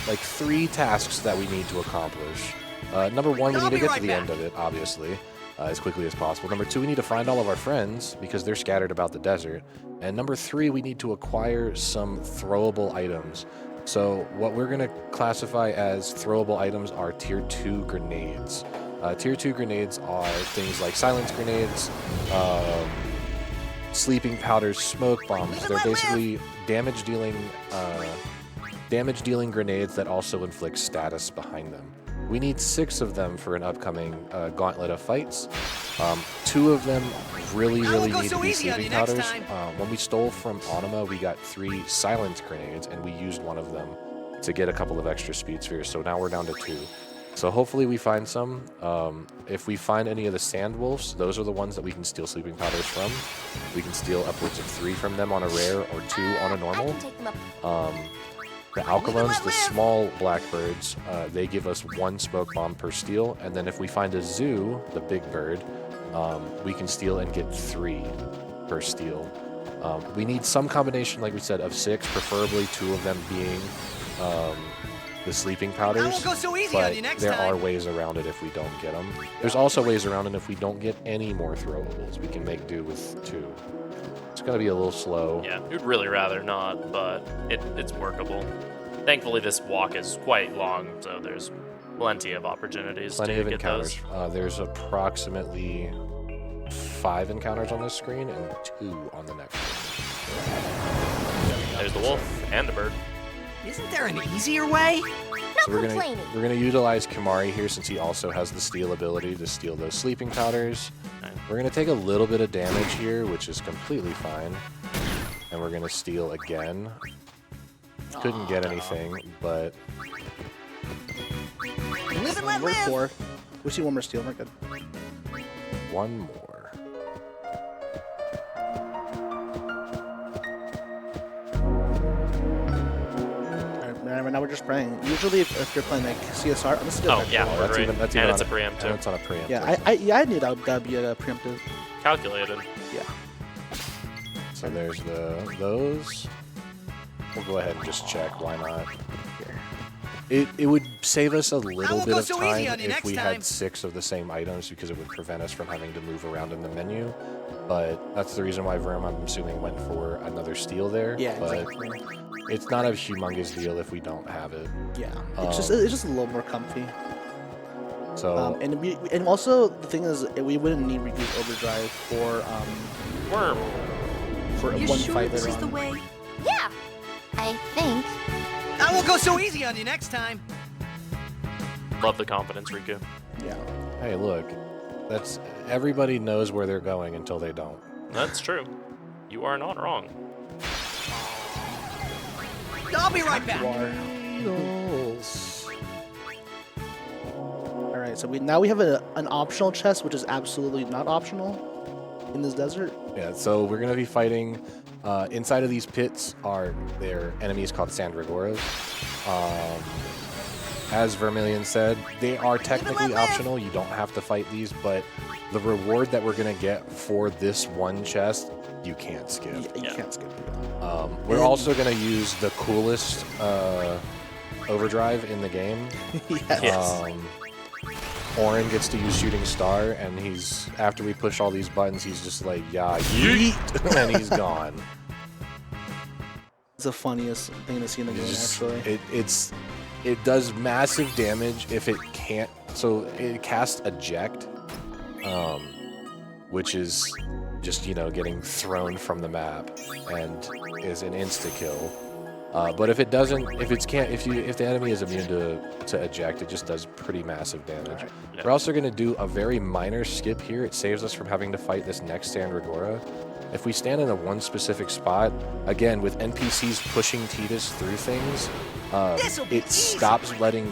like 3 tasks that we need to accomplish. Number 1, we need to get to the end of it, obviously, as quickly as possible. Number 2, we need to find all of our friends because they're scattered about the desert. And number 3, we need to acquire some throwable items. So what we're going to classify as throwable items are Tier 2 grenades. Tier 2 grenades are things like silence grenades, sleeping powders, smoke bombs. They're basically damage-dealing grenades that also inflict status behind them. We need 6 of them for an upcoming gauntlet of fights. 2 of them really need to be sleeping powders. When we stole from Anima, we got 3 silence grenades, and we used one of them to get a couple of extra speed spheres, so now we're down to 2. So hopefully we find some. If we find any of the sand wolves, those are the ones that we can steal sleeping powders from. We can steal upwards of 3 from them on a rare or 2 on a normal. The Alcalones, the small blackbirds, they give us 1 smoke bomb per steal, and then if we find a zoo, the big bird, we can steal and get 3 per steal. We need some combination, like we said, of 6, preferably 2 of them being the sleeping powders, but there are ways around it if we don't get them. There's also ways around it if we don't get any more throwables. We can make do with 2. It's going to be a little slow. Yeah, we'd really rather not, but it's workable. Thankfully, this walk is quite long, so there's plenty of opportunities to get encounters. those. There's approximately 5 encounters on this screen and 2 on the next one. There's the wolf and the bird. Isn't there an easier way? So we're gonna utilize Kimari here since he also has the steal ability to steal those sleeping powders. We're gonna take a little bit of damage here, which is completely fine, and we're gonna steal again. Couldn't get anything, but Live and let live. 4. We see 1 more steal. We're good. 1 more. Right now we're just praying. Usually, if you're playing like CSR, this is good. Oh yeah, that's right. even And it's a preempt too. And it's on a preempt. Yeah, I knew that'd be a preemptive. Calculated. Yeah. So there's those. We'll go ahead and just check. Why not? It would save us a little bit of time if we had 6 of the same items because it would prevent us from having to move around in the menu. But that's the reason why Verm, I'm assuming, went for another steal there. Yeah, but exactly. It's not a humongous deal if we don't have it. Yeah, it's just a little more comfy. So and also the thing is, we wouldn't need Riku's overdrive for Worm. You one sure fight this later is the on. way? Yeah, I think. I won't go so easy on you next time. Love the confidence, Riku. Yeah. hey, look, that's everybody knows where they're going until they don't. That's true. You are not wrong. I'll be right back. All right, so now we have an optional chest, which is absolutely not optional in this desert. Yeah, so we're gonna be fighting. Inside of these pits are their enemies called Sandragoras. As Vermillion said, they are technically optional. You don't have to fight these, but the reward that we're gonna get for this one chest, you can't skip. You can't skip it. We're also gonna use the coolest overdrive in the game. Yes. Orin gets to use Shooting Star, and after we push all these buttons, he's just like, yeah, yeet, and he's gone. It's the funniest thing to see in the game, actually. It does massive damage if it can't. So it casts Eject, which is just getting thrown from the map, and is an insta kill. But if it doesn't, if the enemy is immune to eject, it just does pretty massive damage. Right. Yeah. We're also going to do a very minor skip here. It saves us from having to fight this next Sandragora. If we stand in a one specific spot, again with NPCs pushing Tidus through things, it stops letting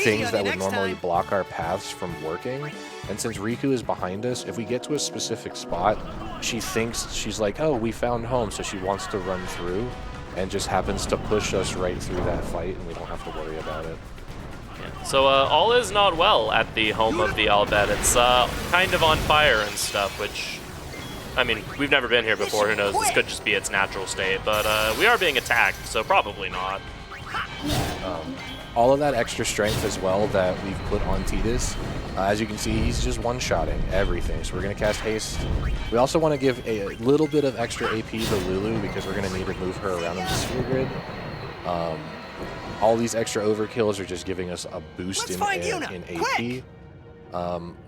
things that would normally block our paths from working. And since Riku is behind us, if we get to a specific spot, she's like, oh, we found home, so she wants to run through. And just happens to push us right through that fight, and we don't have to worry about it. Yeah. So all is not well at the home of the Albed. It's kind of on fire and stuff, which, I mean, we've never been here before. Who knows? This could just be its natural state. But we are being attacked, so probably not. All of that extra strength as well that we've put on Tidus, as you can see, he's just one-shotting everything. So we're going to cast Haste. We also want to give a little bit of extra AP to Lulu because we're going to need to move her around in the sphere grid. All these extra overkills are just giving us a boost in AP.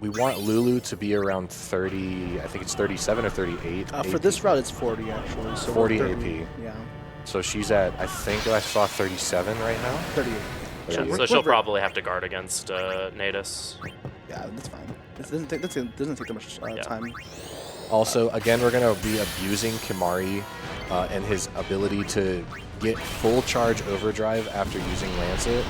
We want Lulu to be around 30, I think it's 37 or 38. For this route, it's 40, actually. So 40 30, AP. Yeah. So she's at, I think I saw 37 right now. 38. Yeah, so she'll probably have to guard against Natus. Yeah, that's fine. It doesn't take that much time. Also, again, we're going to be abusing Kimari and his ability to get full charge overdrive after using Lancet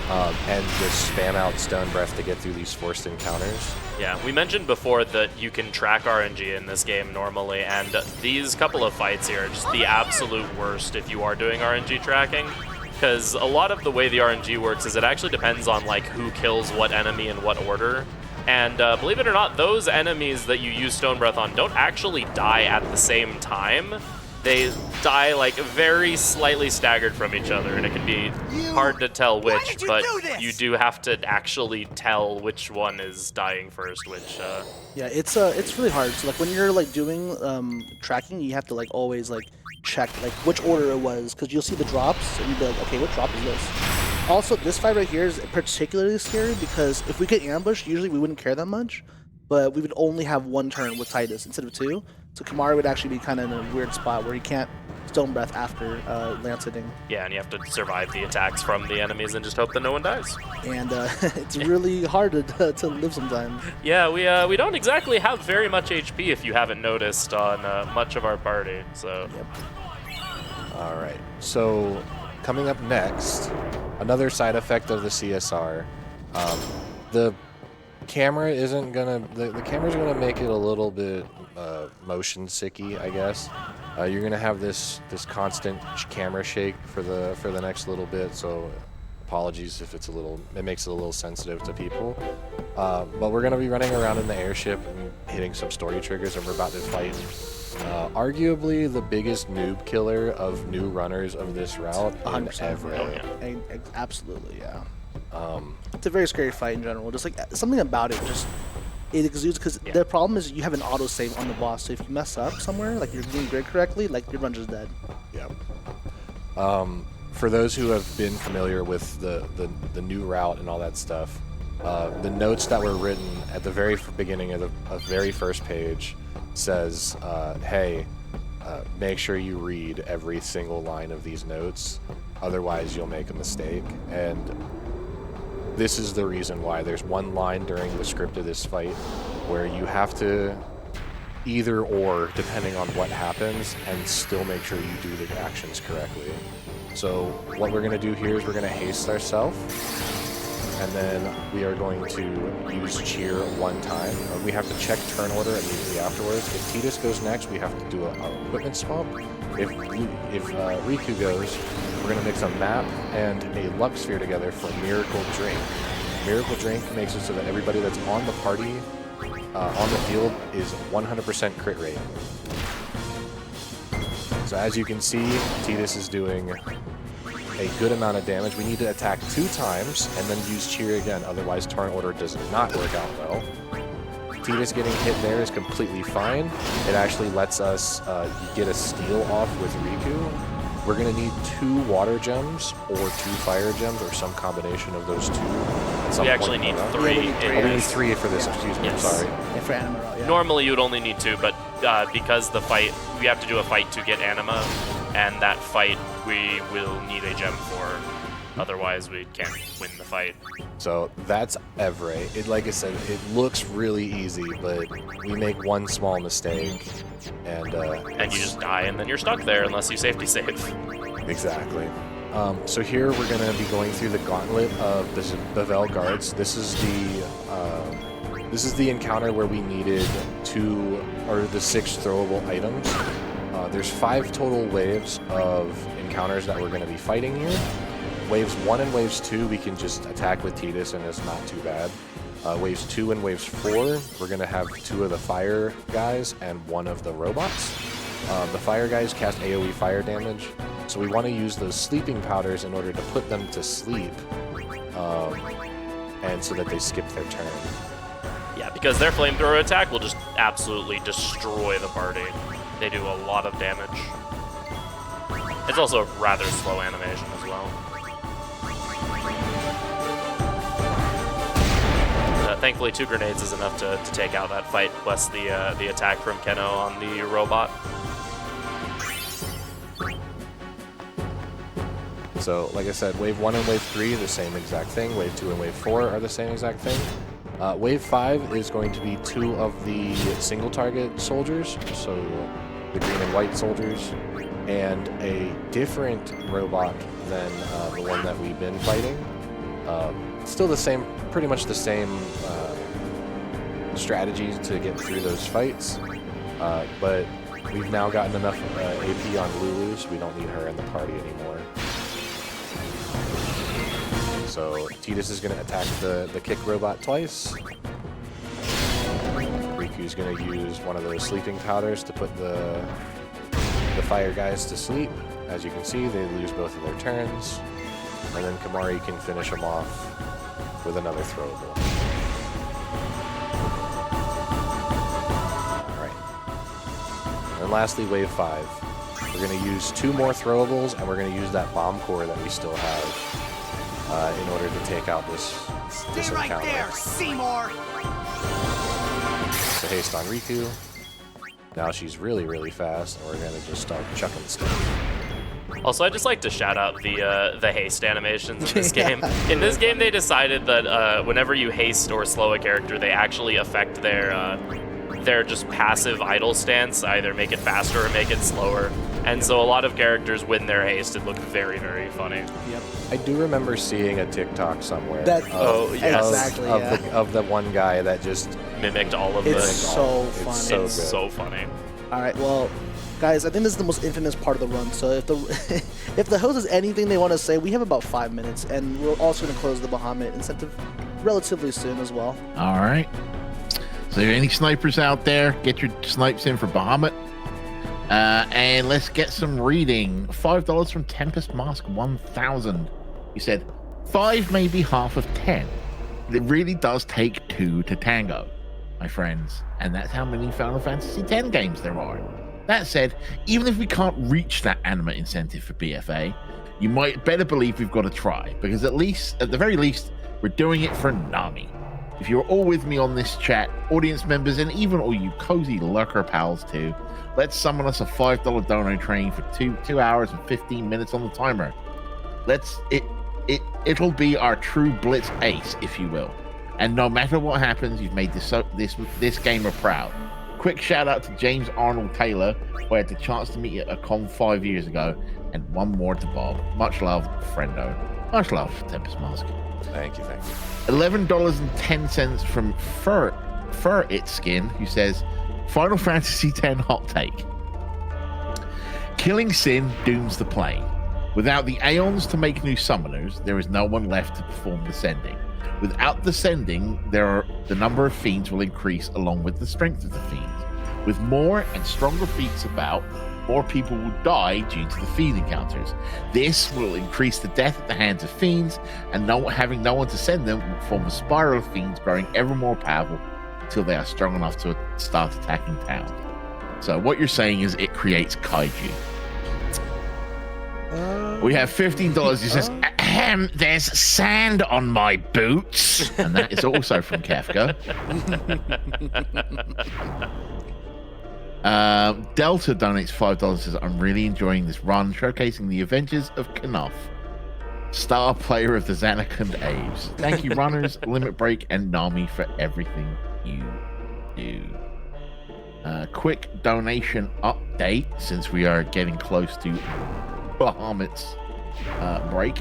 and just spam out Stone Breath to get through these forced encounters. Yeah, we mentioned before that you can track RNG in this game normally, and these couple of fights here are just the absolute worst if you are doing RNG tracking. Because a lot of the way the RNG works is it actually depends on like who kills what enemy in what order. And believe it or not, those enemies that you use Stone Breath on don't actually die at the same time. They die like very slightly staggered from each other, and it can be hard to tell which, but you do have to actually tell which one is dying first, which... Yeah, it's really hard. So like when you're like doing tracking, you have to like always like check like which order it was, because you'll see the drops, and you'll be like, okay, what drop is this? Also, this fight right here is particularly scary because if we get ambushed, usually we wouldn't care that much, but we would only have one turn with Tidus instead of two. So Kimari would actually be kind of in a weird spot where he can't Stone Breath after Lancetting. Yeah, and you have to survive the attacks from the enemies and just hope that no one dies. And it's really hard to live sometimes. Yeah, we don't exactly have very much HP if you haven't noticed on much of our party, so... Yep. All right, so coming up next, another side effect of the CSR, the camera isn't gonna, the camera's gonna make it a little bit motion sicky, I guess. You're gonna have this constant camera shake for the next little bit, so apologies if it makes it a little sensitive to people. But we're gonna be running around in the airship and hitting some story triggers, and we're about to fight arguably the biggest noob killer of new runners of this route 100%. ever. Oh, yeah. Absolutely, yeah. It's a very scary fight in general. Just like something about it, just it exudes. Because the problem is you have an autosave on the boss, so if you mess up somewhere, like you're doing grid correctly, like your run just dead. Yep. For those who have been familiar with the new route and all that stuff, The notes that were written at the very beginning of the very first page says, hey, make sure you read every single line of these notes, otherwise you'll make a mistake. And this is the reason why. There's one line during the script of this fight where you have to either or, depending on what happens, and still make sure you do the actions correctly. So what we're going to do here is we're going to haste ourselves, and then we are going to use cheer one time. We have to check turn order immediately afterwards. If Tidus goes next, we have to do a equipment swap. If Riku goes, we're going to mix a map and a luck sphere together for Miracle Drink. Miracle Drink makes it so that everybody that's on the party, on the field, is 100% crit rate. So as you can see, Tidus is doing a good amount of damage. We need to attack 2 times and then use cheer again, otherwise turn order does not work out well. Tidus getting hit there is completely fine. It actually lets us get a steal off with Riku. We're going to need 2 water gems or 2 fire gems or some combination of those 2. We actually need 3. We need 3 for this, excuse me, Yes. I'm sorry. Yeah, for Anima, yeah. Normally you would only need 2, but because the fight, we have to do a fight to get anima, and that fight we will need a gem for. Otherwise we can't win the fight. So that's Evray. Like I said, it looks really easy, but we make one small mistake, and And you just die, and then you're stuck there unless you safety save. exactly. So here we're going to be going through the gauntlet of the Bavel guards. This is the encounter where we needed 2 or the 6 throwable items. There's 5 total waves of encounters that we're going to be fighting here. Waves 1 and waves 2 we can just attack with Tidus and it's not too bad. Waves 2 and waves 4 we're going to have 2 of the fire guys and 1 of the robots. The fire guys cast AoE fire damage, so we want to use those sleeping powders in order to put them to sleep, and so that they skip their turn. Yeah, because their flamethrower attack will just absolutely destroy the party. They do a lot of damage. It's also a rather slow animation as well. Thankfully, 2 grenades is enough to take out that fight, plus the attack from Keno on the robot. So, like I said, wave 1 and wave 3 the same exact thing. Wave 2 and wave 4 are the same exact thing. Wave 5 is going to be 2 of the single target soldiers, so the green and white soldiers, and a different robot than the one that we've been fighting. Still the same, pretty much the same strategy to get through those fights, but we've now gotten enough AP on Lulu, so we don't need her in the party anymore. So Tidus is going to attack the kick robot twice. Riku's going to use one of those sleeping powders to put the fire guys to sleep. As you can see, they lose both of their turns. And then Kamari can finish them off with another throwable. Alright. And lastly, wave 5. We're going to use 2 more throwables, and we're going to use that bomb core that we still have in order to take out this Stay encounter. right there, Seymour! So haste on Riku. Now she's really, really fast, and we're going to just start chucking stuff. Also, I'd just like to shout out the haste animations in this game. In this game, they decided that whenever you haste or slow a character, they actually affect their just passive idle stance, either make it faster or make it slower. And so a lot of characters, when they're hasted, look very, very funny. Yep. I do remember seeing a TikTok somewhere Exactly, of the one guy that just Mimicked all of It's this. so funny. It's so It's good. so funny. All right, well, guys, I think this is the most infamous part of the run. So if the if the host has anything they want to say, we have about 5 minutes, and we're also going to close the Bahamut incentive relatively soon as well. All right. So, any snipers out there, get your snipes in for Bahamut. And let's get some reading. $5 from Tempest Mask 1000. You said 5 may be half of 10. It really does take 2 to tango, my friends. And that's how many Final Fantasy X games there are. That said, even if we can't reach that anima incentive for BFA, you might better believe we've got to try, because at the very least, We're doing it for Nami. If you're all with me on this chat, audience members, and even all you cozy lurker pals too, let's summon us a $5 dono train for 2 hours and 15 minutes on the timer. It'll be our true blitz ace, if you will. And no matter what happens, you've made this gamer proud. Quick shout out to James Arnold Taylor, who I had the chance to meet at a con 5 years ago, and one more to Bob. Much love, friendo. Much love, Tempest Mask. Thank you. $11.10 from Fur It Skin, who says, Final Fantasy X hot take. Killing Sin dooms the plane. Without the Aeons to make new summoners, there is no one left to perform the sending. Without the sending, the number of fiends will increase along with the strength of the fiends. With more and stronger feats about, more people will die due to the fiend encounters. This will increase the death at the hands of fiends, and having no one to send them will form a spiral of fiends growing ever more powerful until they are strong enough to start attacking towns. So what you're saying is it creates kaiju. We have $15. He says, there's sand on my boots. And that is also from Kefka. Delta donates $5. Says, I'm really enjoying this run, showcasing the adventures of Knopf, star player of the Xanakund Aves. Thank you, runners, Limit Break, and Nami for everything you do. Quick donation update, since we are getting close to Bahamut's break.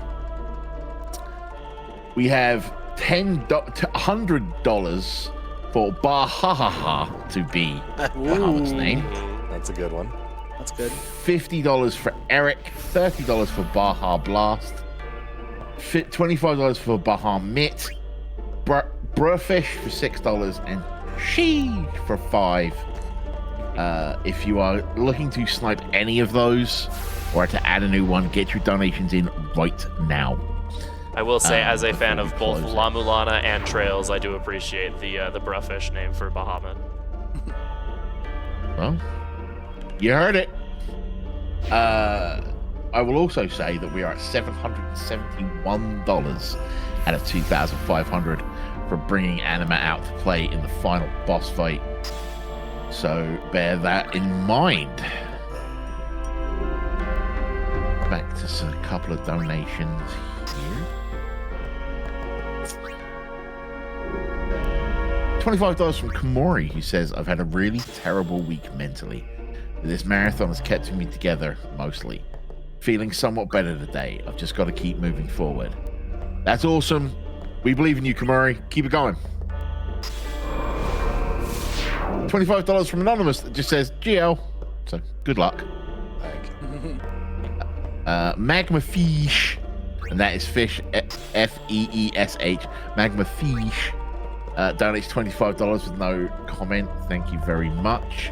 We have $100 for Bahaha to be Bahamut's name. That's a good one. That's good. $50 for Eric, $30 for Baha Blast, $25 for Bahamut, Brurfish for $6, and She for $5. If you are looking to snipe any of those or to add a new one, get your donations in right now. I will say, as a fan of both La Mulana and Trails, I do appreciate the Bruffish name for Bahamut. Well, you heard it. I will also say that we are at $771 out of 2,500 for bringing Anima out to play in the final boss fight. So bear that in mind. Back to a couple of donations here. $25 from Komori, who says, I've had a really terrible week mentally. This marathon has kept me together, mostly. Feeling somewhat better today. I've just got to keep moving forward. That's awesome. We believe in you, Komori. Keep it going. $25 from Anonymous that just says, GL. So, good luck. Magma Fish, and that is fish, F-E-E-S-H. Magma Fish donates $25 with no comment. Thank you very much.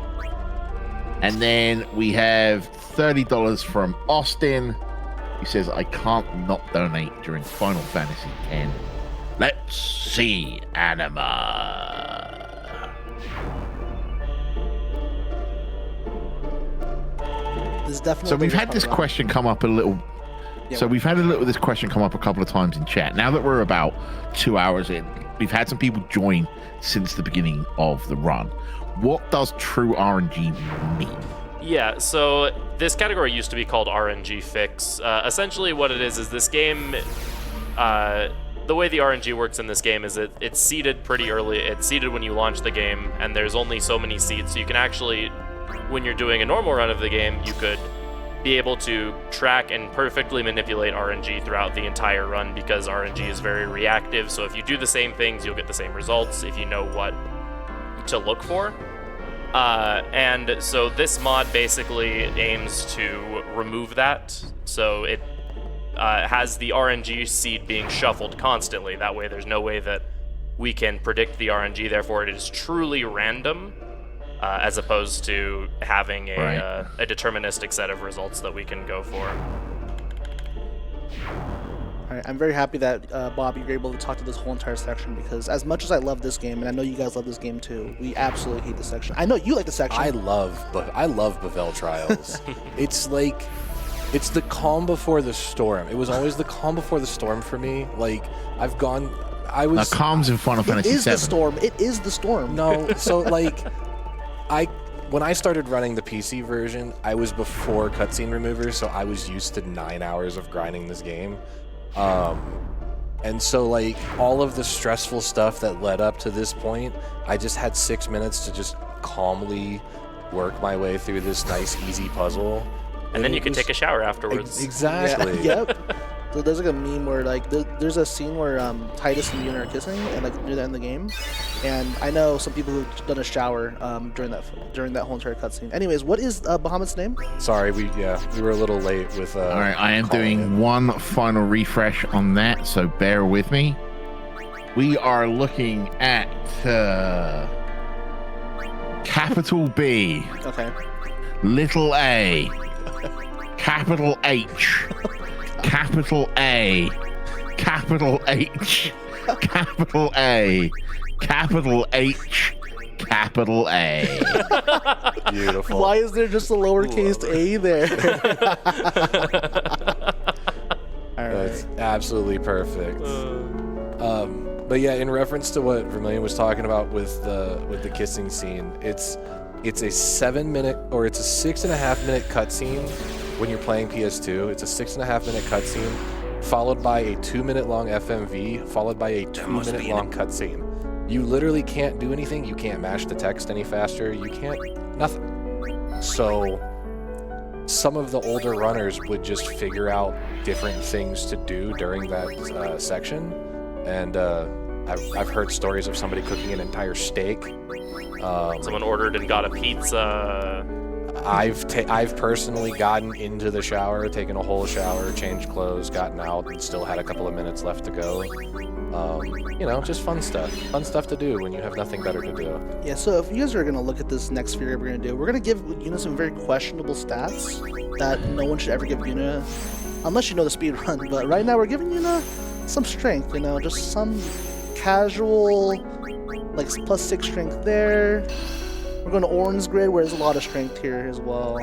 And then we have $30 from Austin. He says, I can't not donate during Final Fantasy X. Let's see, Anima. So we've had this question come up a little. So we've had this question come up a couple of times in chat. Now that we're about 2 hours in, we've had some people join since the beginning of the run. What does true RNG mean? Yeah, so this category used to be called RNG Fix. Essentially what it is this game, the way the RNG works in this game is it's seeded pretty early. It's seeded when you launch the game, and there's only so many seeds, so you can actually, when you're doing a normal run of the game, you could be able to track and perfectly manipulate RNG throughout the entire run, because RNG is very reactive. So if you do the same things, you'll get the same results if you know what to look for. And so this mod basically aims to remove that. So it has the RNG seed being shuffled constantly. That way there's no way that we can predict the RNG, therefore it is truly random. As opposed to having a deterministic set of results that we can go for. All right, I'm very happy that, Bob, you're able to talk to this whole entire section, because as much as I love this game, and I know you guys love this game too, we absolutely hate this section. I know you like the section. I love Bavel Trials. It's like, it's the calm before the storm. It was always the calm before the storm for me. Like, I was. comms in Final Fantasy It is VII. the storm. It is the storm. No, so like, when I started running the PC version, I was before cutscene remover, so I was used to 9 hours of grinding this game. And so like all of the stressful stuff that led up to this point, I just had 6 minutes to just calmly work my way through this nice, easy puzzle. And then you could take a shower afterwards. Exactly. Yeah, yep. So there's like a meme where like there's a scene where Titus and Yuna are kissing and like near the end of the game, and I know some people who've done a shower during that whole entire cutscene. Anyways, what is Bahamut's name? Sorry, we were a little late with. All right, I am doing one final refresh on that, so bear with me. We are looking at capital B, Okay. little a, capital H, capital A, capital H, capital A, capital H, capital A. Beautiful. Why is there just a lowercase a there? All right. That's absolutely perfect. But yeah, in reference to what Vermillion was talking about with the kissing scene, it's a 7 minute or it's a 6.5 minute cutscene when you're playing PS2. It's a 6.5 minute cutscene followed by a 2 minute long FMV followed by a 2 minute long cutscene. You literally can't do anything. You can't mash the text any faster. You can't nothing. So some of the older runners would just figure out different things to do during that section. And I've heard stories of somebody cooking an entire steak. Someone ordered and got a pizza. I've personally gotten into the shower, taken a whole shower, changed clothes, gotten out, and still had a couple of minutes left to go. You know, just fun stuff to do when you have nothing better to do. Yeah, so if you guys are going to look at this next figure we're going to do, we're going to give Yuna some very questionable stats that no one should ever give Yuna, unless you know the speed run. But right now we're giving Yuna some strength, you know, just some casual, like +6 strength there. We're going to Orin's grid where there's a lot of strength here as well.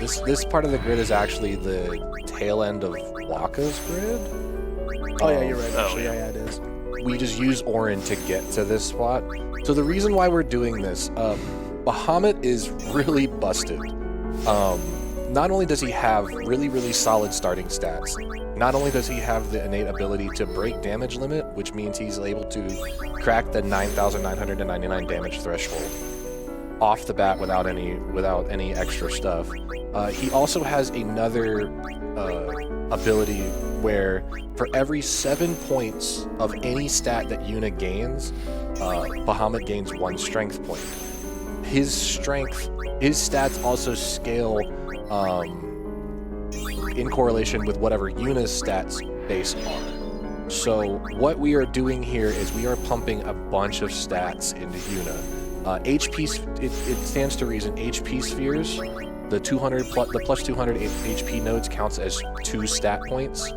This part of the grid is actually the tail end of Waka's grid. Oh yeah, you're right. Oh, Actually, yeah. yeah, it is. We just use Orin to get to this spot. So the reason why we're doing this, Bahamut is really busted. Not only does he have really, really solid starting stats, not only does he have the innate ability to break damage limit, which means he's able to crack the 9,999 damage threshold off the bat without any extra stuff. He also has another ability where for every 7 points of any stat that Yuna gains, Bahamut gains 1 strength point. His stats also scale in correlation with whatever Yuna's stats base are. So what we are doing here is we are pumping a bunch of stats into Yuna. HP, it stands to reason, HP spheres, the plus 200 HP nodes counts as 2 stat points,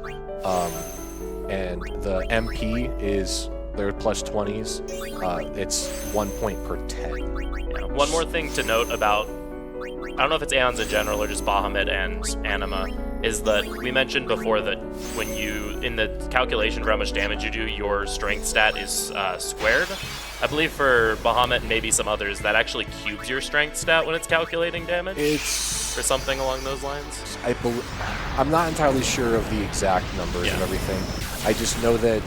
and the MP is their plus 20s. It's 1 point per 10. Yeah. One more thing to note about, I don't know if it's Aeons in general or just Bahamut and Anima, is that we mentioned before that when you, in the calculation for how much damage you do, your strength stat is squared. I believe for Bahamut and maybe some others, that actually cubes your strength stat when it's calculating damage? Or something along those lines? I'm not entirely sure of the exact numbers and everything. I just know that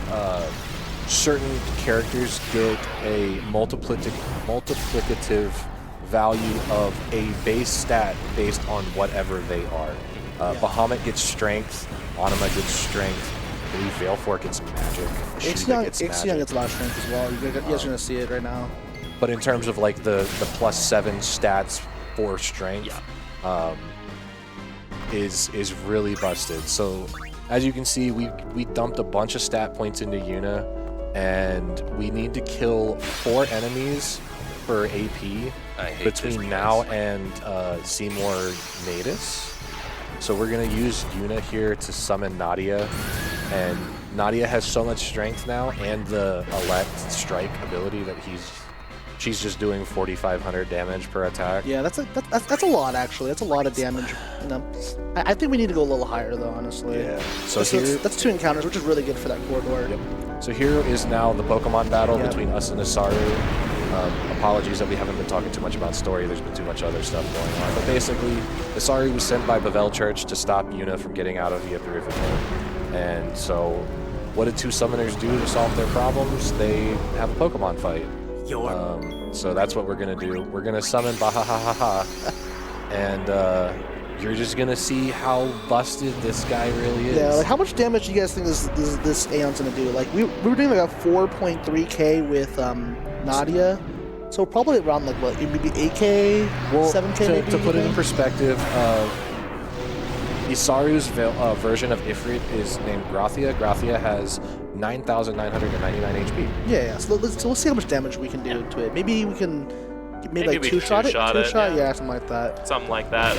certain characters get a multiplicative value of a base stat based on whatever they are. Bahamut gets strength, Anima gets strength, I believe Veilfork gets magic, Shiva gets magic. Ixion gets a lot of strength as well. You guys are going to see it right now. But in terms of like the +7 stats for strength, is really busted. So as you can see, we dumped a bunch of stat points into Yuna, and we need to kill 4 enemies for AP between now and Seymour Natus. So we're gonna use Yuna here to summon Nadia, and Nadia has so much strength now, and the Elect Strike ability that he's she's just doing 4,500 damage per attack. Yeah, that's a lot actually. That's a lot of damage. You know, I think we need to go a little higher though, honestly. Yeah. So that's 2 encounters, which is really good for that corridor. Yep. So here is now the Pokemon battle between us and Isaru. Apologies that we haven't been talking too much about story. There's been too much other stuff going on. But basically, Isaru was sent by Bavel Church to stop Yuna from getting out of Via Purifica. And so, what did 2 summoners do to solve their problems? They have a Pokemon fight. So that's what we're going to do. We're going to summon Bahahaha. And you're just going to see how busted this guy really is. Yeah, like how much damage do you guys think this Aeon's going to do? Like we were doing like a 4.3k with Nadia. So probably around like what, maybe 8k, 7k maybe? To put it in perspective, Isaru's version of Ifrit is named Grathia. Grathia has 9,999 HP. Yeah. So let's see how much damage we can do to it. Maybe we can maybe like we two-shot it? Two-shot? yeah. Yeah, something like that. Something like that.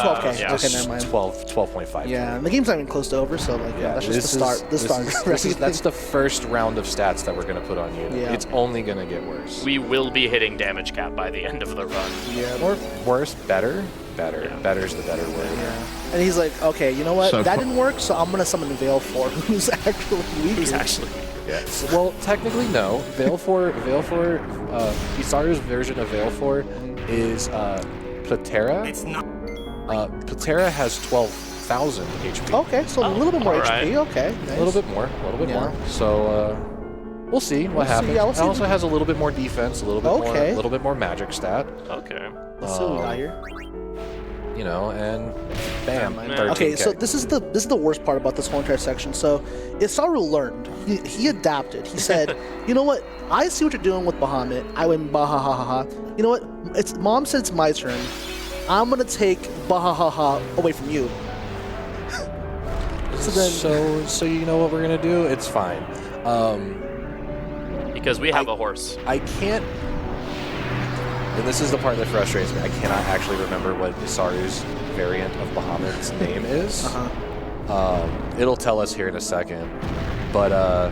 12k. Yeah. Okay, never mind. 12.5. Yeah, and the game's not even close to over, so like that's just the start. That's the first round of stats that we're going to put on you. Yeah. It's only going to get worse. We will be hitting damage cap by the end of the run. Yeah. Or worse, better. Yeah. Better's the better word. Yeah. And he's like, okay, you know what? So that didn't work, so I'm gonna summon Veil 4, who's actually weaker. Who's actually Yes. Well, technically, no. Isaru's version of Veil 4 is Platera. It's not. Platera has 12,000 HP. Okay, so a little bit more alright. HP. Okay, nice. A little bit more. Yeah. So we'll see what happens. Yeah, we'll see. It also has a little bit more defense, a little bit more magic stat. Okay. Let's see what we got here. You know, and bam. Yeah. 13K. Okay, so this is the worst part about this whole entire section. So Isaru learned. He adapted. He said, you know what? I see what you're doing with Bahamut. I went bahahaha. You know what? Mom said it's my turn. I'm gonna take bahahaha away from you. So you know what we're gonna do? It's fine. Because we have a horse. I can't. And this is the part that frustrates me. I cannot actually remember what Isaru's variant of Bahamut's name is. It'll tell us here in a second. But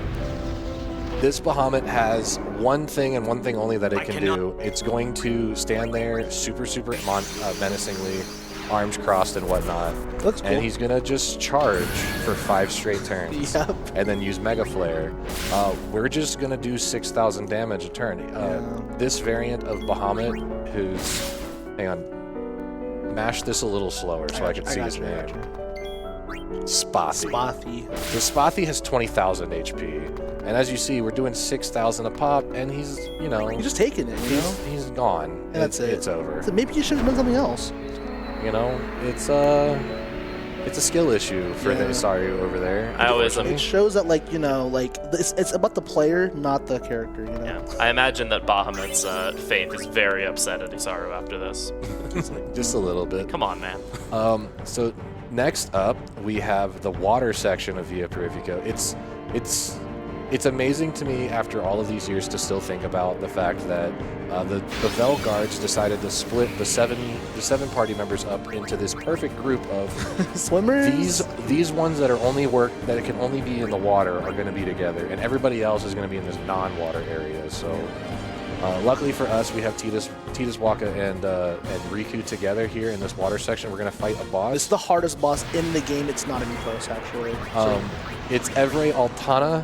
this Bahamut has one thing and one thing only that it can do. It's going to stand there super menacingly, arms crossed and whatnot. Looks cool. And he's going to just charge for 5 straight turns. Yep. And then use Mega Flare. We're just going to do 6,000 damage a turn. This variant of Bahamut, who's... Hang on. Mash this a little slower so I can see his name. Spathy. The Spathy has 20,000 HP. And as you see, we're doing 6,000 a pop, and he's, you know... You're just taking it, you know? He's gone. And that's it. It's over. So maybe you should have done something else. You know, it's a skill issue for the Isaru over there. I always It shows that, like, you know, like, it's about the player, not the character, you know? Yeah. I imagine that Bahamut's fate is very upset at Isaru after this. Just a little bit. Come on, man. So next up, we have the water section of Via Purifica. It's amazing to me after all of these years to still think about the fact that the Vel guards decided to split the seven party members up into this perfect group of Swimmers. These ones that can only be in the water are going to be together, and everybody else is going to be in this non-water area. So luckily for us, we have Titus Waka and Riku together here in this water section. We're going to fight a boss. It's the hardest boss in the game. It's not even close, actually. It's Evre Altana.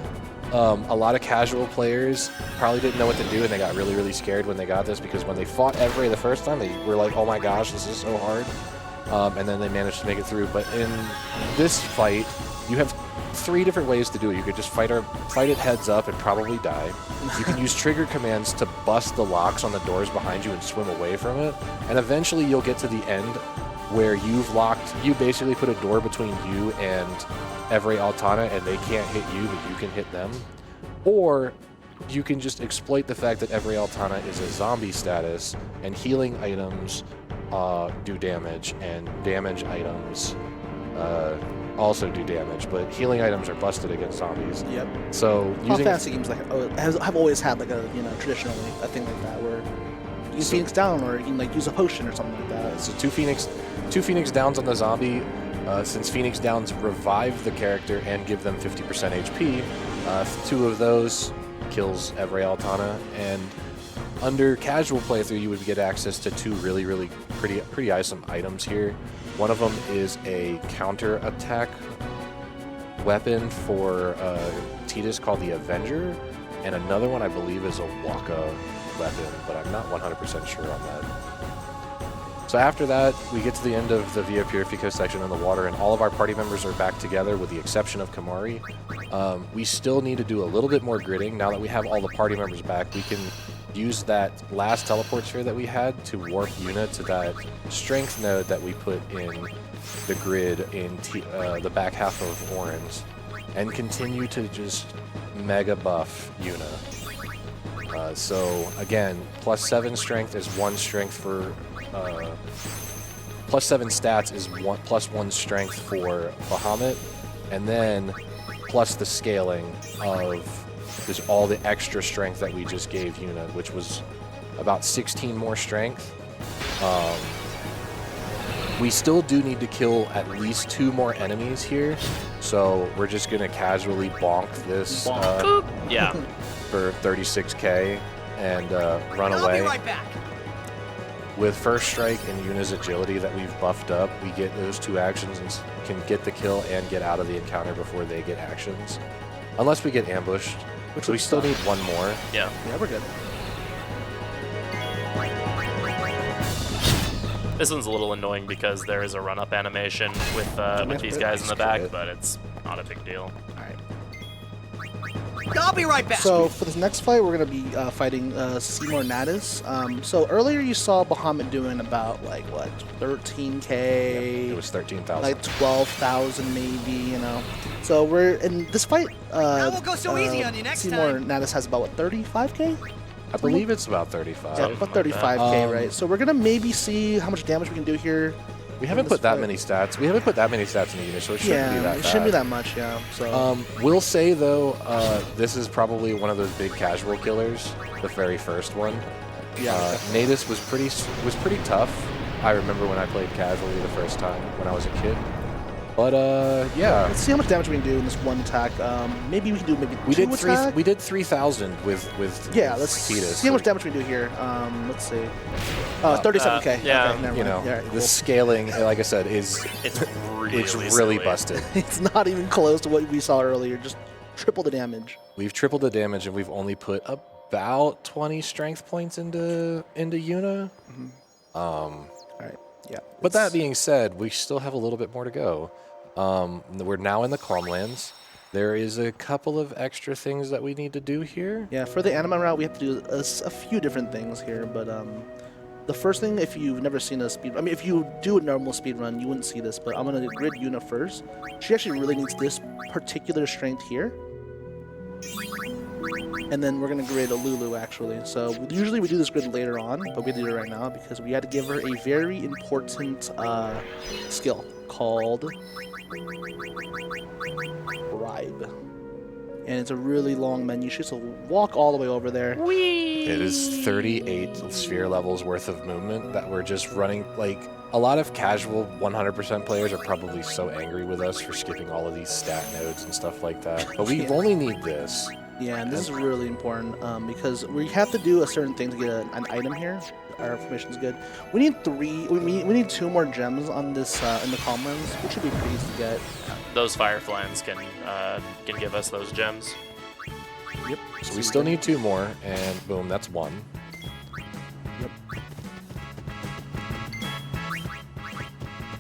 A lot of casual players probably didn't know what to do, and they got really, really scared when they got this, because when they fought Evre the first time, they were like, oh my gosh, this is so hard. And then they managed to make it through. But in this fight, you have 3 different ways to do it. You could just fight it heads up and probably die. You can use trigger commands to bust the locks on the doors behind you and swim away from it. And eventually you'll get to the end where you basically put a door between you and Evre Altana, and they can't hit you, but you can hit them. Or you can just exploit the fact that Evre Altana is a zombie status, and healing items do damage, and damage items also do damage, but healing items are busted against zombies. Yep. So Final Fantasy games have always had like a traditionally a thing like that where you use Phoenix Down, or you can like use a potion or something like that. So two Phoenix Downs on the zombie. Since Phoenix Downs revive the character and give them 50% HP, 2 of those kills Evre Altana, and Under casual playthrough, you would get access to two really pretty awesome items here. One of them is a counter attack weapon for Tidus called the Avenger, and another one I believe is a Waka weapon, but I'm not 100% sure on that. So after that, we get to the end of the Via Purifico section in the water, and all of our party members are back together with the exception of Kamari. We still need to do a little bit more gridding. Now that we have all the party members back, we can use that last teleport sphere that we had to warp Yuna to that strength node that we put in the grid in the back half of Orange, and continue to just mega buff Yuna. So again, +7 strength is 1 strength for +7 stats is +1 strength for Bahamut, and then plus the scaling of just all the extra strength that we just gave Yuna, which was about 16 more strength. We still do need to kill at least 2 more enemies here, so we're just gonna casually bonk this Yeah. for 36k and run I'll away. be right back. With First Strike and Yuna's agility that we've buffed up, we get those 2 actions and can get the kill and get out of the encounter before they get actions. Unless we get ambushed, which we still need 1 more. Yeah. Yeah, we're good. This one's a little annoying because there is a run-up animation with these guys in the back, but it's not a big deal. I'll be right back. So for this next fight, we're gonna be fighting Seymour Natus. So earlier you saw Bahamut doing about like what 13k. It was 13,000. Like 12,000 maybe, you know. So we're in this fight. That won't go so easy on you next Seymour time. Natus has about what 35k. I believe it's about 35. Yeah, about 35k, right? So we're gonna maybe see how much damage we can do here. We haven't put that many stats. We haven't put that many stats in the unit, so it shouldn't be that it bad. shouldn't be that much, yeah. So We'll say though, this is probably one of those big casual killers, the very first one. yeah, Natus was pretty tough. I remember when I played casually the first time when I was a kid. But yeah, let's see how much damage we can do in this one attack. Maybe we can do maybe we two did attack. we did 3,000 with Yeah, let's Tidus. see how much damage we do here. Let's see. Oh, 37k. yeah. Okay, never You mind. know, Yeah, all right, the cool. scaling, like I said, is It's really really silly. busted. It's not even close to what we saw earlier. Just triple the damage. We've tripled the damage, and we've only put about 20 strength points into Yuna. All right. Yeah. But that being said, we still have a little bit more to go. We're now in the Calmlands. There is a couple of extra things that we need to do here. Yeah, for the anima route, we have to do a few different things here, but the first thing, if you've never seen a speed, I mean, if you do a normal speed run, you wouldn't see this, but I'm gonna grid Yuna first. She actually really needs this particular strength here, and then we're gonna grid a Lulu actually. So usually we do this grid later on, but we do it right now because we had to give her a very important skill called Bribe. And it's a really long menu. She has to walk all the way over there. It is 38 sphere levels worth of movement that we're just running. Like, a lot of casual 100% players are probably so angry with us for skipping all of these stat nodes and stuff like that. But we only need this. Yeah, and this is really important because we have to do a certain thing to get an item here. Our information is good. We need we need 2 more gems on this in the Calmlands, which should be pretty easy to get. Those Fireflies can give us those gems. Yep. So we still need 2 more, and boom, that's 1. Yep.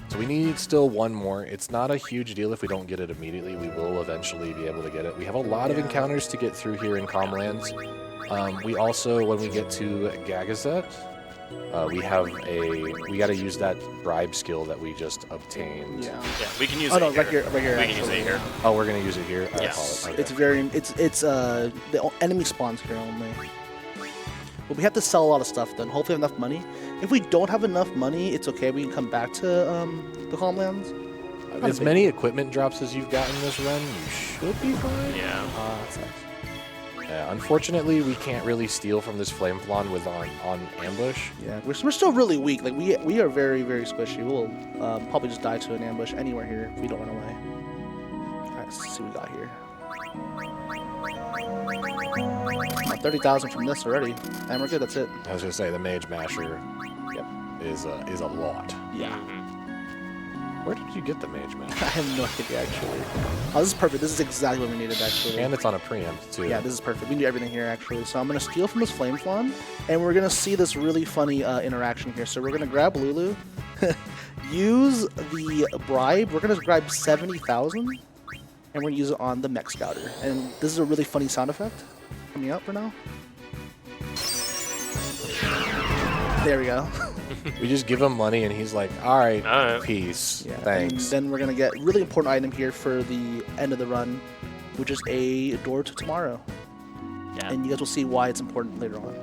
So we need still 1 more. It's not a huge deal if we don't get it immediately. We will eventually be able to get it. We have a lot of encounters to get through here in Calmlands. We also, when we get to Gagazet, we got to use that bribe skill that we just obtained. Yeah. Yeah, we can use Oh it no, here. right here. We can use actually. it here. Oh, we're gonna use it here. I Yes. apologize. It's very the enemy spawns here only. But we have to sell a lot of stuff then. Hopefully have enough money. If we don't have enough money, it's okay. We can come back to the Calmlands. As many equipment drops as you've gotten this run, you should be fine. Yeah. Yeah, unfortunately, we can't really steal from this flame flan with on ambush. Yeah, we're still really weak. Like we are very squishy. We'll probably just die to an ambush anywhere here if we don't run away. All right, let's see what we got here. About 30,000 from this already. And we're good, that's it. I was gonna say the Mage Masher Yep. is a lot. Yeah. Where did you get the Mage Masher? I have no idea, actually. Oh, this is perfect. This is exactly what we needed, actually. And it's on a preempt too. Yeah, this is perfect. We can do everything here, actually. So I'm going to steal from this Flame Flan, and we're going to see this really funny interaction here. So we're going to grab Lulu, use the bribe. We're going to grab 70,000, and we're going to use it on the Mech Scouter. And this is a really funny sound effect coming out for now. There we go. We just give him money and he's like, all right, All right. peace, Yeah, thanks. And then we're going to get a really important item here for the end of the run, which is a door to tomorrow. Yeah. And you guys will see why it's important later on.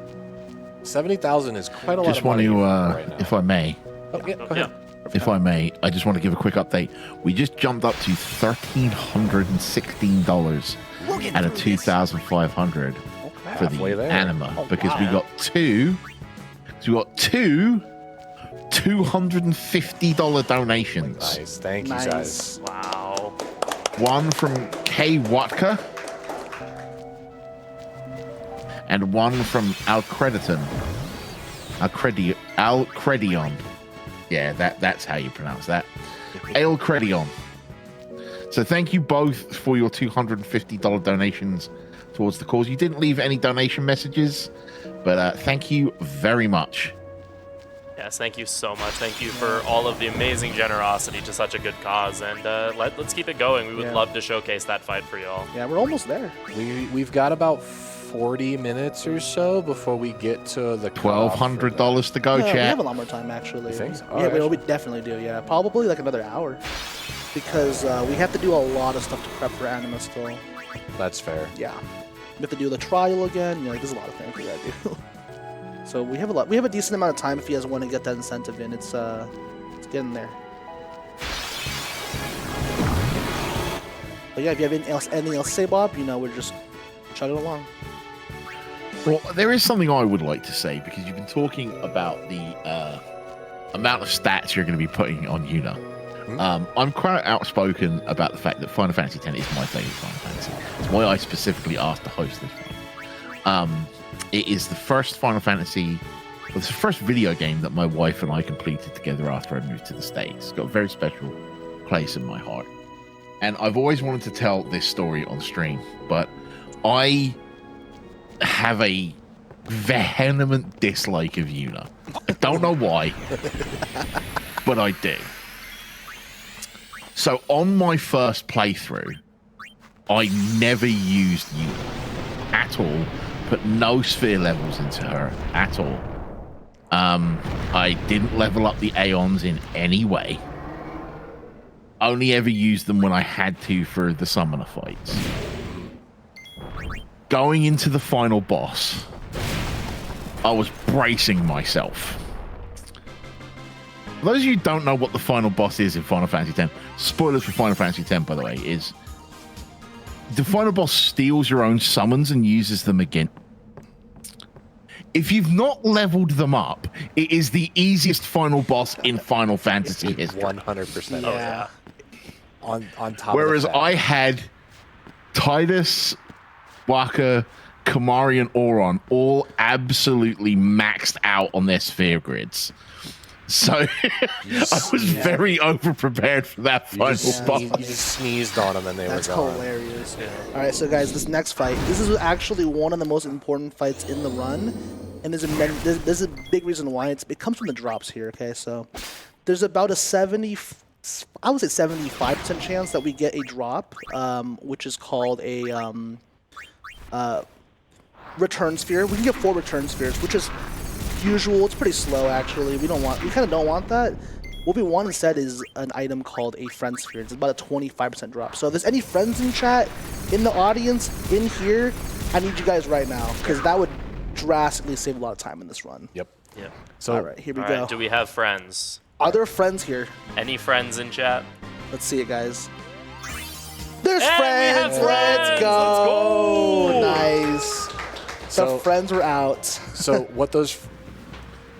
70,000 is quite a lot Just of want money to, right now. if I may, Oh, yeah, go ahead. if I may, I just want to give a quick update. We just jumped up to $1,316 We'll get out of through this. $2,500 for Halfway the there. anima Oh, because wow. we got two $250 donations. Nice, thank you Nice. guys. Wow. One from K Watka and one from Alcrediton. Alcredion. Yeah, that's how you pronounce that. Alcredion. So thank you both for your $250 donations towards the cause. You didn't leave any donation messages, but thank you very much. Yes, thank you so much. Thank you for all of the amazing generosity to such a good cause, and let's keep it going. We would Yeah. love to showcase that fight for y'all. Yeah, we're almost there. We've got about 40 minutes or so before we get to the $1,200 to go, Yeah, we chat. have a lot more time, actually. You think so? Yeah, Oh, we definitely do, yeah. Probably like another hour. Because we have to do a lot of stuff to prep for anima still. That's fair. Yeah. We have to do the trial again. You know, there's a lot of things we gotta do. So we have a decent amount of time if you guys want to get that incentive in. It's getting there. But yeah, if you have anything else to say, Bob, you know, we're just chugging along. Well, there is something I would like to say because you've been talking about the amount of stats you're going to be putting on Yuna. I'm quite outspoken about the fact that Final Fantasy X is my favorite Final Fantasy. It's why I specifically asked to host this one. It is the first Final Fantasy, well, it's the first video game that my wife and I completed together after I moved to the States. It's got a very special place in my heart. And I've always wanted to tell this story on stream, but I have a vehement dislike of Yuna. I don't know why, but I do. So on my first playthrough, I never used Yuna at all. Put no sphere levels into her at all. I didn't level up the Aeons in any way. Only ever used them when I had to for the summoner fights. Going into the final boss, I was bracing myself. For those of you who don't know what the final boss is in Final Fantasy X, spoilers for Final Fantasy X, by the way, is the final boss steals your own summons and uses them again. If you've not leveled them up, it is the easiest final boss in Final Fantasy history. 100%. Yeah. Oh, yeah. On top Whereas of the fact. I had Tidus, Waka, Kamari, and Auron all absolutely maxed out on their sphere grids. So I was very over-prepared for that final boss. You just sneezed on them and they That's were gone. hilarious. All right, so guys, this next fight, this is actually one of the most important fights in the run, and there's a big reason why. It comes from the drops here. Okay, so there's about a 75% chance that we get a drop, which is called a return sphere. We can get 4 return spheres, which is usual. It's pretty slow, actually. We kind of don't want that. What we want instead is an item called a friend sphere. It's about a 25% drop. So if there's any friends in chat, in the audience, in here, I need you guys right now, because that would drastically save a lot of time in this run. Yep. Yeah. So All right, here we All go. right, do we have friends? Are there friends here? Any friends in chat? Let's see it, guys. There's Hey, we have friends! friends! Let's go! Let's go! Nice. So- The friends were out. So what those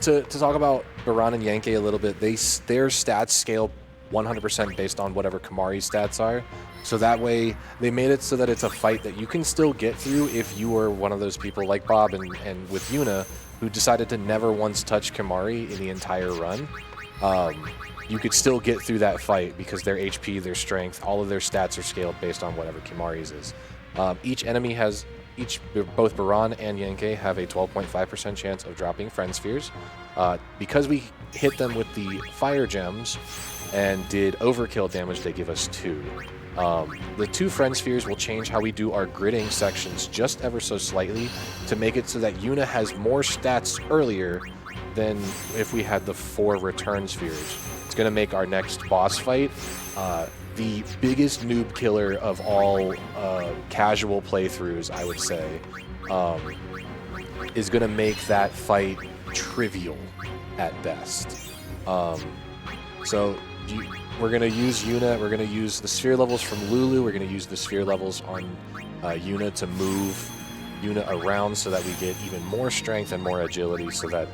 to talk about Baran and Yankee a little bit, their stats scale 100% based on whatever Kimahri's stats are. So that way, they made it so that it's a fight that you can still get through if you were one of those people like Bob and with Yuna, who decided to never once touch Kimahri in the entire run. You could still get through that fight because their HP, their strength, all of their stats are scaled based on whatever Kimahri's is. Each enemy has, both Baran and Yankee have a 12.5% chance of dropping Friend Spheres. Because we hit them with the Fire Gems and did overkill damage, they give us 2. The 2 Friend Spheres will change how we do our gridding sections just ever so slightly to make it so that Yuna has more stats earlier than if we had the 4 Return Spheres. It's going to make our next boss fight the biggest noob killer of all casual playthroughs, I would say. Is going to make that fight trivial at best. So we're going to use Yuna, we're going to use the sphere levels from Lulu, we're going to use the sphere levels on Yuna to move Yuna around so that we get even more strength and more agility so that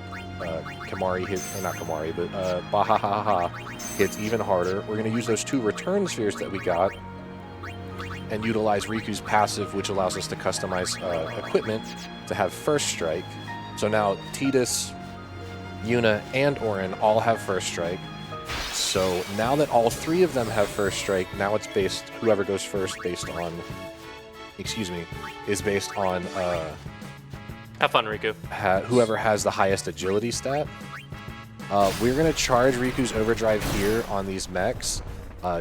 Kimahri hits, or not Kimahri, but Bahahaha hits even harder. We're going to use those 2 return spheres that we got and utilize Riku's passive, which allows us to customize equipment to have first strike. So now Tidus, Yuna, and Auron all have first strike. So now that all 3 of them have first strike, now it's based, whoever goes first based on, is based on have fun, Riku. Whoever has the highest agility stat. We're going to charge Riku's overdrive here on these mechs.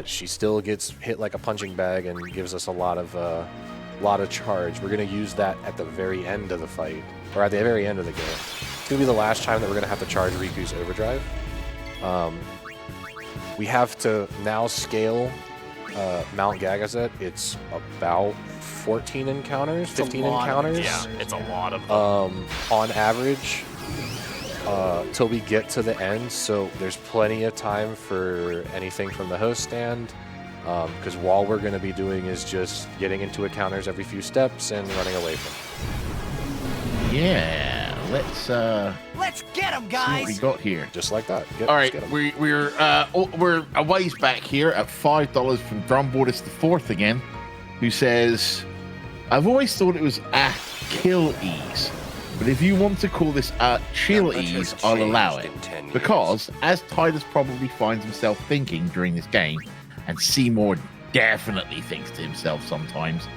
She still gets hit like a punching bag and gives us a lot of charge. We're going to use that at the very end of the fight, or at the very end of the game. It's going to be the last time that we're going to have to charge Riku's overdrive. We have to now scale Mount Gagazet. It's about 14 encounters, 15 encounters. Yeah, it's a lot of them. On average, till we get to the end. So there's plenty of time for anything from the host stand. Because all we're going to be doing is just getting into encounters every few steps and running away from them. Yeah, let's get him, see guys. what we got here. Just like that. All right, we're a ways back here at $5 from Drumboardist the Fourth again, who says, "I've always thought it was a kill ease, but if you want to call this a chill ease, I'll allow it. Because, as Tidus probably finds himself thinking during this game, and Seymour definitely thinks to himself sometimes,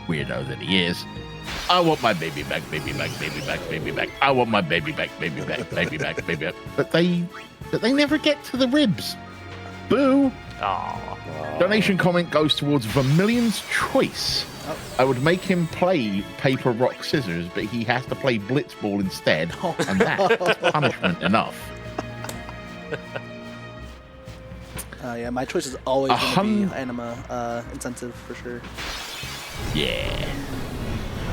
weirdo that he is, I want my baby back, baby back, baby back, baby back. I want my baby back, baby back, baby back, baby back. But they never get to the ribs. Boo. Aww. Donation comment goes towards Vermillion's choice. I would make him play paper, rock, scissors, but he has to play blitzball instead, and that's punishment enough. Yeah, my choice is always going to be anima incentive for sure. Yeah.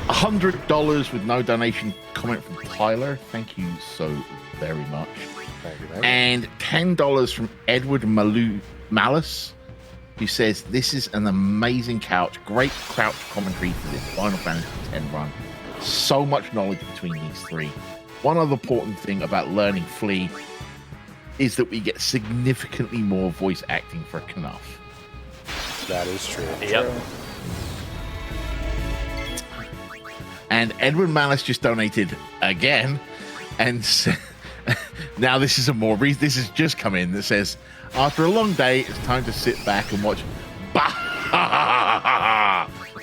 $100 with no donation comment from Tyler. Thank you so very much. Thank you, and $10 from Edward Malice, who says, this is an amazing couch. Great crouch commentary for this Final Fantasy X run. So much knowledge between these 3. One other important thing about learning Flea is that we get significantly more voice acting for Knuff. That is true. Yep. And Edward Malice just donated again, and now this is this has just come in that says, after a long day, it's time to sit back and watch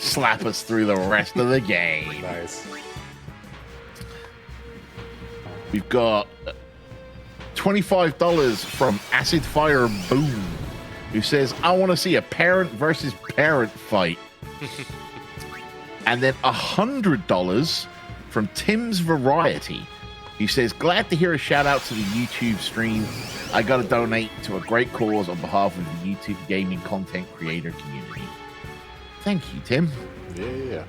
slap us through the rest of the game. Nice. We've got $25 from Acid Fire Boom, who says, I want to see a parent versus parent fight. And then $100 from Tim's Variety, who says, glad to hear a shout out to the YouTube stream. I got to donate to a great cause on behalf of the YouTube gaming content creator community. Thank you, Tim. Yeah.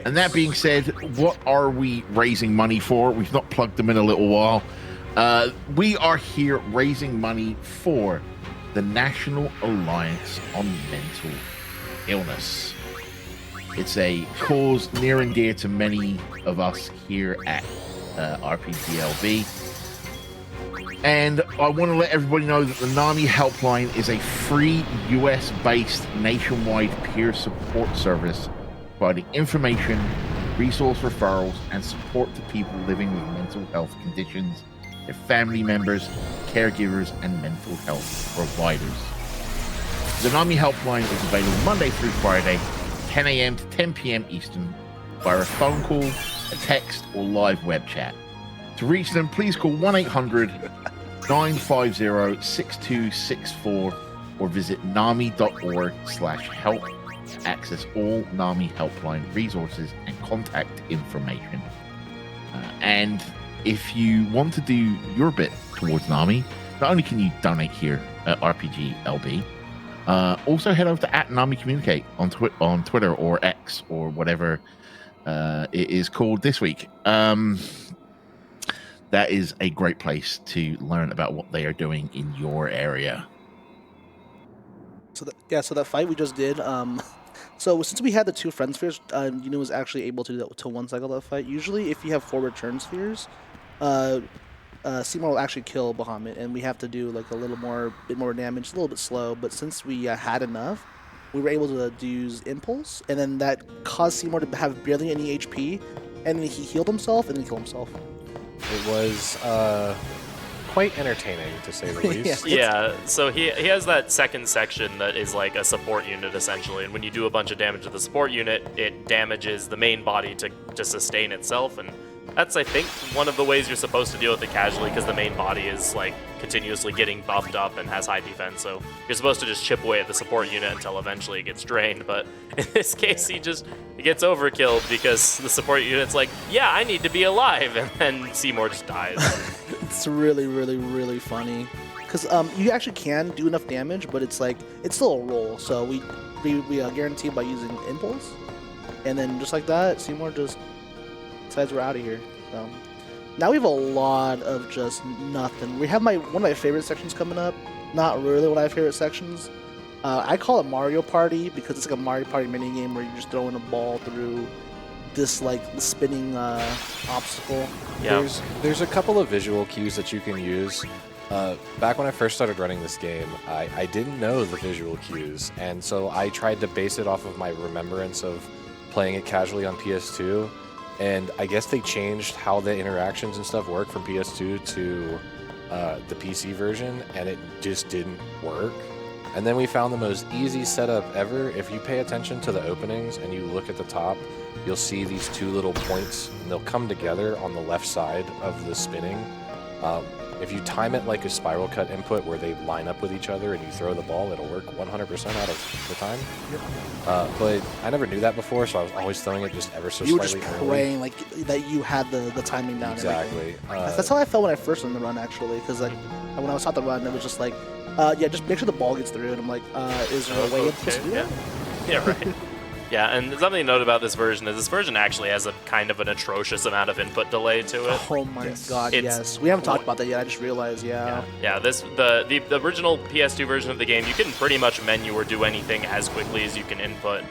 And that being said, what are we raising money for? We've not plugged them in a little while. We are here raising money for the National Alliance on Mental Illness. It's a cause near and dear to many of us here at RPGLB. And I want to let everybody know that the NAMI helpline is a free US-based nationwide peer support service providing information, resource referrals, and support to people living with mental health conditions, their family members, caregivers, and mental health providers. The NAMI helpline is available Monday through Friday, 10 a.m. to 10 p.m. Eastern, via a phone call, a text, or live web chat. To reach them, please call 1-800-950-6264 or visit nami.org/help to access all NAMI helpline resources and contact information. And if you want to do your bit towards NAMI, not only can you donate here at RPGLB, also head over to @NamiCommunicate on Twitter or X or whatever it is called this week. That is a great place to learn about what they are doing in your area. So that fight we just did. So since we had the 2 friend spheres, Yuna was actually able to do that to one cycle of that fight. Usually, if you have 4 return spheres, Seymour will actually kill Bahamut, and we have to do like a bit more damage, a little bit slow. But since we had enough, we were able to use Impulse, and then that caused Seymour to have barely any HP, and then he healed himself and then killed himself. It was quite entertaining, to say the least. Yeah, so he has that second section that is like a support unit, essentially, and when you do a bunch of damage to the support unit, it damages the main body to sustain itself, and that's, I think, one of the ways you're supposed to deal with it casually, because the main body is like continuously getting buffed up and has high defense, so you're supposed to just chip away at the support unit until eventually it gets drained. But in this case, he gets overkilled because the support unit's like, yeah, I need to be alive, and then Seymour just dies. It's really, really, really funny, because you actually can do enough damage, but it's still a roll. So we guarantee by using Impulse, and then just like that, Seymour just decides we're out of here. So now we have a lot of just nothing. We have one of my favorite sections coming up. Not really one of my favorite sections. I call it Mario Party because it's like a Mario Party mini game where you're just throwing a ball through this like spinning obstacle. Yeah. There's a couple of visual cues that you can use. Back when I first started running this game, I didn't know the visual cues, and so I tried to base it off of my remembrance of playing it casually on PS2. And I guess they changed how the interactions and stuff work from PS2 to the PC version, and it just didn't work. And then we found the most easy setup ever. If you pay attention to the openings and you look at the top, you'll see these 2 little points, and they'll come together on the left side of the spinning. If you time it like a spiral cut input where they line up with each other and you throw the ball, it'll work 100% out of the time. Yep. But I never knew that before, so I was always throwing it just ever so You were slightly just early. praying like that you had the timing down. Exactly. That's how I felt when I first learned the run, actually, because like when I was taught the run, it was just like, yeah, just make sure the ball gets through, and I'm like, is there a way it's supposed to do that? Yeah, right. Yeah, and something to note about this version is this version actually has a kind of an atrocious amount of input delay to it. Oh my god, It's- yes. We haven't talked about that yet. I just realized, yeah. Yeah, the original PS2 version of the game, you can pretty much menu or do anything as quickly as you can input.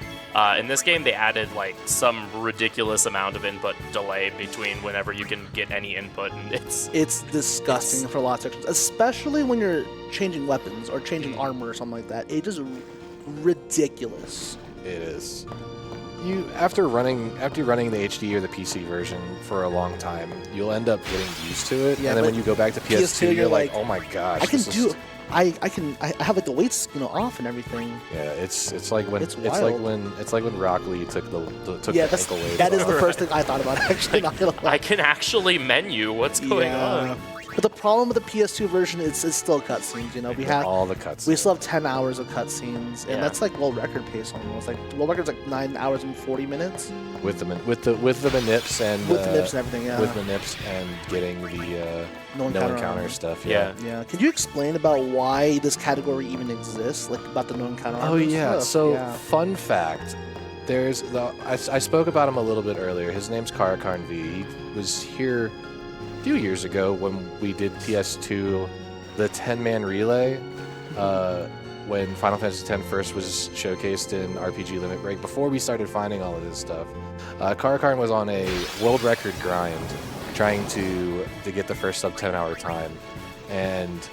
In this game, they added like some ridiculous amount of input delay between whenever you can get any input, and it's disgusting for a lot of sections, especially when you're changing weapons or changing armor or something like that. It is ridiculous. It is. After running the HD or the PC version for a long time, you'll end up getting used to it, Yeah, and then but when you go back to PS2, you're like, oh my gosh, I can this do. is- I have like the weights, off and everything. Yeah, it's like when It's like wild. when Rock Lee took the Yeah, ankle weights that is off. the first thing I thought about. Actually, not gonna lie. I can actually menu what's going on. But the problem with the PS2 version is it's still cutscenes. We have all the cutscenes. we still have 10 hours of cutscenes, and Yeah. that's like world record pace almost. Like world record's like 9 hours and 40 minutes with the manips and with the nips and everything. Yeah. with the nips and getting the No no encounter encounter on. stuff. Yeah. Yeah. Could you explain about why this category even exists? Like about the no encounter? Oh armor and yeah. stuff? So Yeah. fun fact. I spoke about him a little bit earlier. His name's Karakarn V. He was here a few years ago when we did PS2, the 10-man relay, when Final Fantasy X first was showcased in RPG Limit Break, before we started finding all of this stuff. Karakarn was on a world record grind trying to get the first sub 10 hour time. And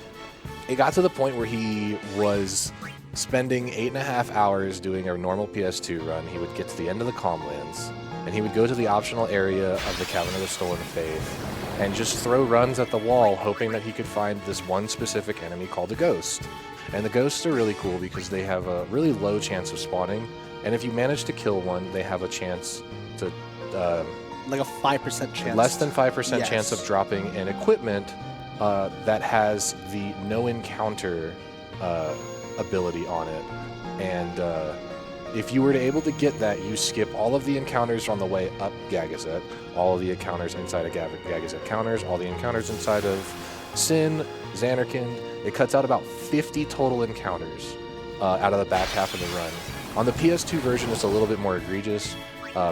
it got to the point where he was spending 8.5 hours doing a normal PS2 run. He would get to the end of the Calmlands, and he would go to the optional area of the Cavern of the Stolen Faith and just throw runs at the wall, hoping that he could find this one specific enemy called a ghost. And the ghosts are really cool because they have a really low chance of spawning, and if you manage to kill one, they have a chance to... like a 5% chance. Less than 5% Yes. chance of dropping an equipment that has the no encounter ability on it. And if you were to able to get that, you skip all of the encounters on the way up Gagazet, all of the encounters inside of Gagazet counters, all the encounters inside of Sin, Xanarkand. It cuts out about 50 total encounters out of the back half of the run. On the PS2 version, it's a little bit more egregious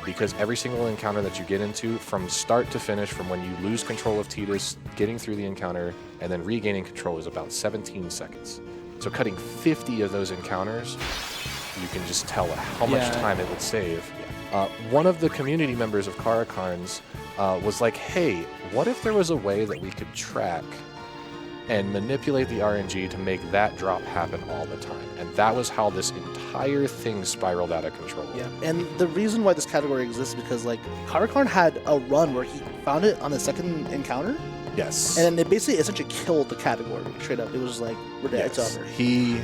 because every single encounter that you get into, from start to finish, from when you lose control of Tidus, getting through the encounter, and then regaining control is about 17 seconds. So cutting 50 of those encounters, you can just tell how much time it would save. One of the community members of Karakarns was like, hey, what if there was a way that we could track and manipulate the RNG to make that drop happen all the time? And that was how this entire thing spiraled out of control. Yeah, and the reason why this category exists is because, like, Karakarn had a run where he found it on the second encounter. Yes. And then it basically essentially killed the category straight up. It was like, it's over. He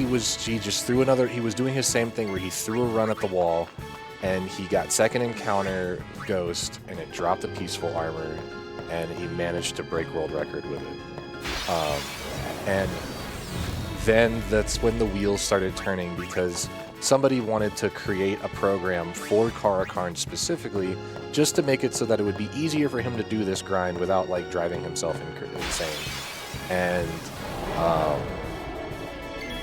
was doing his same thing where he threw a run at the wall, and he got second encounter ghost, and it dropped a peaceful armor, and he managed to break world record with it. And then that's when the wheels started turning, because somebody wanted to create a program for Karakarn specifically, just to make it so that it would be easier for him to do this grind without like driving himself insane. And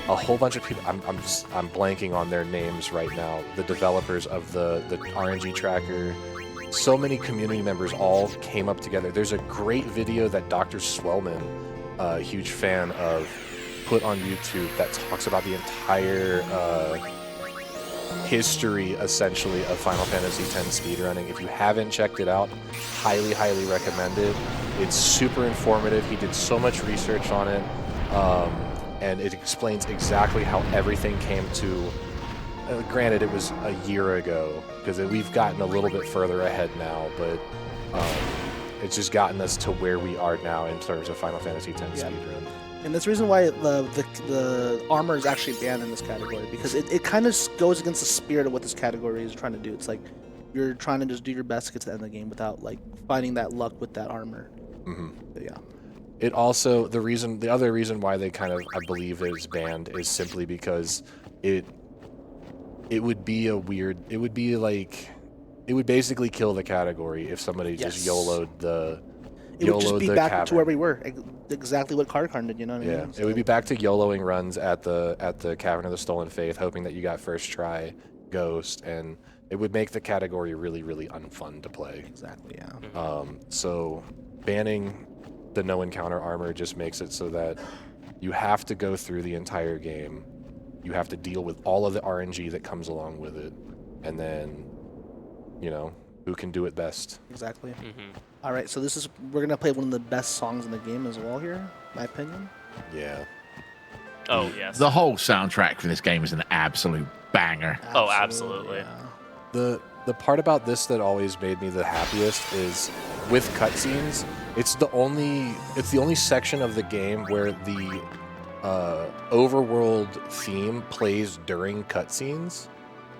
a whole bunch of people, I'm blanking on their names right now, the developers of the RNG tracker, so many community members all came up together. There's a great video that Dr. Swellman, a huge fan of, put on YouTube that talks about the entire history, essentially, of Final Fantasy X speedrunning. If you haven't checked it out, highly, highly recommend it. It's super informative. He did so much research on it, and it explains exactly how everything came to. Granted, it was a year ago, because we've gotten a little bit further ahead now, but it's just gotten us to where we are now in terms of Final Fantasy X speedrun. And that's the reason why the armor is actually banned in this category, because it kind of goes against the spirit of what this category is trying to do. It's like you're trying to just do your best to get to the end of the game without like finding that luck with that armor. Mm-hmm. But yeah. It also, the other reason why they kind of, I believe, is banned is simply because it would be it would basically kill the category if somebody just YOLO'd the It would just be back cavern. to where we were, exactly what Karakarn did, you know what I mean? It would be back to YOLOing runs at the Cavern of the Stolen Faith, hoping that you got first try Ghost, and it would make the category really, really unfun to play. Exactly, yeah. So banning the no encounter armor just makes it so that you have to go through the entire game. You have to deal with all of the RNG that comes along with it, and then, who can do it best. Exactly. All right, so we're gonna play one of the best songs in the game as well here, my opinion. Yeah. Oh, yes. The whole soundtrack for this game is an absolute banger. Oh, absolutely. Yeah. The part about this that always made me the happiest is with cutscenes. It's the only section of the game where the overworld theme plays during cutscenes,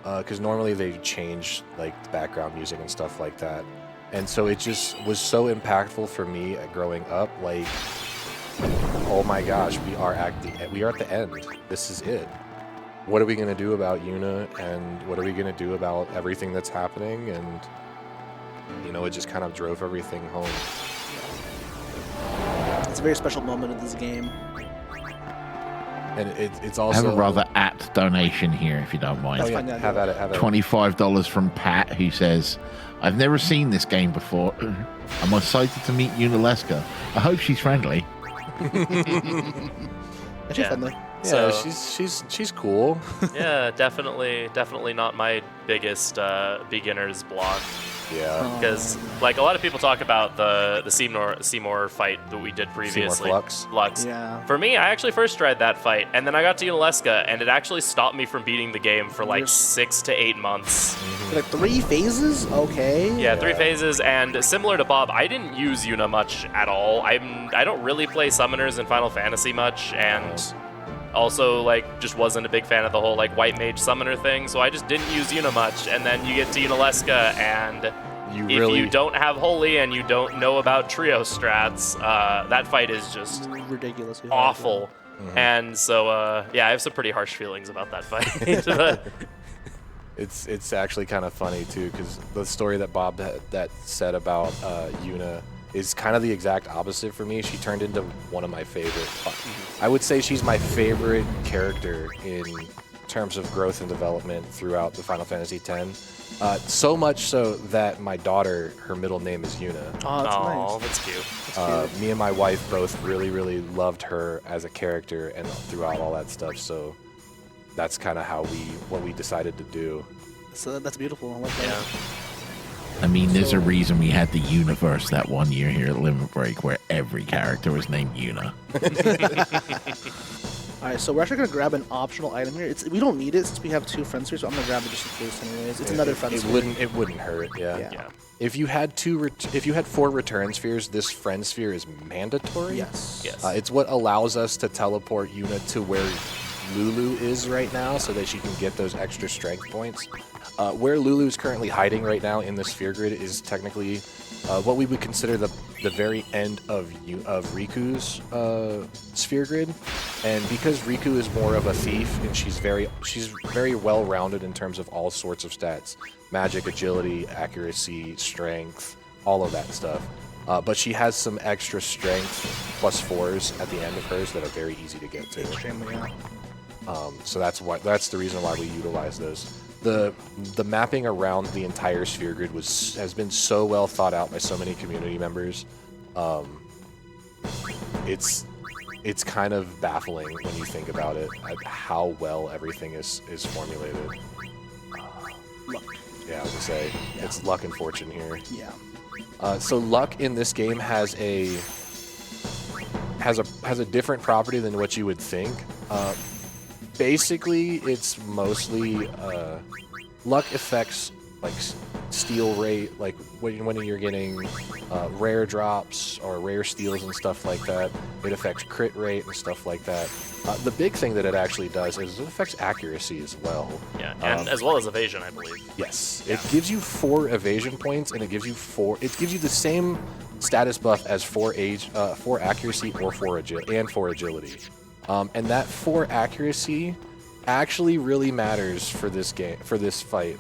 because normally they change like the background music and stuff like that. And so it just was so impactful for me growing up. Like, oh my gosh, we are at the end. This is it. What are we gonna do about Yuna, and what are we gonna do about everything that's happening? And it just kind of drove everything home. It's a very special moment of this game. And it's I also have a rather apt donation here, if you don't mind. Oh, yeah. fine, yeah, Have at it. $25 from Pat, who says, "I've never seen this game before. I'm excited to meet Keeanolookalike. I hope she's friendly." She's friendly. Yeah, So- she's cool. Yeah, definitely not my biggest beginner's block. Yeah. Because like a lot of people talk about the Seymour fight that we did previously. Seymour Lux. Yeah. For me, I actually first tried that fight, and then I got to Keeanolookalike, and it actually stopped me from beating the game for like 6 to 8 months. Like 3 phases? Okay. Yeah, 3 phases, and similar to Bob, I didn't use Yuna much at all. I don't really play summoners in Final Fantasy much, and also like just wasn't a big fan of the whole like white mage summoner thing, so I just didn't use Yuna much. And then you get to Keeanolookalike, and if you don't have Holy and you don't know about trio strats, that fight is just ridiculously awful. And so yeah, I have some pretty harsh feelings about that fight. It's actually kind of funny too, because the story that Bob that said about Yuna is kind of the exact opposite for me. She turned into one of my favorite. I would say she's my favorite character in terms of growth and development throughout the Final Fantasy X. So much so that my daughter, her middle name is Yuna. Oh, that's nice. That's cute. Me and my wife both really loved her as a character and throughout all that stuff. So that's kind of what we decided to do. So that's beautiful. I like that. Yeah. I mean, there's a reason we had the universe that one year here at Limit Break where every character was named Yuna. All right, so we're actually gonna grab an optional item here. We don't need it since we have 2 friends here, so I'm gonna grab it just in case, anyways. It's another friend sphere. It wouldn't hurt. Yeah. Yeah. If you had 4 return spheres, this friend sphere is mandatory. Yes. Yes. It's what allows us to teleport Yuna to where Lulu is right now, so that she can get those extra strength points. Where Lulu is currently hiding right now in the sphere grid is technically what we would consider the very end of Riku's sphere grid, and because Riku is more of a thief and she's very well rounded in terms of all sorts of stats, magic, agility, accuracy, strength, all of that stuff. But she has some extra strength +4s at the end of hers that are very easy to get to. Extremely, yeah. So that's the reason why we utilize those. The mapping around the entire sphere grid has been so well thought out by so many community members. It's kind of baffling when you think about it, at how well everything is formulated. Luck. Yeah, I would say it's luck and fortune here. Yeah. So luck in this game has a different property than what you would think. Basically, it's mostly luck affects like steal rate, like when you're getting rare drops or rare steals and stuff like that. It affects crit rate and stuff like that. The big thing that it actually does is it affects accuracy as well. Yeah, and as well as evasion, I believe. Yes, it gives you 4 evasion points, and it gives you the same status buff as 4 accuracy or 4 agility. And that 4 accuracy actually really matters for this game, for this fight,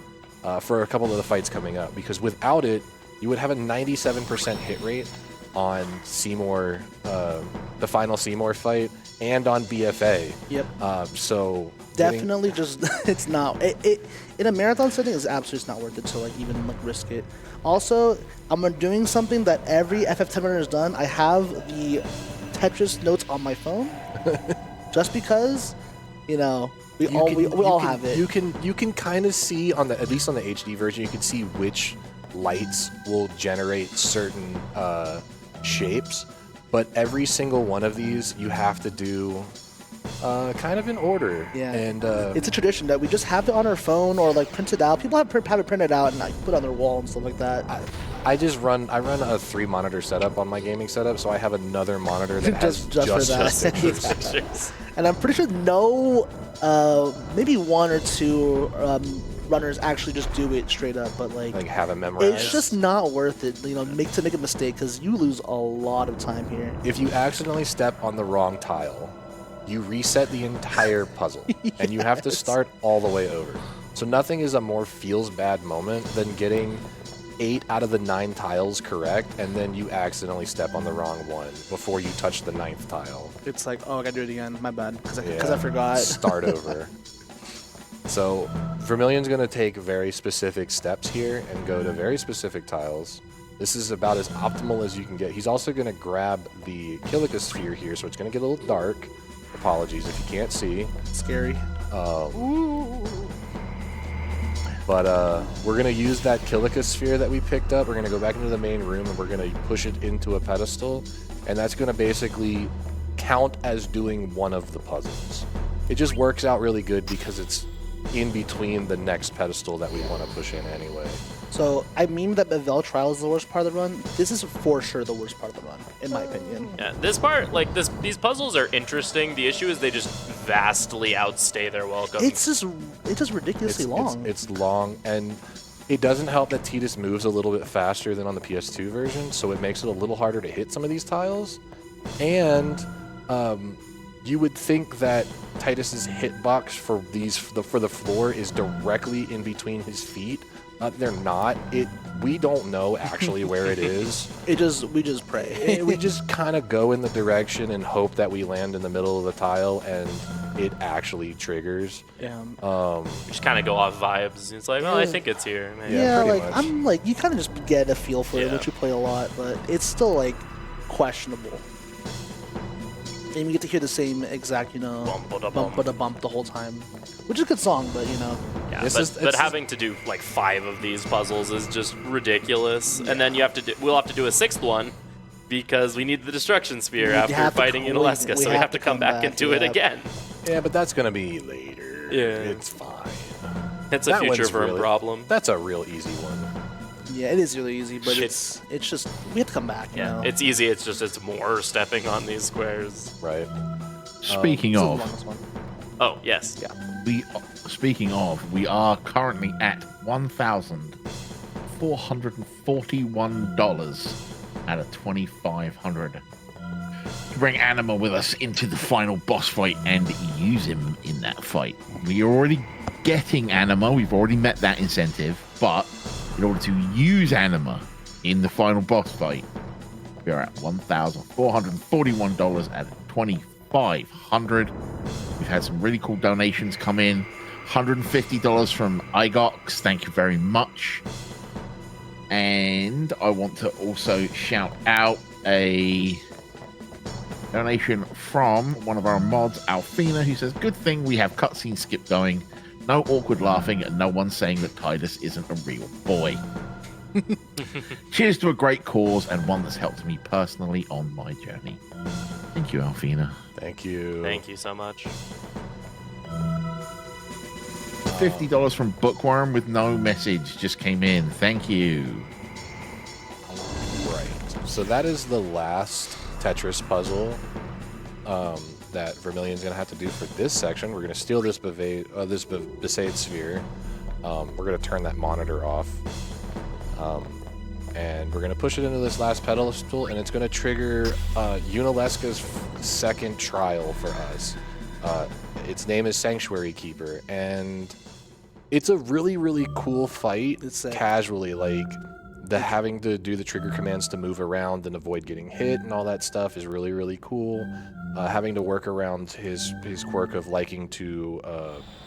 for a couple of the fights coming up, because without it, you would have a 97% hit rate on Seymour, the final Seymour fight, and on BFA. Yep. So definitely it's not in a marathon setting is absolutely not worth it to like even like risk it. Also, I'm doing something that every FF10 runner has done. I have the Tetris notes on my phone, just because, you know, we all have it. You can kind of see at least on the HD version, you can see which lights will generate certain shapes, but every single one of these you have to do kind of in order. Yeah, and it's a tradition that we just have it on our phone or like print it out. People have it printed out and like put it on their wall and stuff like that. I run a 3 monitor setup on my gaming setup, so I have another monitor that has just for that. Yeah. And I'm pretty sure maybe 1 or 2 runners actually just do it straight up, but like have it memorized. It's just not worth it, you know, to make a mistake, because you lose a lot of time here. If you accidentally step on the wrong tile, you reset the entire puzzle, and you have to start all the way over. So nothing is a more feels bad moment than getting 8 out of the 9 tiles correct, and then you accidentally step on the wrong one before you touch the 9th tile. It's like, oh, I gotta do it again. My bad, because I forgot. Start over. So Vermillion's going to take very specific steps here and go to very specific tiles. This is about as optimal as you can get. He's also going to grab the Keeanolookalike sphere here, so it's going to get a little dark. Apologies if you can't see. Scary. But But we're going to use that Keeanolookalike sphere that we picked up. We're going to go back into the main room, and we're going to push it into a pedestal. And that's going to basically count as doing one of the puzzles. It just works out really good because it's in between the next pedestal that we want to push in anyway. So I mean that Bevel Trial is the worst part of the run. This is for sure the worst part of the run, in my opinion. Yeah, this part, like these puzzles are interesting. The issue is they just vastly outstay their welcome. It's just ridiculously long. It's long, and it doesn't help that Tidus moves a little bit faster than on the PS2 version, so it makes it a little harder to hit some of these tiles. And you would think that Tidus's hitbox for the floor is directly in between his feet. They're not. We don't know actually where it is. We just pray. We just kind of go in the direction and hope that we land in the middle of the tile and it actually triggers. Yeah. We just kind of go off vibes. It's like, well, I think it's here. Maybe. Yeah, pretty like much. I'm like you kind of just get a feel for it once you play a lot, but it's still like questionable. And you get to hear the same exact, bump the whole time, which is a good song, but Yeah, but having to do like 5 of these puzzles is just ridiculous. Yeah. And then we'll have to do a 6th one because we need the destruction sphere after fighting Keeanolookalike, so we have to come back and do it again. Yeah, but that's gonna be later. Yeah, it's fine. It's a future Verm problem. That's a real easy one. Yeah, it is really easy, but it's just we have to come back. You know? It's easy. It's more stepping on these squares. Right. Speaking of, oh yes, yeah. Speaking of, we are currently at $1,441 out of $2,500 to bring Anima with us into the final boss fight and use him in that fight. We are already getting Anima. We've already met that incentive, but in order to use Anima in the final boss fight, we are at $1,441 out of $2,500. We've had some really cool donations come in. $150 from Igox. Thank you very much. And I want to also shout out a donation from one of our mods, Alfina, who says, "Good thing we have cutscene skip going. No awkward laughing and no one saying that Tidus isn't a real boy." Cheers to a great cause and one that's helped me personally on my journey. Thank you, Alfina. Thank you. Thank you so much. $50 from Bookworm with no message just came in. Thank you. Right. So that is the last Tetris puzzle that Vermillion's going to have to do for this section. We're going to steal this Besaid sphere. We're going to turn that monitor off. And we're going to push it into this last pedestal, and it's going to trigger Keeanolookalike's second trial for us. Its name is Sanctuary Keeper, and it's a really, really cool fight. It's casually, like, having to do the trigger commands to move around and avoid getting hit and all that stuff is really, really cool. Having to work around his quirk of liking to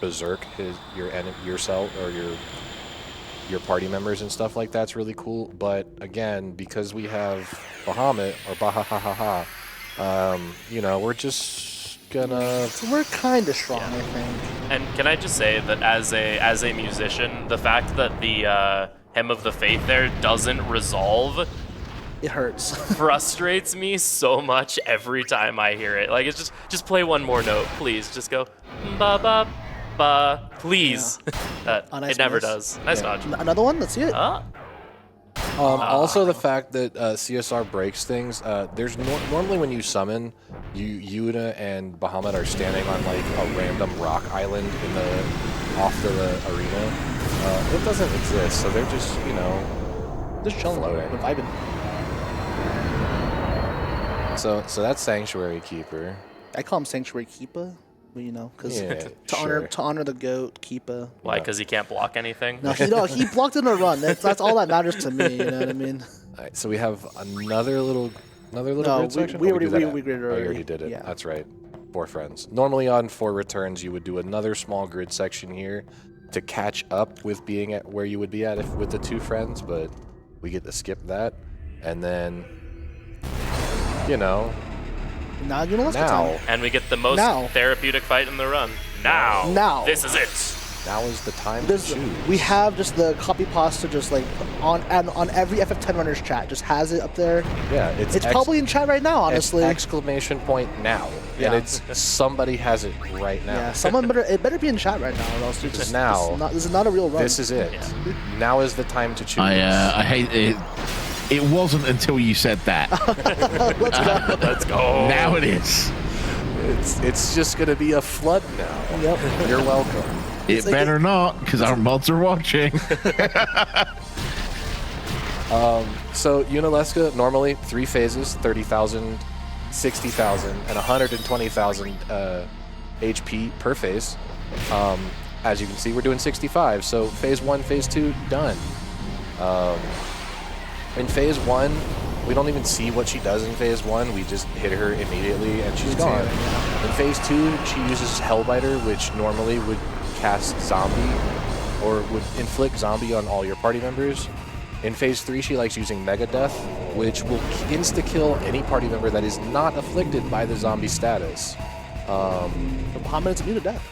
berserk yourself or your party members and stuff like that's really cool. But again, because we have Bahamut or Bahahaha, we're just gonna. We're kind of strong, I think. And can I just say that as a musician, the fact that the Hymn of the Faith there doesn't resolve, it hurts. Frustrates me so much every time I hear it. Like, it's just play one more note, please. Just go ba ba ba, please. Yeah. It never does. Nice dodge. Another one. Let's see it. Also, the fact that CSR breaks things. There's normally when you summon, Yuna and Bahamut are standing on like a random rock island off the arena. It doesn't exist, so they're just just chilling, floating, vibing. So that's Sanctuary Keeper. I call him Sanctuary Keeper, because to honor the goat, Keeper. Why? Because he can't block anything? No, he blocked in a run. That's all that matters to me. You know what I mean? All right, so we have another little grid section. We already gridded already. Oh, you already did it. Yeah. That's right. 4 friends. Normally on 4 returns, you would do another small grid section here to catch up with being at where you would be at with the 2 friends, but we get to skip that, and then now and we get the most therapeutic fight in the run. Now, this is it. Now is the time to choose. We have just the copy pasta just like on every FF10 runners chat. Just has it up there. Yeah, It's probably in chat right now, honestly. It's exclamation point now. Yeah. And it's somebody has it right now. Yeah, someone better be in chat right now, or else it's just now. This is not a real run. This is it. Yeah. Now is the time to choose. I hate it. It wasn't until you said that. Let's go. Let's go. Now it is. It's just gonna be a flood now. Yep. You're welcome. It better not, because our mods are watching. So Unaleska, normally 3 phases, 30,000, 60,000, and 120,000 HP per phase. As you can see, we're doing 65. So phase 1, phase 2, done. In phase 1, we don't even see what she does in phase 1. We just hit her immediately and she's gone. In phase 2, she uses Hellbiter, which normally would cast zombie or would inflict zombie on all your party members. In phase 3, she likes using Mega Death, which will insta-kill any party member that is not afflicted by the zombie status. Bahamut is immune to death.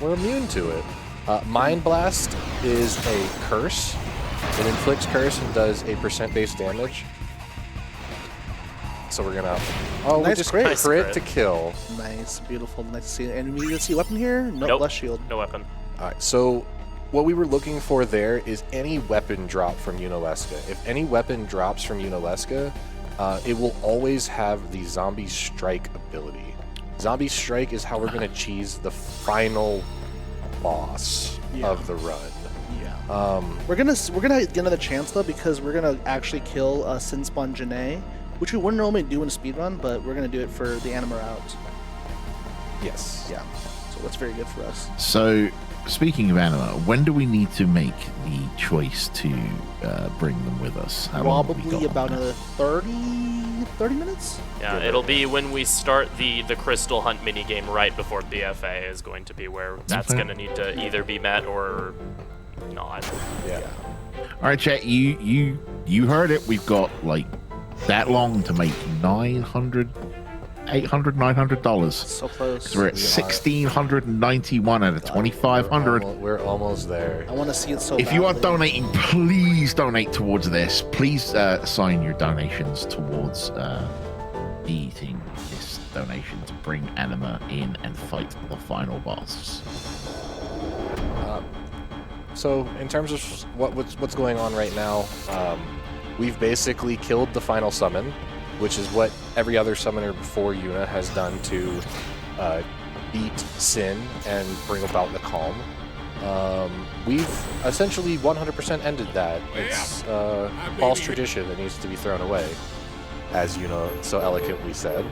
We're immune to it. Mind Blast is a curse. It inflicts curse and does a % base damage. So we're gonna. Oh, Nice we just crit. crit to kill. Nice, beautiful, nice to see. And we see a weapon here. Nope. Less shield. No weapon. All right, so what we were looking for there is any weapon drop from Unaleska. If any weapon drops from Unaleska, it will always have the Zombie Strike ability. Zombie Strike is how we're going to cheese the final boss of the run. Yeah. We're gonna get another chance though, because we're gonna actually kill Sinspawn Janae, which we wouldn't normally do in a speedrun, but we're gonna do it for the Anima route. Yes. Yeah. So that's very good for us. So, speaking of anima, when do we need to make the choice to bring them with us? How long have we Probably got about on that? another 30 minutes. Yeah, it'll be when we start the Crystal Hunt minigame right before BFA is going to be where that's Okay. going to need to either be met or not. Yeah. All right, chat. You heard it. We've got like that long to make $900, $900. So close. We're at 1,691 out of 2,500. We're almost there. I want to see it so. If you are badly. donating, please donate towards this. Please sign your donations towards eating this donation to bring Anima in and fight the final boss. So in terms of what's going on right now, we've basically killed the final summon, which is what every other summoner before Yuna has done to beat Sin and bring about the calm. We've essentially 100% ended that. It's false tradition that needs to be thrown away, as Yuna so eloquently said.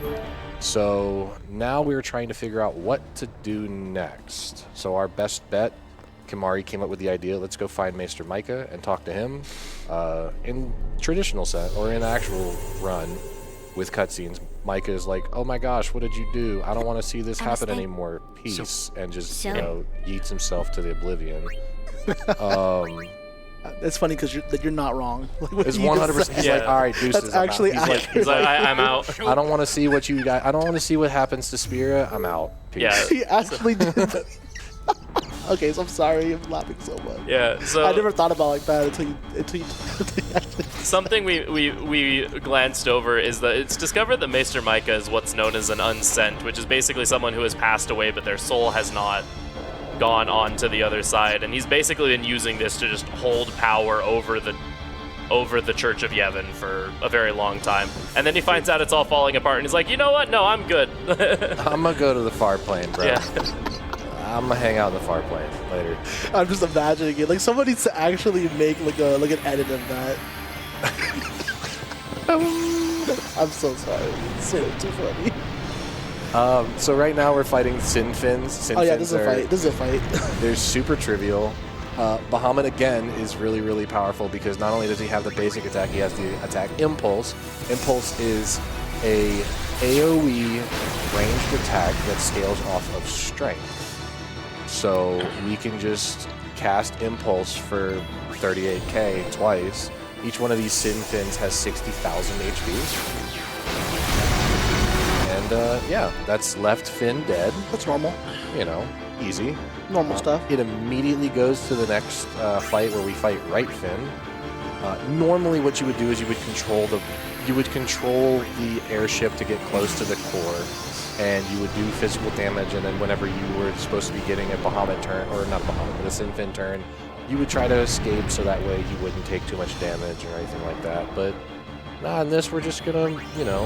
So now we're trying to figure out what to do next. So our best bet, Kimari came up with the idea, let's go find Maester Micah and talk to him in traditional set or in actual run with cutscenes. Micah is like, oh my gosh, what did you do? I don't want to see this happen anymore. Peace. And just, yeets himself to the oblivion. It's funny because you're not wrong. Like, It's 100%. He's like, all right, deuces. That's actually I'm out. accurate. He's like, I'm out. I don't want to see what you guys. I don't want to see what happens to Spira. I'm out. Peace. Yeah. He actually did. Okay, so I'm sorry. I'm laughing so much. Yeah, so I never thought about it like that until you actually. something we glanced over is that it's discovered that Maester Micah is what's known as an unsent, which is basically someone who has passed away but their soul has not gone on to the other side, and he's basically been using this to just hold power over the Church of Yevon for a very long time. And then he finds out it's all falling apart and he's like, you know what? No, I'm good. I'm gonna go to the far plane, bro. Yeah. I'm gonna hang out in the far plane later. I'm just imagining it. Like someone needs to actually make like an edit of that. I'm so sorry. It's so too funny. So right now we're fighting Sin Fins. Oh yeah, this is a fight. This is a fight. They're super trivial. Bahamut again is really, really powerful because not only does he have the basic attack, he has the attack Impulse. Impulse is a AoE ranged attack that scales off of strength. So we can just cast Impulse for 38k twice. Each one of these Sin Fins has 60,000 HP. And And yeah, that's left fin dead. That's normal. You know, easy. Normal stuff. It immediately goes to the next fight where we fight right fin. Normally, what you would do is you would control the airship to get close to the core, and you would do physical damage. And then whenever you were supposed to be getting a Bahamut turn, or not a Bahamut, but a Sin Fin turn, you would try to escape so that way you wouldn't take too much damage or anything like that. But nah, in this we're just gonna, you know,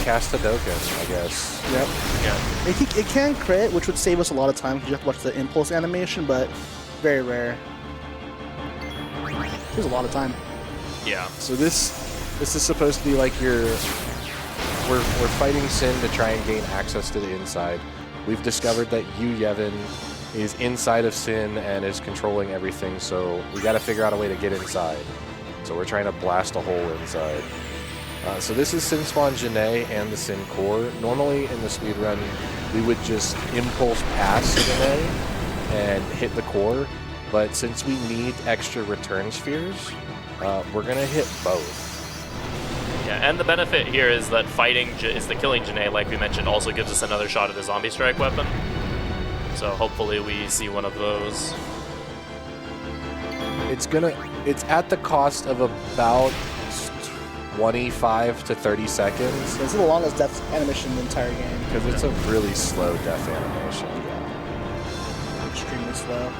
cast a Dokkan, I guess. Yep. Yeah. It can crit, which would save us a lot of time because you have to watch the impulse animation, but very rare. There's a lot of time. Yeah. So this is supposed to be like we're fighting Sin to try and gain access to the inside. We've discovered that Yu Yevon is inside of Sin and is controlling everything, so we got to figure out a way to get inside. So we're trying to blast a hole inside. So this is Sin Spawn Janae and the Sin Core. Normally in the speedrun, we would just impulse past Janae and hit the core, but since we need extra return spheres, we're going to hit both. Yeah, and the benefit here is that killing Janae, like we mentioned, also gives us another shot at the Zombie Strike weapon. So hopefully we see one of those. It's at the cost of about 25 to 30 seconds. It's the longest death animation in the entire game. Because it's a really slow death animation. Extremely slow.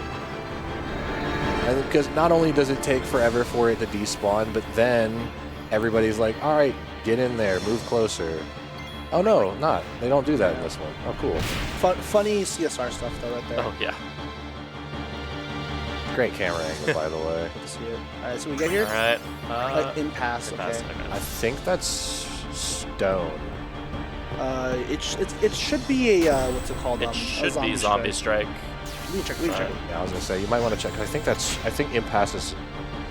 And because not only does it take forever for it to despawn, but then everybody's like, all right, get in there, move closer. Oh no, not. They don't do that in this one. Oh, cool. Funny CSR stuff though, right there. Oh yeah. Great camera angle, by the way. Good to see it. All right, so we get here. All right. Impasse. Impasse, Okay. I think that's stone. It should be a what's it called? It should be Zombie Strike. We can check. We can check. Yeah, I was gonna say you might want to check. I think Impasse is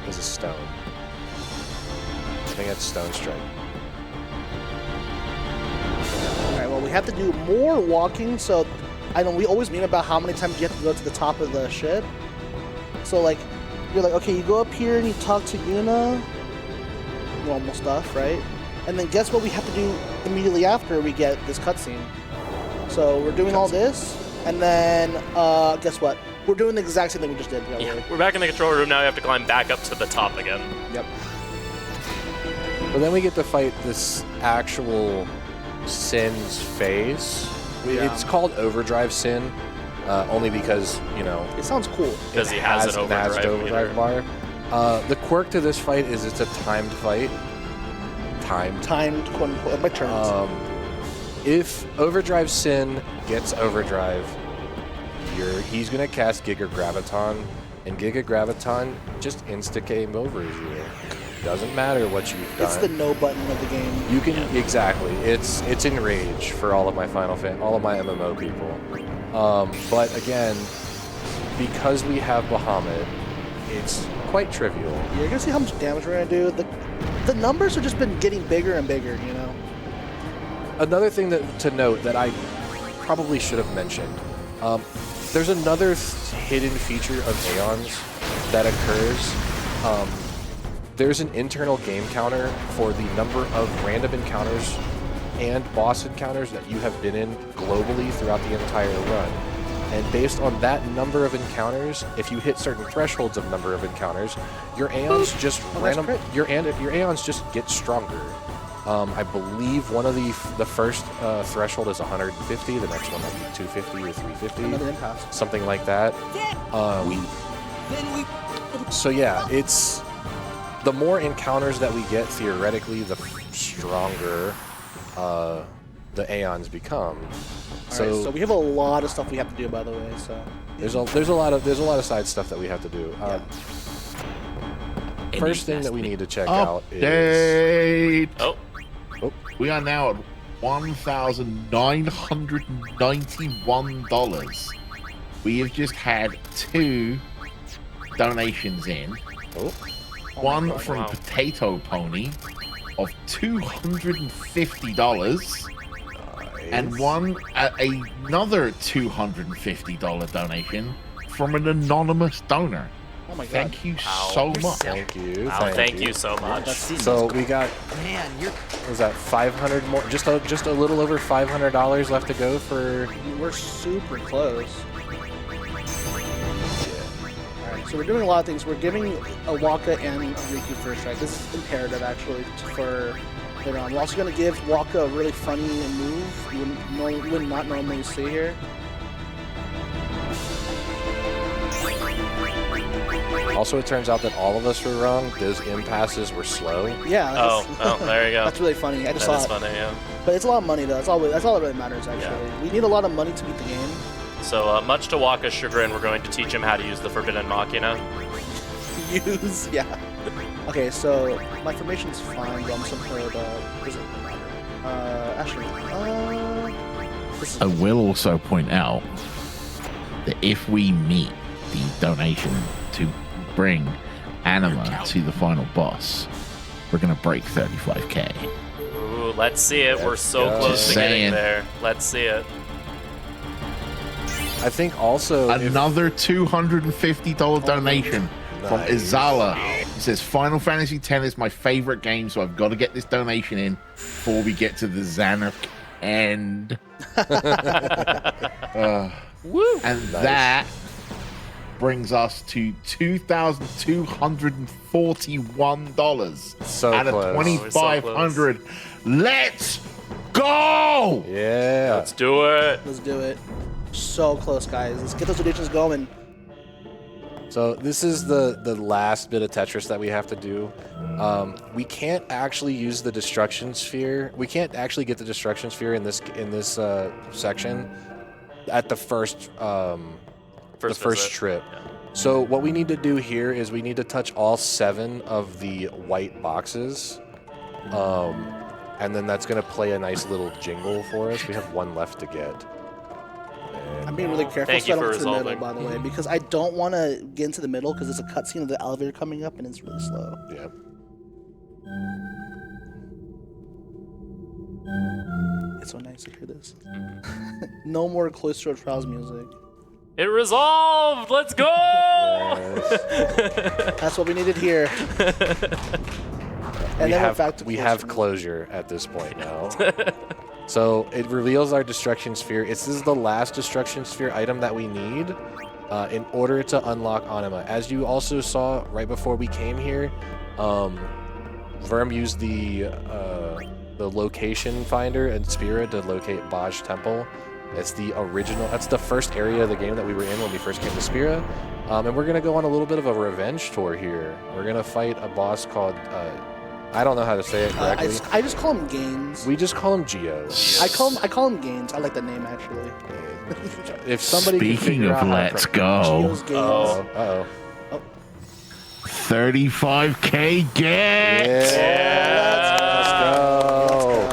a stone. I think that's Stone Strike. All right. Well, we have to do more walking. So I know we always mean about how many times you have to go to the top of the ship. So like, you're like, okay, you go up here and you talk to Yuna. Normal stuff, right? And then guess what we have to do immediately after we get this cutscene. So we're doing all this, and then guess what? We're doing the exact same thing we just did. Yeah, we're back in the control room now. We have to climb back up to the top again. Yep. But then we get to fight this actual Sin's phase. Yeah. It's called Overdrive Sin, only because, you know, It sounds cool. Because he has an overdrive bar. The quirk to this fight is it's a timed fight. Timed, quote unquote, by turns. If Overdrive Sin gets Overdrive, he's gonna cast Giga Graviton, and Giga Graviton just insta game over you. Doesn't matter what you've done. It's the no button of the game. You can exactly. It's Enrage for all of my all of my MMO people. But again, because we have Bahamut, it's quite trivial. Yeah, you're gonna see how much damage we're gonna do. The numbers have just been getting bigger and bigger, you know. Another thing to note that I probably should have mentioned, there's another hidden feature of Aeons that occurs. There's an internal game counter for the number of random encounters and boss encounters that you have been in globally throughout the entire run. And based on that number of encounters, if you hit certain thresholds of number of encounters, your Aeons just your Aeons just get stronger. I believe one of the first threshold is 150, the next one might be 250 or 350. Another impasse. Something like that. So yeah, it's the more encounters that we get, theoretically, the stronger the Aeons become. So we have a lot of stuff we have to do, by the way. So there's a lot of side stuff that we have to do. First thing that we need to check out is We are now at $1,991. We have just had 2 donations in. One from Potato Pony of $250, and another $250 donation from an anonymous donor. Oh my god. Thank you Wow. so much. Thank you. Wow, thank you so much. So we got, Man, you're what was that, 500 more, just a little over $500 left to go for. We're super close. Alright, so we're doing a lot of things. We're giving Waka and Riku first strike. This is imperative, actually, for later on. We're also going to give Waka a really funny move you would not normally see here. Also, it turns out that all of us were wrong. Those impasses were slow. Yeah. Oh, there you go. That's really funny. I just That saw is it. funny, yeah. But it's a lot of money, though. That's all that really matters, actually. We need a lot of money to beat the game. So much to Waka's chagrin, we're going to teach him how to use the Forbidden Machina. Yeah. Okay, so my formation's fine, but I'm just gonna put does it matter? Actually, this is I will also point out that if we meet the donation to bring Anima to the final boss, we're gonna break 35K. Ooh, let's see it. We're so go. close Just to getting saying. there. Let's see it. I think also Another $250 donation from Nice. Izala. He says, Final Fantasy X is my favorite game, so I've got to get this donation in before we get to the Xanark end. Woo! And that brings us to $2,241 So out of close. $2,500. Let's go! Yeah. Let's do it. let's do it. So close, guys. Let's get those donations going. So this is the last bit of Tetris that we have to do. We can't actually use the destruction sphere. We can't actually get the destruction sphere in this section at the first visit. trip. Yeah. So what we need to do here is we need to touch all 7 of the white boxes. And then that's going to play a nice little jingle for us. We have 1 left to get. I'm being really careful Thank so I you don't for get to the middle, resolving. by the way, because I don't want to get into the middle because there's a cutscene of the elevator coming up and it's really slow. Yeah. It's so nice to hear this. No more Cloister Trials music. It resolved. Let's go. That's what we needed here. And we then we're have, back to we have Cloister. closure at this point now. So it reveals our destruction sphere. This is the last destruction sphere item that we need in order to unlock Anima. As you also saw right before we came here, Verm used the location finder and Spira to locate Baj Temple. It's the original. That's the first area of the game that we were in when we first came to Spira. And we're gonna go on a little bit of a revenge tour here. We're gonna fight a boss called. I don't know how to say it correctly. I just call him Gaines. We just call him Geo. I call him Gaines. I like that name actually. If somebody can Speaking figure of out how to let's pro- go, Geo's Gaines. Uh-oh. 35K get! Let's go.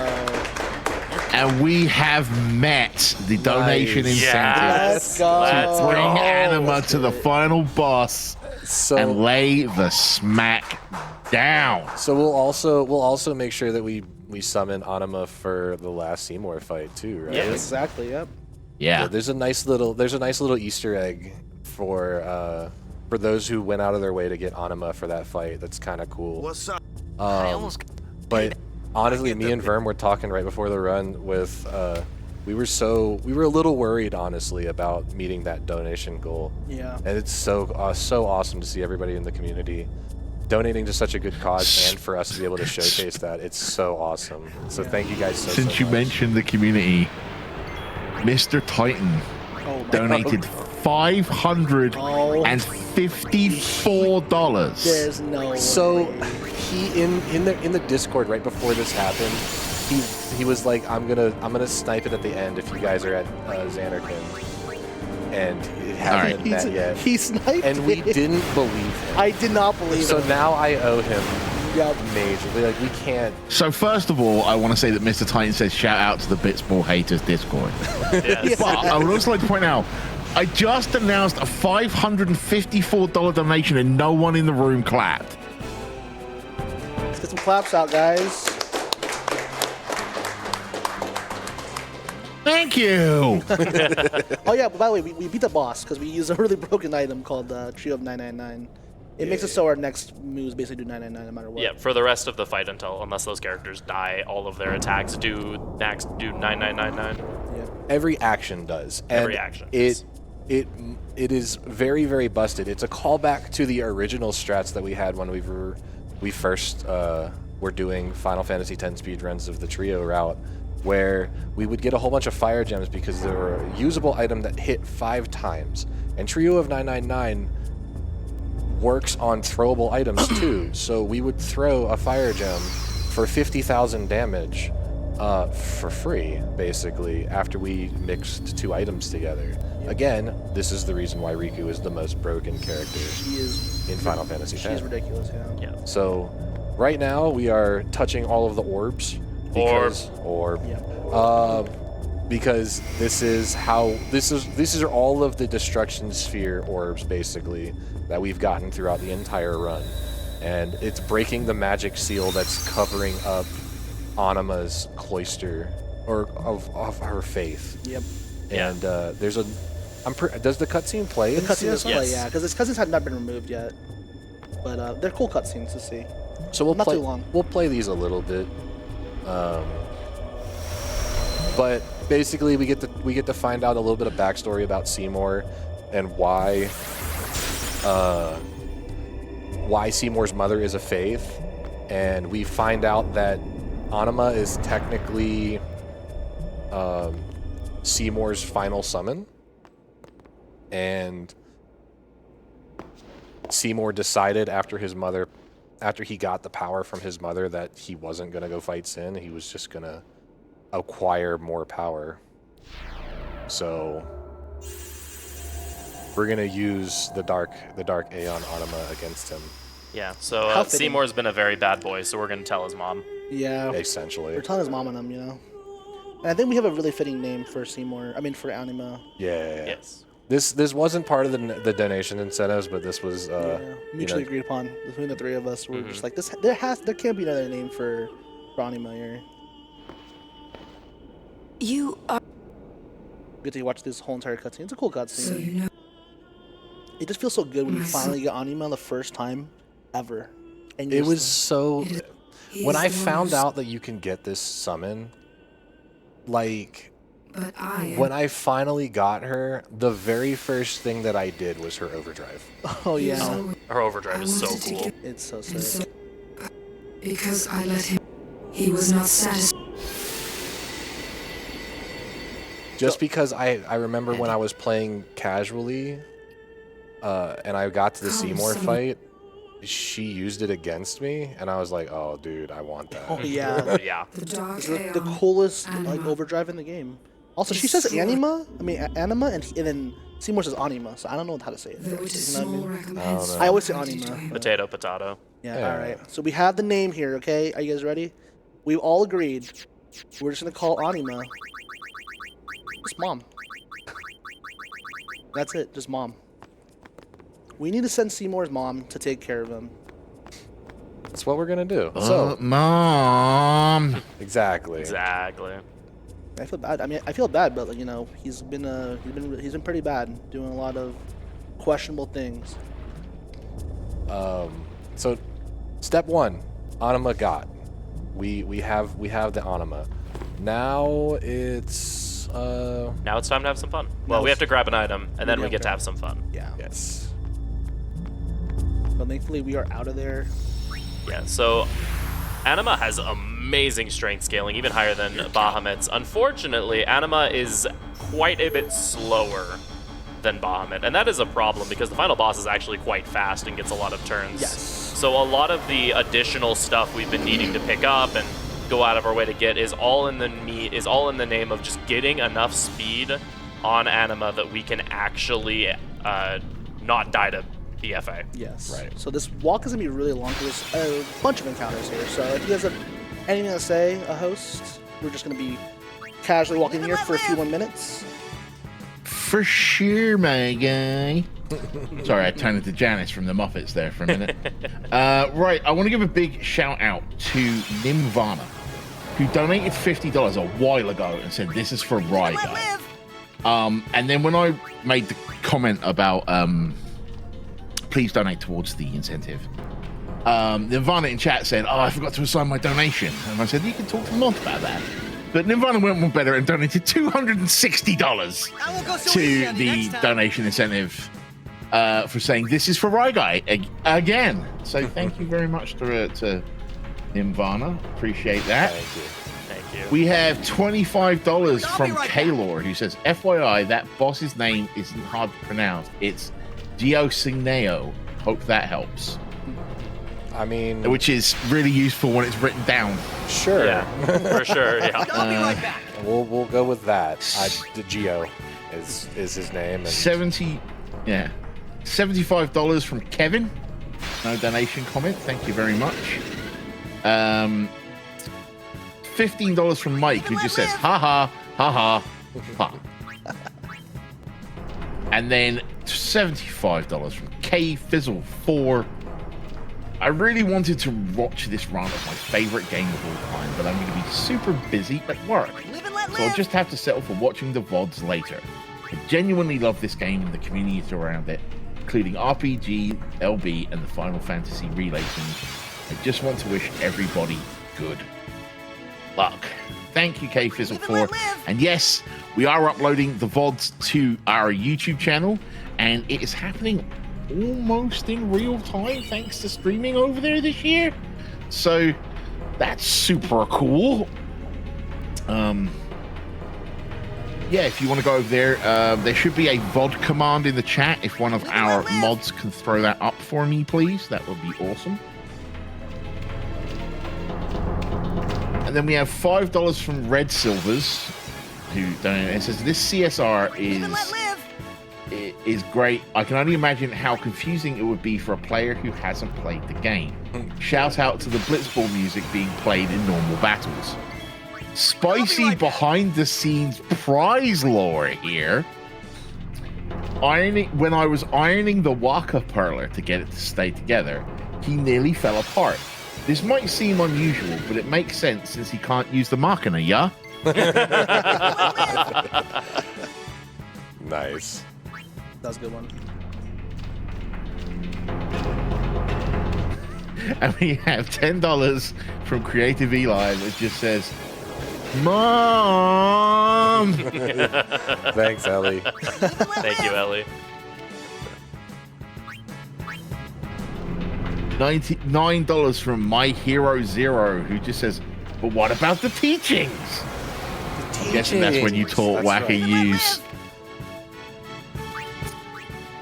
And we have met the donation Nice. incentive Let's go. Let's to bring go. Anima to the final boss and So, lay the smack down. so we'll also make sure that we summon Anima for the last Seymour fight too, right? Yes. Exactly. Yep. Yeah. There's a nice little Easter egg for those who went out of their way to get Anima for that fight. That's kind of cool. What's up? But honestly, me and Verm were talking right before the run with we were a little worried honestly about meeting that donation goal. Yeah. And it's so awesome to see everybody in the community donating to such a good cause and for us to be able to showcase that. It's so awesome. So thank you guys so Since so you much. mentioned the community, Mr. Titan Oh my donated $554. There's no So way. he in the Discord right before this happened, he was like, I'm gonna snipe it at the end if you guys are at Xanarkin, and it hasn't Alright. met yet, He sniped and we it. didn't believe him. I did not believe So it. now I owe him Yep. majorly. Like we can't. So first of all, I want to say that Mr. Titan says shout out to the Bitsball Haters Discord. Yes. But I would also like to point out, I just announced a $554 donation and no one in the room clapped. Let's get some claps out, guys. Thank you. Oh yeah, but by the way, we beat the boss because we used a really broken item called Trio of 999. It makes it so our next moves basically do 999 no matter what. Yeah, for the rest of the fight unless those characters die, all of their attacks do 9999. Yeah. Every action does. Every And action. It is very, very busted. It's a callback to the original strats that we had when we first were doing Final Fantasy X speedruns of the trio route, where we would get a whole bunch of fire gems because they were a usable item that hit 5 times. And Trio of 999 works on throwable items too. So we would throw a fire gem for 50,000 damage for free, basically, after we mixed 2 items together. Again, this is the reason why Riku is the most broken character in Final Fantasy X. She's ridiculous, yeah. So right now we are touching all of the orbs. Because this is these are all of the destruction sphere orbs basically that we've gotten throughout the entire run, and it's breaking the magic seal that's covering up Anima's cloister or of her faith. Yep. And there's a does the cutscene play? The cutscene does play, Yes. yeah, because its cutscenes have not been removed yet. But they're cool cutscenes to see. So we'll Not play. too long. We'll play these a little bit, but basically we get to find out a little bit of backstory about Seymour and why Seymour's mother is a faith, and we find out that Anima is technically Seymour's final summon, and Seymour decided after he got the power from his mother that he wasn't going to go fight Sin. He was just going to acquire more power. So we're going to use the dark Aeon Anima against him. Yeah, so How fitting. Seymour's been a very bad boy, so we're going to tell his mom. Yeah. Essentially. We're telling his mom on him, you know. And I think we have a really fitting name for Seymour. I mean, for Anima. Yeah. Yes. This wasn't part of the donation incentives, but this was Mutually agreed upon between the 3 of us. We're just like this. There can't be another name for Anima here. You are. Get to watch this whole entire cutscene. It's a cool cutscene. So you know. It just feels so good when you finally get Anima the first time ever. And It you're was just so. He When is I the found most- out that you can get this summon, like. But I am. When I finally got her, the very first thing that I did was her overdrive. oh He is yeah, always- Her overdrive I is so wanted to cool. give- it's so and sick. so, because I let him. He was not satisfied. Just because I remember when I was playing casually, and I got to the Seymour fight, she used it against me, and I was like, "Oh, dude, I want that." Oh yeah, Yeah. The dark it's the Aeon coolest Anima. like overdrive in the game. Also, she says Anima. I mean Anima, and then Seymour says Anima. So I don't know how to say it. Though it is You know what I small mean? recompense. I always say for fighting to Anima. him. Potato. Yeah, Yeah. all right. So we have the name here, okay? Are you guys ready? We've all agreed. We're just gonna call Anima just Mom. That's it, just Mom. We need to send Seymour's mom to take care of him. That's what we're gonna do. So Mom. exactly. I feel bad. I mean, I feel bad, but like, you know, he's been pretty bad, doing a lot of questionable things. So, step 1, Anima got. We have the Anima. Now it's Now it's time to have some fun. Well, we have to grab an item, and then we get to have some fun. Yeah. yes. But thankfully, we are out of there. Yeah, so Anima has amazing strength scaling, even higher than Bahamut's. Unfortunately, Anima is quite a bit slower than Bahamut, and that is a problem because the final boss is actually quite fast and gets a lot of turns. Yes. So a lot of the additional stuff we've been needing to pick up and go out of our way to get is all in the name of just getting enough speed on Anima that we can actually not die to BFA. Yes. Right. So this walk is gonna be really long because there's a bunch of encounters here. So if you guys have anything to say, a host, we're just gonna be casually walking here for a few more minutes. For sure, my guy. Sorry, I turned into Janice from the Muppets there for a minute. Right, I want to give a big shout out to Nimvana, who donated $50 a while ago and said this is for Rygo. And then when I made the comment about please donate towards the incentive. Nirvana in chat said, "Oh, I forgot to assign my donation," and I said, "You can talk to Mod about that." But Nirvana went one better and donated $260 to the donation incentive for saying this is for Rye Guy again. So thank you very much to Nirvana. Appreciate that. Thank you. We have $25 from Kaylor, who says, "FYI, that boss's name isn't hard to pronounce. It's Diosigneo. Hope that helps." I mean, which is really useful when it's written down. Sure. Yeah, for sure. Yeah. I'll be right back. We'll go with that. The Geo is his name. And $75 from Kevin. No donation comment. Thank you very much. $15 from Mike, who just says, "Ha ha ha ha ha." And then $75 from K Fizzle 4. I really wanted to watch this run of my favorite game of all time, but I'm going to be super busy at work. So I'll just have to settle for watching the VODs later. I genuinely love this game and the community around it, including RPG, LB, and the Final Fantasy Relay teams. I just want to wish everybody good luck. Thank you, K-Fizzle4. And yes, we are uploading the VODs to our YouTube channel, and it is happening almost in real time thanks to streaming over there this year. So that's super cool. Yeah, if you want to go over there, there should be a VOD command in the chat. If one of our mods can throw that up for me, please, that would be awesome. And then we have $5 from Red Silvers, who donated. It says, "This CSR is great. I can only imagine how confusing it would be for a player who hasn't played the game. Shout out to the Blitzball music being played in normal battles. Spicy behind the scenes prize lore here. When I was ironing the Waka Perler to get it to stay together, he nearly fell apart. This might seem unusual, but it makes sense since he can't use the Machina, yeah?" Nice. That was a good one. And we have $10 from Creative Eli that just says, "Mom!" Thanks, Ellie. Thank you, Ellie. $99 from My Hero Zero, who just says, "But what about the teachings?" I'm guessing that's when you taught Wacky use.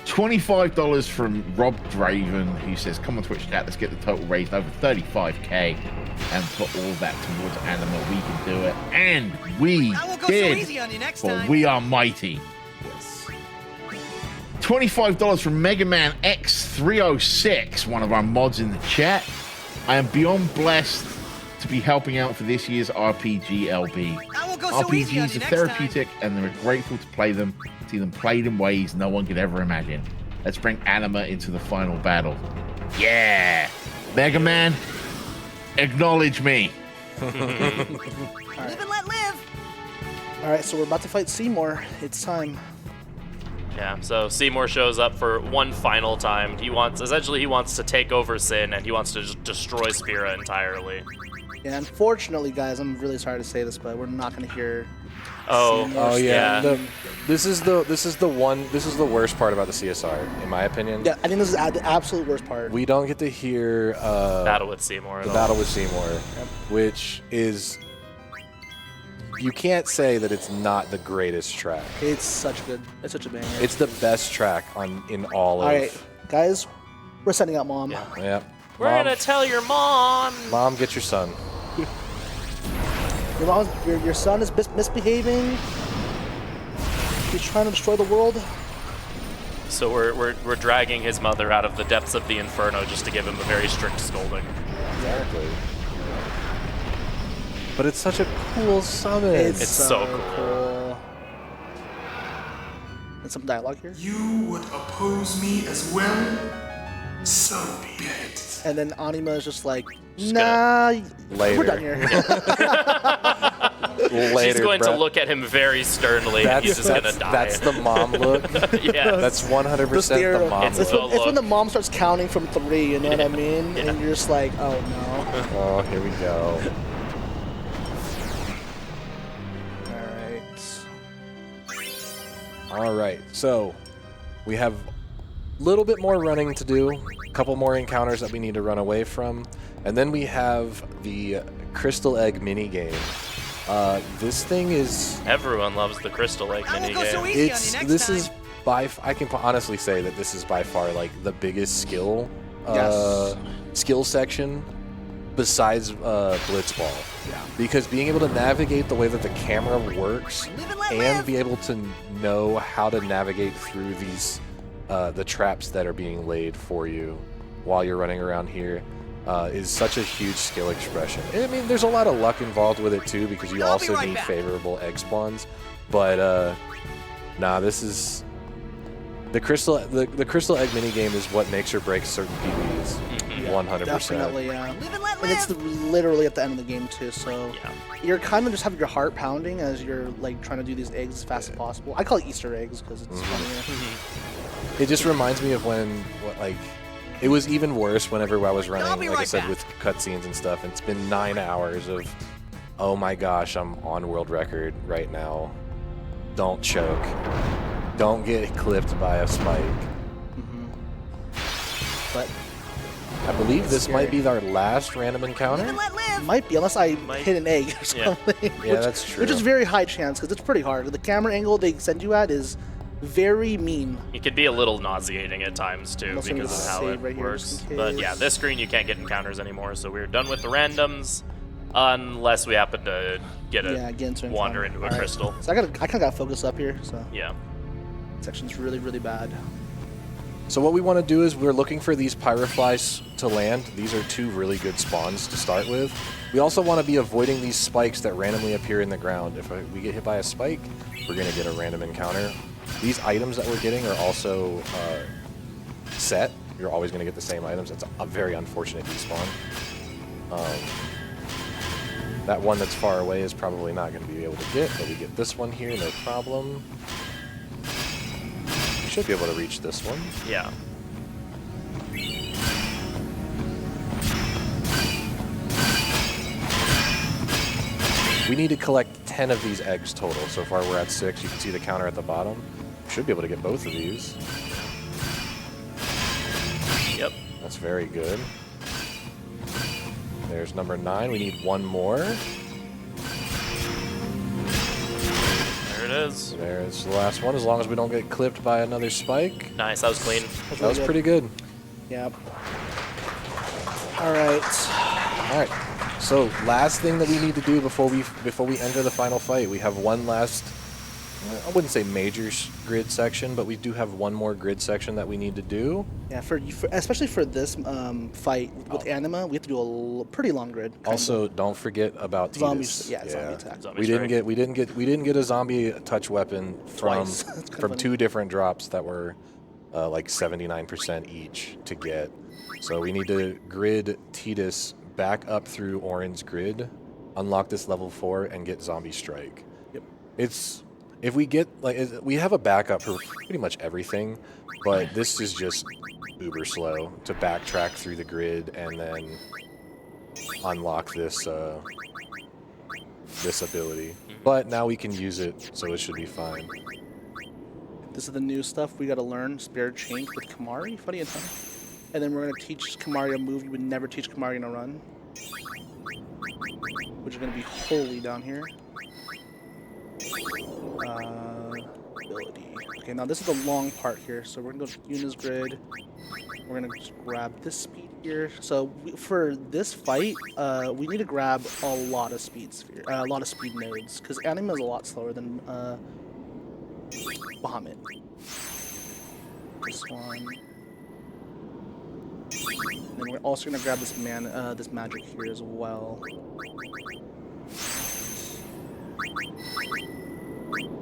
$25 from Rob Draven, who says, "Come on Twitch chat, let's get the total raised over 35k and put all that towards Anima. We can do it." And we did, for we are mighty. Yes. $25 from Mega Man X306, one of our mods in the chat. "I am beyond blessed to be helping out for this year's RPG LB. RPGs are therapeutic and we're grateful to play them, see them played in ways no one could ever imagine. Let's bring Anima into the final battle." Yeah! Mega Man, acknowledge me. Live and let live. All right, so we're about to fight Seymour. It's time. Yeah, so Seymour shows up for one final time. He wants to take over Sin, and he wants to just destroy Spira entirely. Yeah, unfortunately, guys, I'm really sorry to say this, but we're not going to hear. Oh yeah. This is the worst part about the CSR, in my opinion. Yeah, I think this is the absolute worst part. We don't get to hear Battle with Seymour. Battle with Seymour, which is, you can't say that it's not the greatest track. It's such a banger. It's the best track in all of. All right, guys, we're sending out Mom. Yeah. We're gonna tell your mom. Mom, get your son. Your son is misbehaving. He's trying to destroy the world. So we're dragging his mother out of the depths of the inferno just to give him a very strict scolding. Exactly. But it's such a cool summon. It's so cool. And some dialogue here. You would oppose me as well? So be it. And then Anima is just like, nah, we're done here. She's going to look at him very sternly, and he's just going to die. That's the mom look. Yes. That's 100% the mom It's look. when the mom starts counting from 3, you know what I mean? Yeah. And you're just like, oh no. Oh, here we go. All right, so we have a little bit more running to do, a couple more encounters that we need to run away from, and then we have the Crystal Egg minigame. This thing is... Everyone loves the Crystal Egg minigame. This is I can honestly say that this is by far like the biggest skill section besides Blitzball. Yeah. Because being able to navigate the way that the camera works and be able to know how to navigate through these the traps that are being laid for you while you're running around here is such a huge skill expression. And, I mean, there's a lot of luck involved with it too, because you also need favorable egg spawns. But nah, this is the crystal egg minigame is what makes or breaks certain PBs. 100%. Definitely, yeah. And it's literally at the end of the game too, so you're kind of just having your heart pounding as you're like trying to do these eggs as fast as possible. I call it Easter eggs because it's funnier. It just reminds me of when it was even worse whenever I was running, like I said, with cutscenes and stuff. And it's been 9 hours of, oh my gosh, I'm on world record right now. Don't choke. Don't get clipped by a spike. But I believe this might be our last random encounter. Might be, unless I hit an egg or something. Yeah, that's true. Which is very high chance because it's pretty hard. The camera angle they send you at is very mean. It could be a little nauseating at times too, Unless because of how it works. But yeah, this screen you can't get encounters anymore, so we're done with the randoms, unless we happen to wander into a crystal. So I kind of got focus up here. So yeah, section's really bad. So what we want to do is we're looking for these pyroflies to land. These are 2 really good spawns to start with. We also want to be avoiding these spikes that randomly appear in the ground. If we get hit by a spike, we're going to get a random encounter. These items that we're getting are also set. You're always going to get the same items. It's a very unfortunate despawn. That one that's far away is probably not going to be able to get, but we get this one here, no problem. Should be able to reach this one. Yeah. We need to collect 10 of these eggs total. So far we're at 6. You can see the counter at the bottom. Should be able to get both of these. Yep. That's very good. There's number 9. We need 1 more. There it is. There's the last one, as long as we don't get clipped by another spike. Nice, that was clean. That was pretty good. Yep. All right. So last thing that we need to do before we enter the final fight, we have one last, I wouldn't say major grid section, but we do have one more grid section that we need to do. Yeah, especially for this fight with Anima, we have to do a pretty long grid. Also, don't forget about zombies. Yeah, zombie attack. We didn't get a zombie touch weapon from 2 different drops that were like 79% each to get. So we need to grid Tidus back up through Orin's grid, unlock this level 4, and get Zombie Strike. Yep. If we get, we have a backup for pretty much everything, but this is just uber slow to backtrack through the grid and then unlock this this ability. But now we can use it, so it should be fine. This is the new stuff we got to learn. Spirit Change with Kimahri, funny enough. And then we're going to teach Kimahri a move you would never teach Kimahri in a run, which is going to be holy down here. Ability. Okay, now this is the long part here, so we're going to go to Yuna's grid. We're going to just grab this speed here. So for this fight, we need to grab a lot of speed nodes, because Anima is a lot slower than Bahamut. This one. And then we're also going to grab this this magic here as well.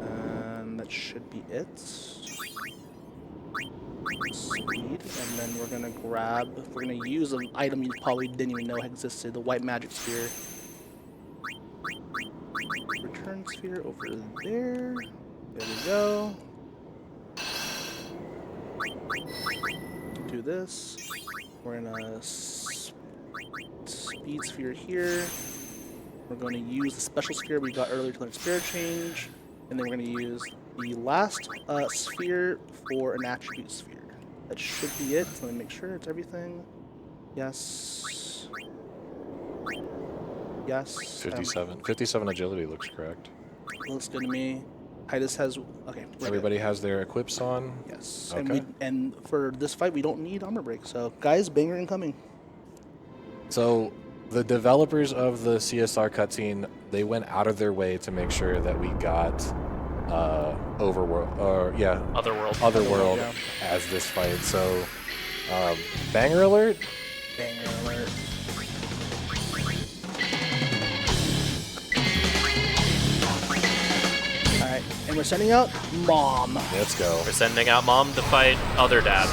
And that should be it. Speed, and then we're going to use an item you probably didn't even know existed, the white magic sphere. Mechalink sphere over there. There we go. Do this. We're in a speed sphere here. We're going to use the special sphere we got earlier to learn sphere change. And then we're going to use the last sphere for an attribute sphere. That should be it. So let me make sure it's everything. Yes. Yes. 57. 57 agility looks correct. Looks good to me. Titus has... Okay. Everybody has their equips on? Yes. Okay. And for this fight, we don't need armor break. So, guys, banger incoming. So, the developers of the CSR cutscene, they went out of their way to make sure that we got Otherworld Yeah. as this fight. So, banger alert? Banger alert. Alright, and we're sending out Mom. Let's go. We're sending out Mom to fight other dad.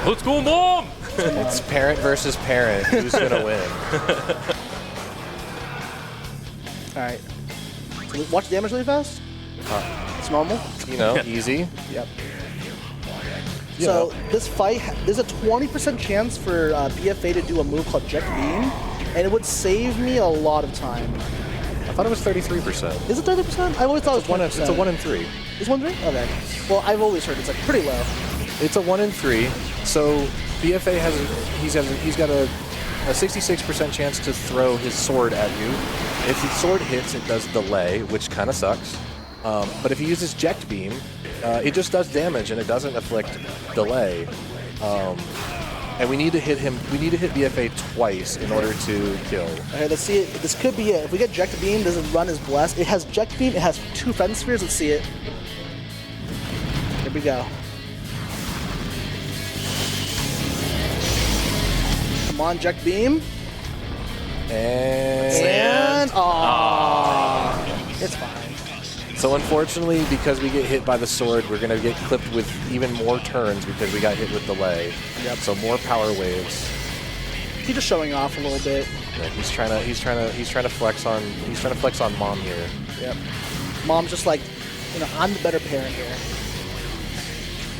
Let's go, Mom! It's parent versus parent. Who's gonna win? Alright. So watch the damage really fast. It's normal. You know, easy. Yep. You So know. this fight, there's a 20% chance for BFA to do a move called Jet Beam, and it would save me a lot of time. I thought it was 33%. Is it 30%? I always thought it was 20%. It's a 1 in 3. It's 1 in 3? Okay. Well, I've always heard it's like pretty low. It's a 1 in 3. So BFA he's got a 66% chance to throw his sword at you. If the sword hits, it does delay, which kind of sucks. But if he uses Jet Beam, it just does damage and it doesn't afflict delay. And we need to hit him. We need to hit BFA twice in order to kill. Okay, let's see it. This could be it. If we get Jet Beam, does it run as blessed? It has Jet Beam. It has 2 Friend Spheres. Let's see it. Here we go. Come on, Jet Beam. And it's fine. So unfortunately, because we get hit by the sword, we're gonna get clipped with even more turns because we got hit with delay. Yep. So more power waves. He's just showing off a little bit. Yeah, he's trying to flex on Mom here. Yep. Mom's just like, you know, I'm the better parent here.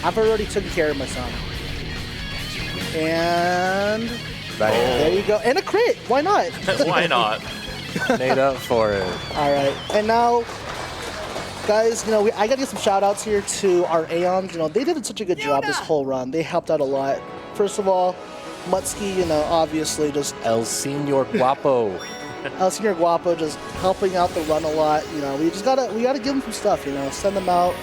I've already taken care of my son. And there you go. And a crit. Why not? Why not? Made up for it. All right. And now, guys, you know, I got to give some shout outs here to our Aeons. You know, they did such a good job this whole run. They helped out a lot. First of all, Mutsky, you know, obviously just El Señor Guapo. El Señor Guapo just helping out the run a lot. You know, we gotta give them some stuff, you know, send them out.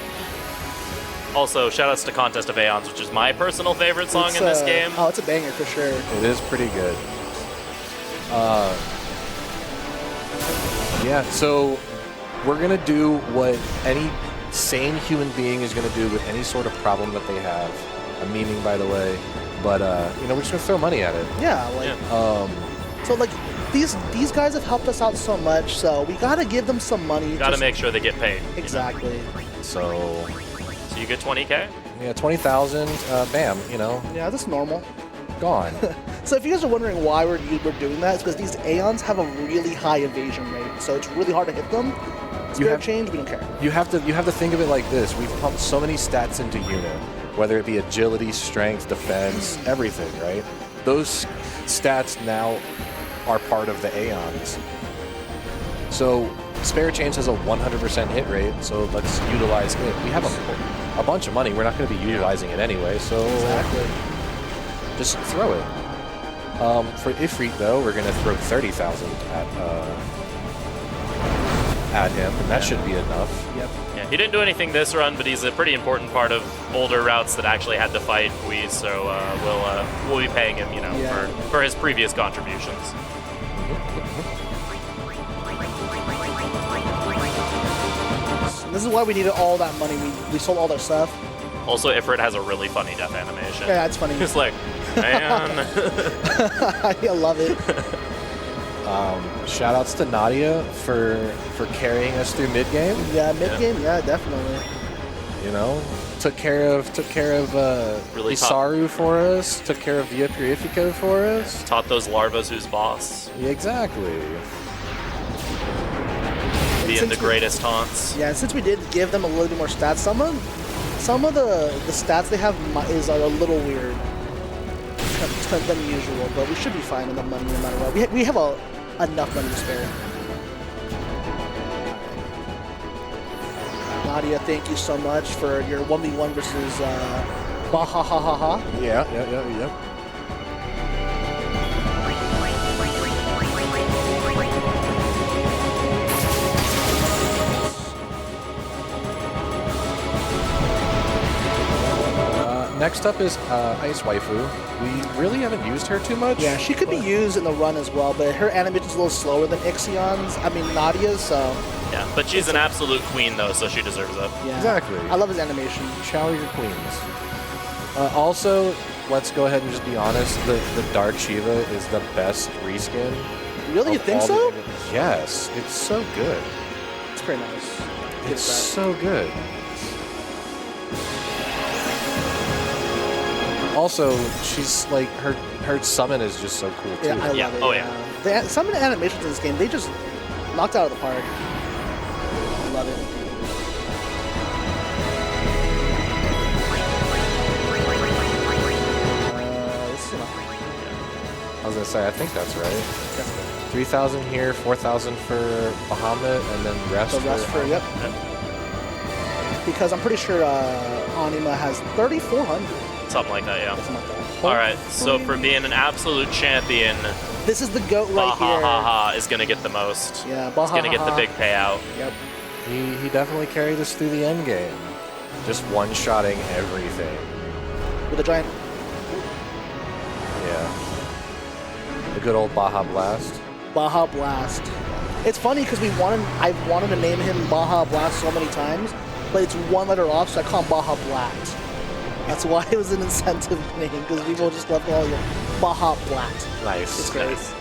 Also, shoutouts to Contest of Aeons, which is my personal favorite song in this game. Oh, it's a banger for sure. It is pretty good. Yeah, so we're going to do what any sane human being is going to do with any sort of problem that they have. I'm memeing, by the way. But, you know, we're just going to throw money at it. Yeah, like, so, like, these guys have helped us out so much, so we got to give them some money. Got to make sure they get paid. Exactly. You know? So you get 20K? Yeah, 20,000, bam, you know. Yeah, that's normal. Gone. So if you guys are wondering why we're doing that, it's because these Aeons have a really high evasion rate, so it's really hard to hit them. Spirit change, we don't care. You have to think of it like this. We've pumped so many stats into unit, whether it be agility, strength, defense, everything, right? Those stats now are part of the Aeons. So Spare Change has a 100% hit rate, so let's utilize it. We have a bunch of money. We're not going to be utilizing it anyway, so just throw it. For Ifrit, though, we're going to throw 30,000 at him, and that should be enough. Yep. Yeah, he didn't do anything this run, but he's a pretty important part of older routes that actually had to fight Whis, so we'll be paying him, you know, for his previous contributions. This is why we needed all that money. We sold all their stuff. Also, Ifrit has a really funny death animation. Yeah, it's funny. It's like, man. I love it. Shout outs to Nadia for carrying us through mid game. Yeah, mid game, yeah, definitely. You know, took care of really Isaru for us. Took care of Via Purifico for us. Taught those larvas who's boss. Yeah, exactly. being the greatest taunts. Yeah, and since we did give them a little bit more stats, some of the stats they have are a little weird than usual, but we should be fine enough money no matter what. We have enough money to spare. Nadia, thank you so much for your 1v1 versus Bahahaha. Yeah. Next up is Ice Waifu. We really haven't used her too much. Yeah, she could be used in the run as well, but her animation's a little slower than Ixion's. I mean, Nadia's, so... Yeah, but she's an absolute queen, though, so she deserves it. Yeah. Exactly. I love his animation. Shower your queens. Also, let's go ahead and just be honest. The Dark Shiva is the best reskin. Really? You think so? Yes. It's so good. It's pretty nice. It's so good. Also, she's like, her summon is just so cool, too. Yeah, I love it. Oh, yeah. Some of the animations in this game, they just knocked out of the park. I love it. I was going to say, I think that's right. 3,000 here, 4,000 for Bahamut, and then rest for yep. Because I'm pretty sure Anima has 3,400. Something like that, yeah. Something like that. All right, so for being an absolute champion, this is the GOAT right here. Bahahaha is going to get the most. Yeah, He's going to get the big payout. Yep. He definitely carried us through the end game. Just one-shotting everything. With a giant... Yeah. The good old Baja Blast. Baja Blast. It's funny because I've wanted to name him Baja Blast so many times, but it's one letter off, so I call him Baja Blat. That's why it was an incentive name, because people just love calling it Baja Blat. Nice. It's great. Nice.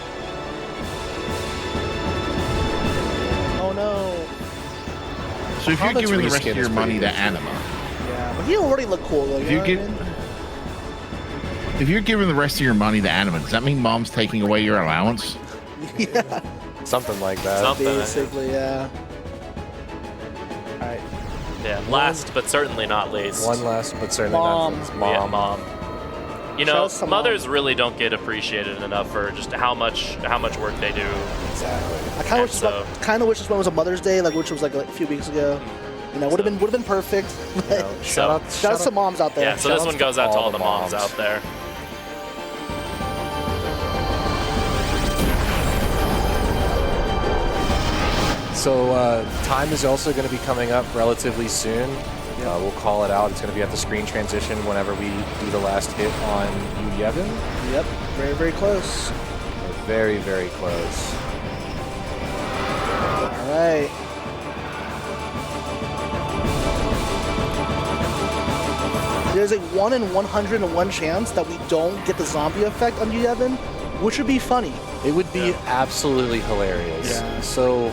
Oh no. So if you're Bahamut's giving the rest reskin of your is money pretty to good. Anima, Yeah, but he already looked cool, though. if you're giving the rest of your money to Anima, does that mean Mom's taking away your allowance? Yeah. Something like that. Something. Basically, yeah. All right. Yeah, last but certainly not least. One last, but certainly Mom. not least. Yeah, Mom. You know, Shout out to mothers really don't get appreciated enough for just how much work they do. Exactly. I kind of wish this one was a Mother's Day, which was like a few weeks ago. You know, would have been perfect. You know, shout out to some moms out there. Yeah, so this one goes out to all the moms out there. So time is also going to be coming up relatively soon. We'll call it out. It's going to be at the screen transition whenever we do the last hit on Yevon. Yep, very, very close. We're very, very close. All right. There's a 1 in 101 chance that we don't get the zombie effect on Yevon, which would be funny. It would be absolutely hilarious. Yeah. So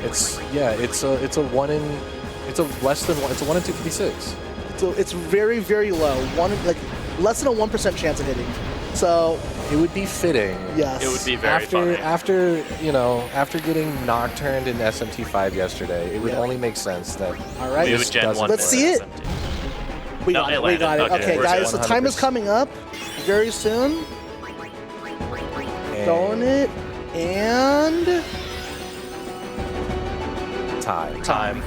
it's a 1 in it's a 1 in 256. So it's very, very low. Less than a 1% chance of hitting. So it would be fitting. Yes. It would be very funny. After getting nocturned in SMT5 yesterday, it would only make sense that. All right. Let's see it. We got it. Okay, guys, the time is coming up very soon. Throwing it and time.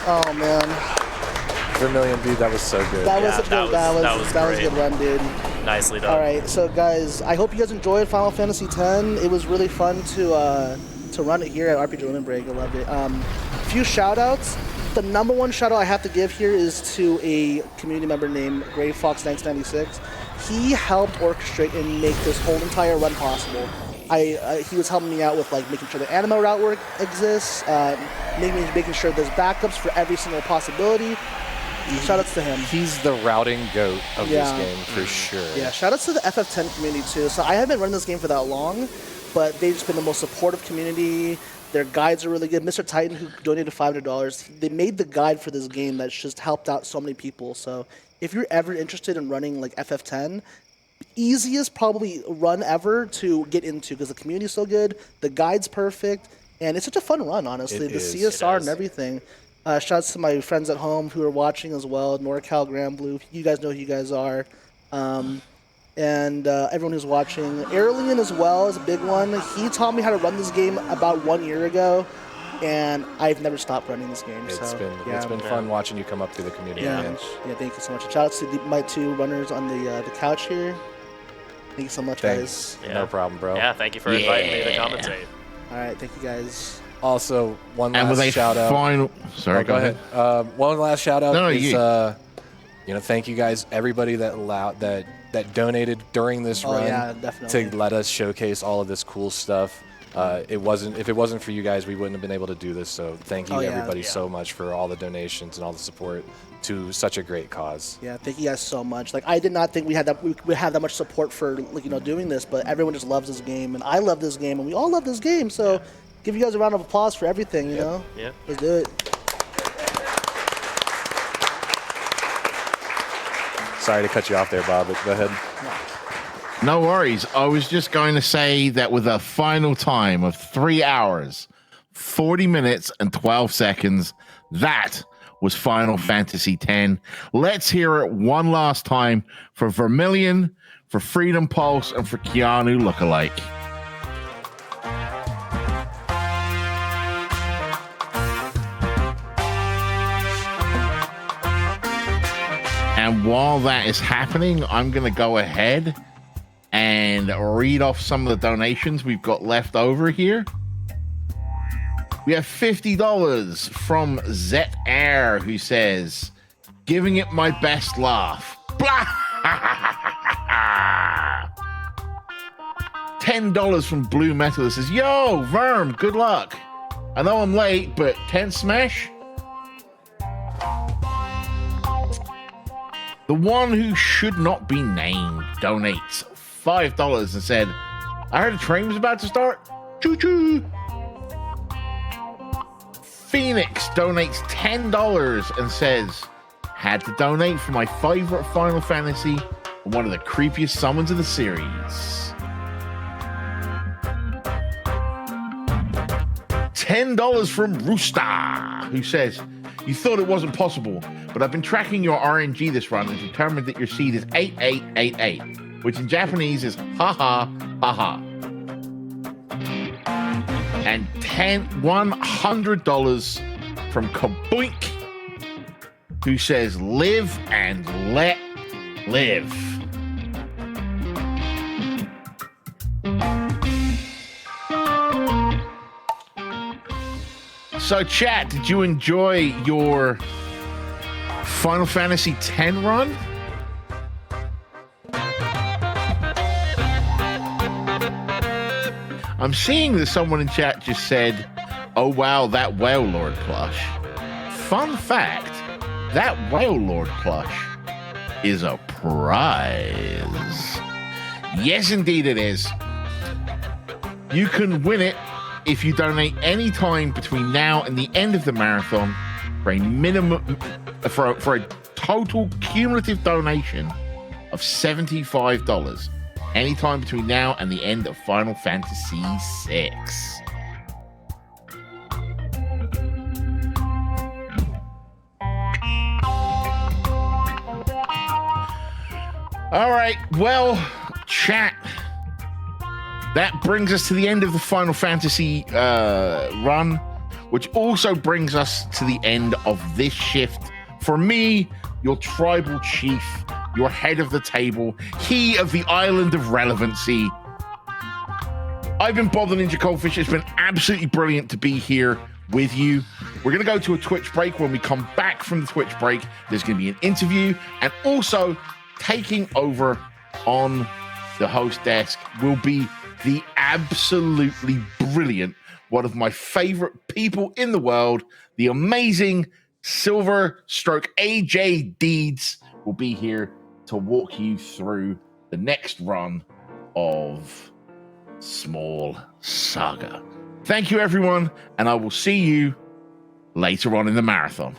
Oh man. Vermillion, dude, that was so good. That was a good run, dude. Nicely done. All right, so guys, I hope you guys enjoyed Final Fantasy X. It was really fun to run it here at RPG Limit Break. I loved it. A few shout outs. The number one shout out I have to give here is to a community member named Gray Fox 1996. He helped orchestrate and make this whole entire run possible. He was helping me out with making sure the anima route work exists, making sure there's backups for every single possibility. Shoutouts to him. He's the routing goat of this game for sure. Yeah, shoutouts to the FF10 community too. So I haven't run this game for that long, but they've just been the most supportive community. Their guides are really good. Mr. Titan, who donated $500, they made the guide for this game that's just helped out so many people. So if you're ever interested in running FF10, easiest probably run ever to get into because the community's so good, the guide's perfect, and it's such a fun run, honestly. It The is. CSR It and is. everything. Shouts to my friends at home who are watching as well, NorCal Grand Blue. You guys know who you guys are. And everyone who's watching. Airlian as well is a big one. He taught me how to run this game about 1 year ago, and I've never stopped running this game. It's been fun watching you come up through the community. Yeah, man. yeah. Thank you so much. Shout out to my 2 runners on the couch here. Thank you so much, Thanks. guys. Yeah. No problem, bro. Yeah, thank you for inviting me to commentate. All right, thank you guys. Also, one And with last a shout out. final, sorry, Oh, go ahead. One last shout out No, is, you. Thank you guys, everybody that donated during this run yeah, definitely. to let us showcase all of this cool stuff. If it wasn't for you guys, we wouldn't have been able to do this. So thank you everybody so much for all the donations and all the support to such a great cause. Yeah, thank you guys so much. Like, I did not think we had that much support for doing this, but everyone just loves this game, and I love this game, and we all love this game. So, give you guys a round of applause for everything. You know. Yeah. Let's do it. Sorry to cut you off there, Bob. But go ahead. No worries. I was just going to say that with a final time of 3 hours, 40 minutes, and 12 seconds, that was Final Fantasy X. Let's hear it one last time for Vermillion, for Freedom Pulse, and for Keeanolookalike. And while that is happening, I'm going to go ahead and read off some of the donations we've got left over here. We have $50 from Zet Air, who says, giving it my best laugh. Blah! $10 from Blue Metal, that says, yo, Verm, good luck. I know I'm late, but 10 smash? The one who should not be named donates $5 and said, I heard a train was about to start. Choo-choo. Phoenix donates $10 and says, had to donate for my favorite Final Fantasy and one of the creepiest summons of the series. $10 from Rooster, who says, you thought it wasn't possible, but I've been tracking your RNG this run and determined that your seed is 8888, which in Japanese is haha haha. And $100 from Kaboink, who says, live and let live. So, chat, did you enjoy your Final Fantasy X run? I'm seeing that someone in chat just said, oh wow, that Whale Lord plush. Fun fact, that Whale Lord plush is a prize. Yes, indeed it is. You can win it if you donate any time between now and the end of the marathon for a minimum, for a total cumulative donation of $75. Anytime between now and the end of Final Fantasy VI. All right, well, chat. That brings us to the end of the Final Fantasy run, which also brings us to the end of this shift. For me, your tribal chief, your head of the table, he of the island of relevancy. I've been Bob the Ninja Goldfish. It's been absolutely brilliant to be here with you. We're going to go to a Twitch break. When we come back from the Twitch break, there's going to be an interview, and also taking over on the host desk will be the absolutely brilliant, one of my favorite people in the world, the amazing Silver Stroke AJ Deeds will be here to walk you through the next run of Small Saga. Thank you, everyone, and I will see you later on in the marathon.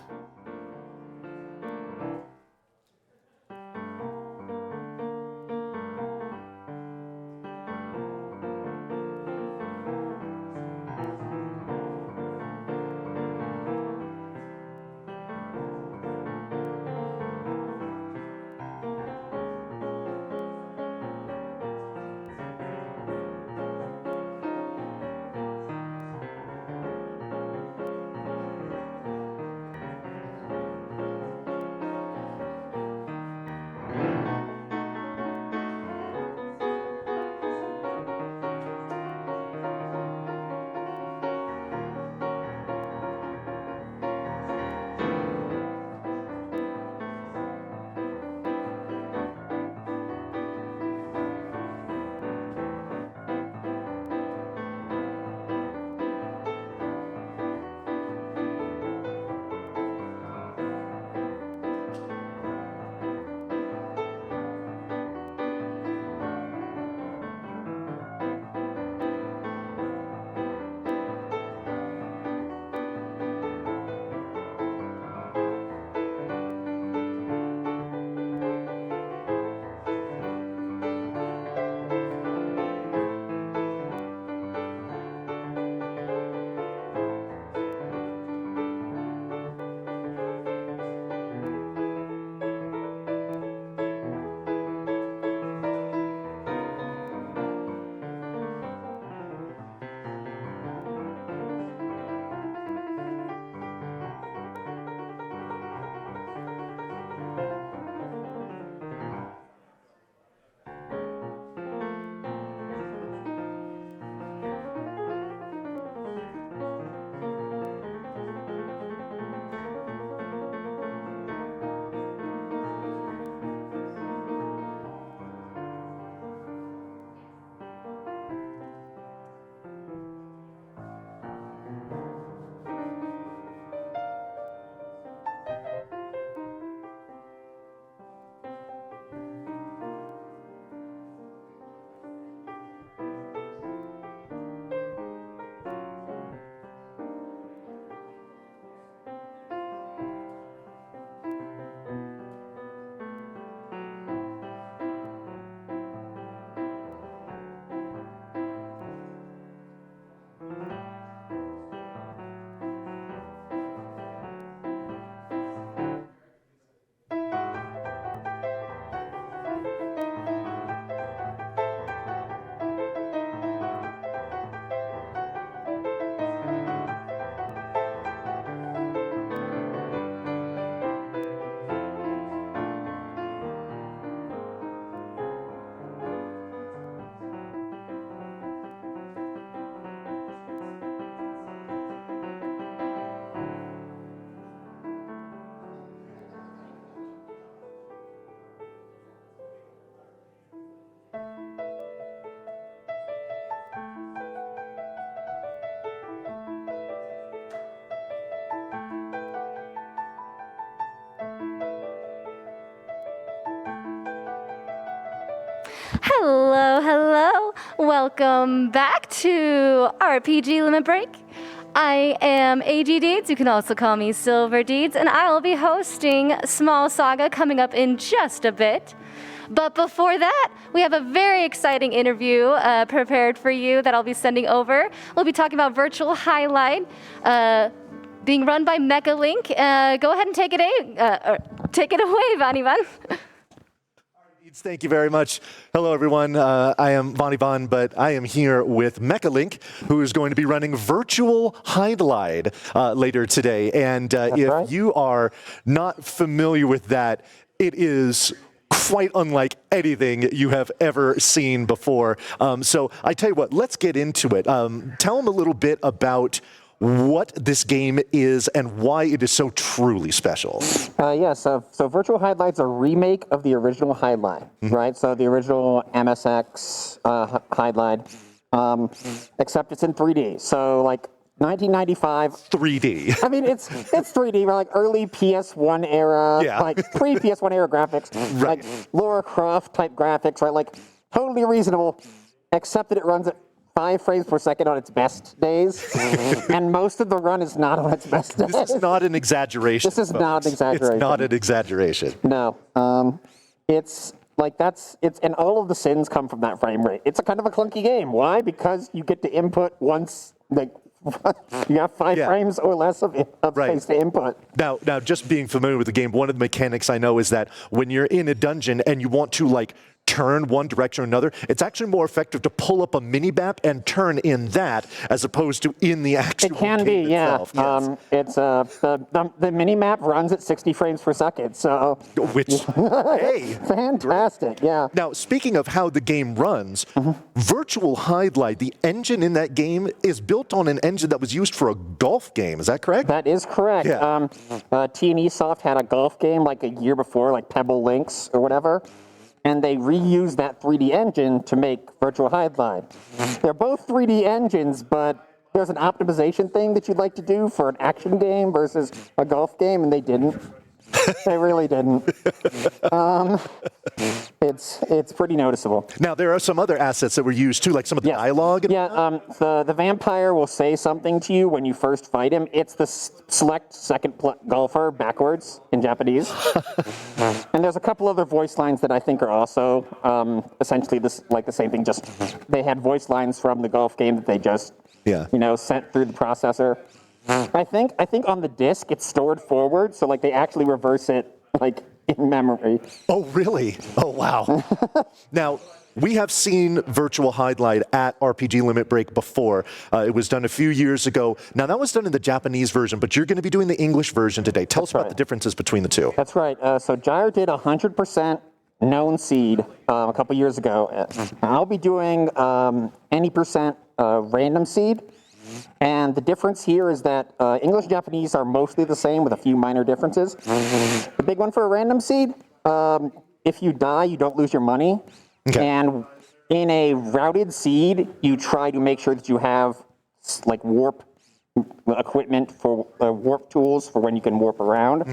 Hello, hello. Welcome back to RPG Limit Break. I am AG Deeds. You can also call me Silver Deeds, and I will be hosting Small Saga coming up in just a bit. But before that, we have a very exciting interview prepared for you that I'll be sending over. We'll be talking about Virtual Highlight, being run by mechalink. Go ahead and take it away, Vanivan. Thank you very much. Hello, everyone. I am Vanivan, but I am here with mechalink, who is going to be running Virtual Highlight later today. And if you are not familiar with that, it is quite unlike anything you have ever seen before. So I tell you what, let's get into it. Tell them a little bit about what this game is and why it is so truly special. So Virtual Highlight's a remake of the original Highlight, right? So the original MSX Highlight, except it's in 3D. So like 1995. 3D. I mean, it's 3D, right? Like early PS1 era, like pre-PS1 era graphics, like Lara Croft type graphics, right? Like totally reasonable, except that it runs at 5 frames per second on its best days, and most of the run is not on its best days. This is not an exaggeration. This is not an exaggeration. It's not an exaggeration. No. And all of the sins come from that frame rate. It's a kind of a clunky game. Why? Because you get to input once, like, you have 5 frames or less of space to input. Now, just being familiar with the game, one of the mechanics I know is that when you're in a dungeon and you want to, like, turn one direction or another, it's actually more effective to pull up a mini-map and turn in that as opposed to in the actual game. It can be, itself. Yes. It's the mini-map runs at 60 frames per second, so... Which, hey! Fantastic, yeah. Now, speaking of how the game runs, Virtual Highlight, the engine in that game is built on an engine that was used for a golf game. Is that correct? That is correct. Yeah. T&E Soft had a golf game like a year before, like Pebble Links or whatever. And they reused that 3D engine to make Virtual Highlight. They're both 3D engines, but there's an optimization thing that you'd like to do for an action game versus a golf game, and they didn't. They really didn't. It's pretty noticeable. Now, there are some other assets that were used, too, like some of the dialogue. Yeah, the vampire will say something to you when you first fight him. It's the select second golfer backwards in Japanese. And there's a couple other voice lines that I think are also essentially the same thing, just they had voice lines from the golf game that they just sent through the processor. I think on the disc it's stored forward, so like they actually reverse it like in memory. Oh, really? Oh, wow. Now, we have seen Virtual Highlight at RPG Limit Break before. It was done a few years ago. Now, that was done in the Japanese version, but you're going to be doing the English version today. Tell us about the differences between the two. That's right. So Gyre did 100% known seed a couple years ago. I'll be doing any percent random seed. And the difference here is that English and Japanese are mostly the same with a few minor differences. The big one for a random seed, if you die, you don't lose your money. Okay. And in a routed seed, you try to make sure that you have like warp equipment for warp tools for when you can warp around.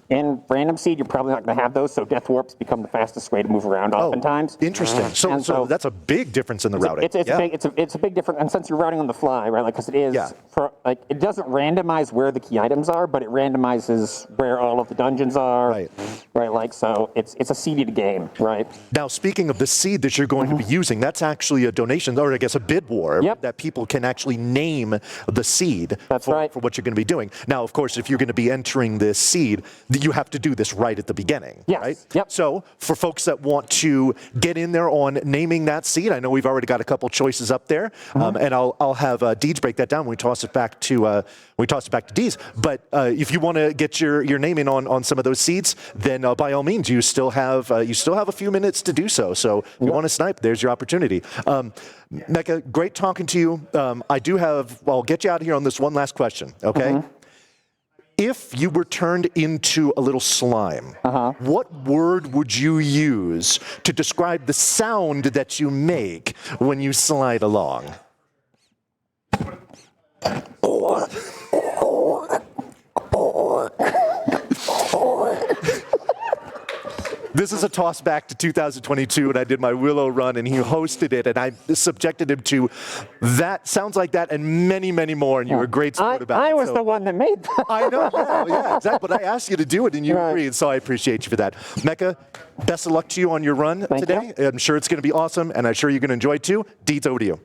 In random seed, you're probably not going to have those, so death warps become the fastest way to move around oftentimes. Interesting. So that's a big difference in the routing. It's a big difference, and since you're routing on the fly, right? Like, because it is it doesn't randomize where the key items are, but it randomizes where all of the dungeons are. Right. Like, so it's a seeded game, right? Now, speaking of the seed that you're going to be using, that's actually a donation, or I guess a bid war that people can actually name the seed. For what you're going to be doing. Now, of course, if you're going to be entering this seed, you have to do this right at the beginning, right? Yep. So for folks that want to get in there on naming that seed, I know we've already got a couple choices up there, and I'll have Deeds break that down when we toss it back to Deeds. But if you want to get your name in on some of those seeds, then by all means, you still have a few minutes to do so. So if you want to snipe, there's your opportunity. Mecha, great talking to you. I'll get you out of here on this one last question, okay? If you were turned into a little slime, what word would you use to describe the sound that you make when you slide along? This is a toss back to 2022 when I did my Willow run and he hosted it and I subjected him to that, sounds like that, and many, many more, and you were a great sport about it. I was the one that made that. I know, yeah, exactly. But I asked you to do it and you agreed, so I appreciate you for that. Mecha, best of luck to you on your run today. I'm sure it's going to be awesome, and I'm sure you're going to enjoy it too. Deeds, over to you.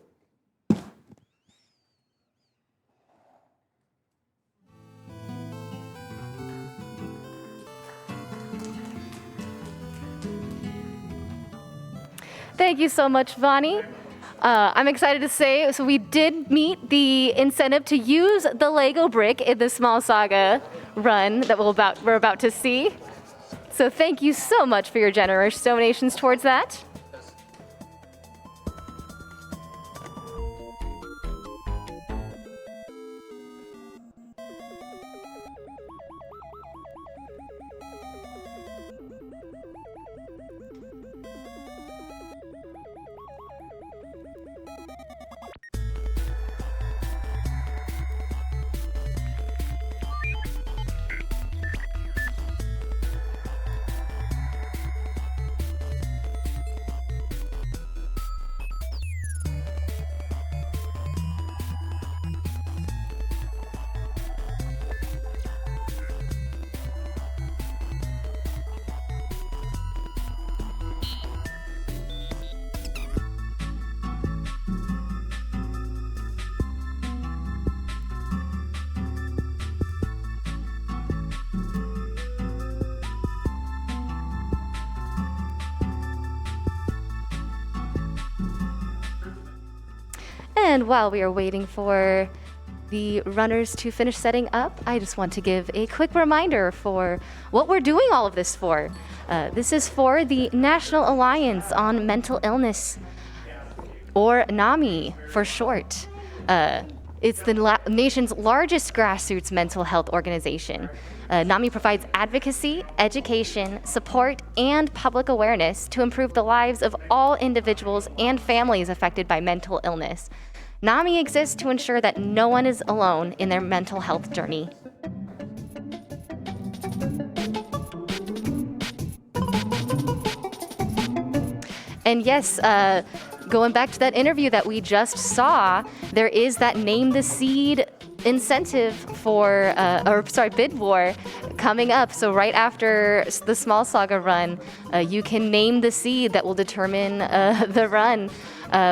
Thank you so much, Vani. I'm excited to say, so we did meet the incentive to use the Lego brick in the Small Saga run that we're about to see. So thank you so much for your generous donations towards that. And while we are waiting for the runners to finish setting up, I just want to give a quick reminder for what we're doing all of this for. This is for the National Alliance on Mental Illness, or NAMI for short. It's the nation's largest grassroots mental health organization. NAMI provides advocacy, education, support, and public awareness to improve the lives of all individuals and families affected by mental illness. NAMI exists to ensure that no one is alone in their mental health journey. And yes, going back to that interview that we just saw, there is that Name the Seed incentive for, bid war coming up. So right after the Small Saga run, you can name the seed that will determine the run.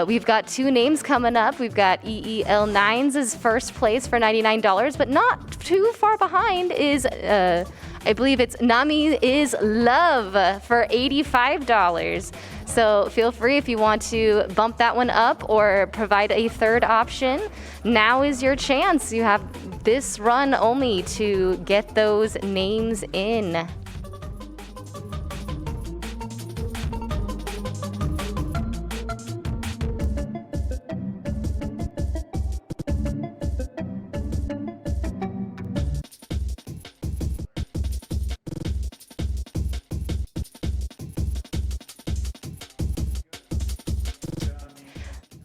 We've got two names coming up. We've got EEL9's as first place for $99, but not too far behind is, I believe it's Nami is Love for $85. So feel free if you want to bump that one up or provide a third option. Now is your chance. You have this run only to get those names in.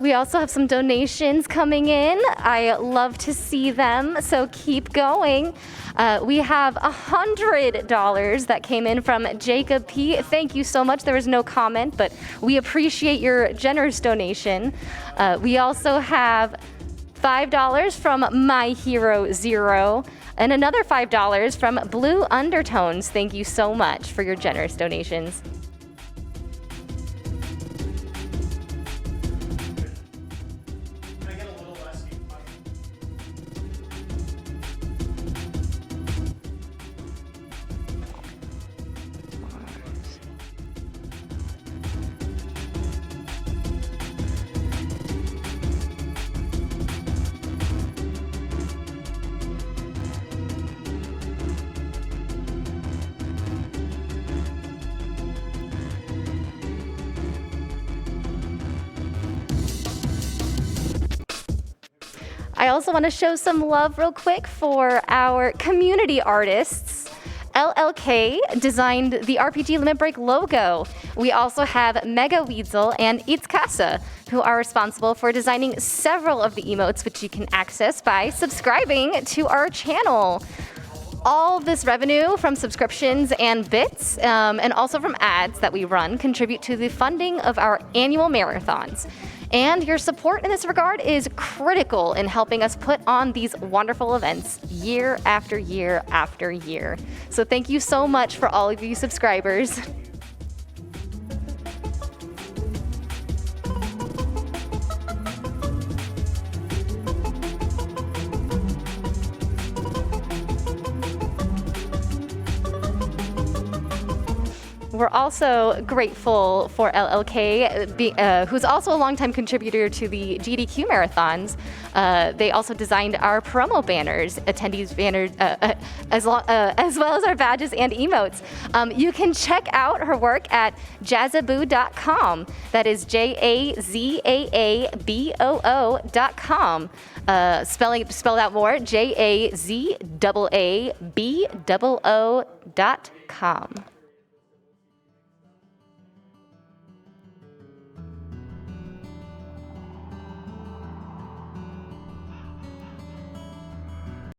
We also have some donations coming in. I love to see them, so keep going. We have $100 that came in from Jacob P. Thank you so much. There was no comment, but we appreciate your generous donation. We also have $5 from My Hero Zero and another $5 from Blue Undertones. Thank you so much for your generous donations. I also want to show some love real quick for our community artists. LLK designed the RPG Limit Break logo. We also have Mega Weasel and It's Casa, who are responsible for designing several of the emotes, which you can access by subscribing to our channel. All this revenue from subscriptions and bits, and also from ads that we run, contribute to the funding of our annual marathons. And your support in this regard is critical in helping us put on these wonderful events year after year after year. So thank you so much for all of you subscribers. We're also grateful for LLK, who's also a longtime contributor to the GDQ marathons. They also designed our promo banners, attendees banners, as well as our badges and emotes. You can check out her work at jazzaboo.com. That is JAZAABOO.com. Spelled out more, JAZAABOO.com.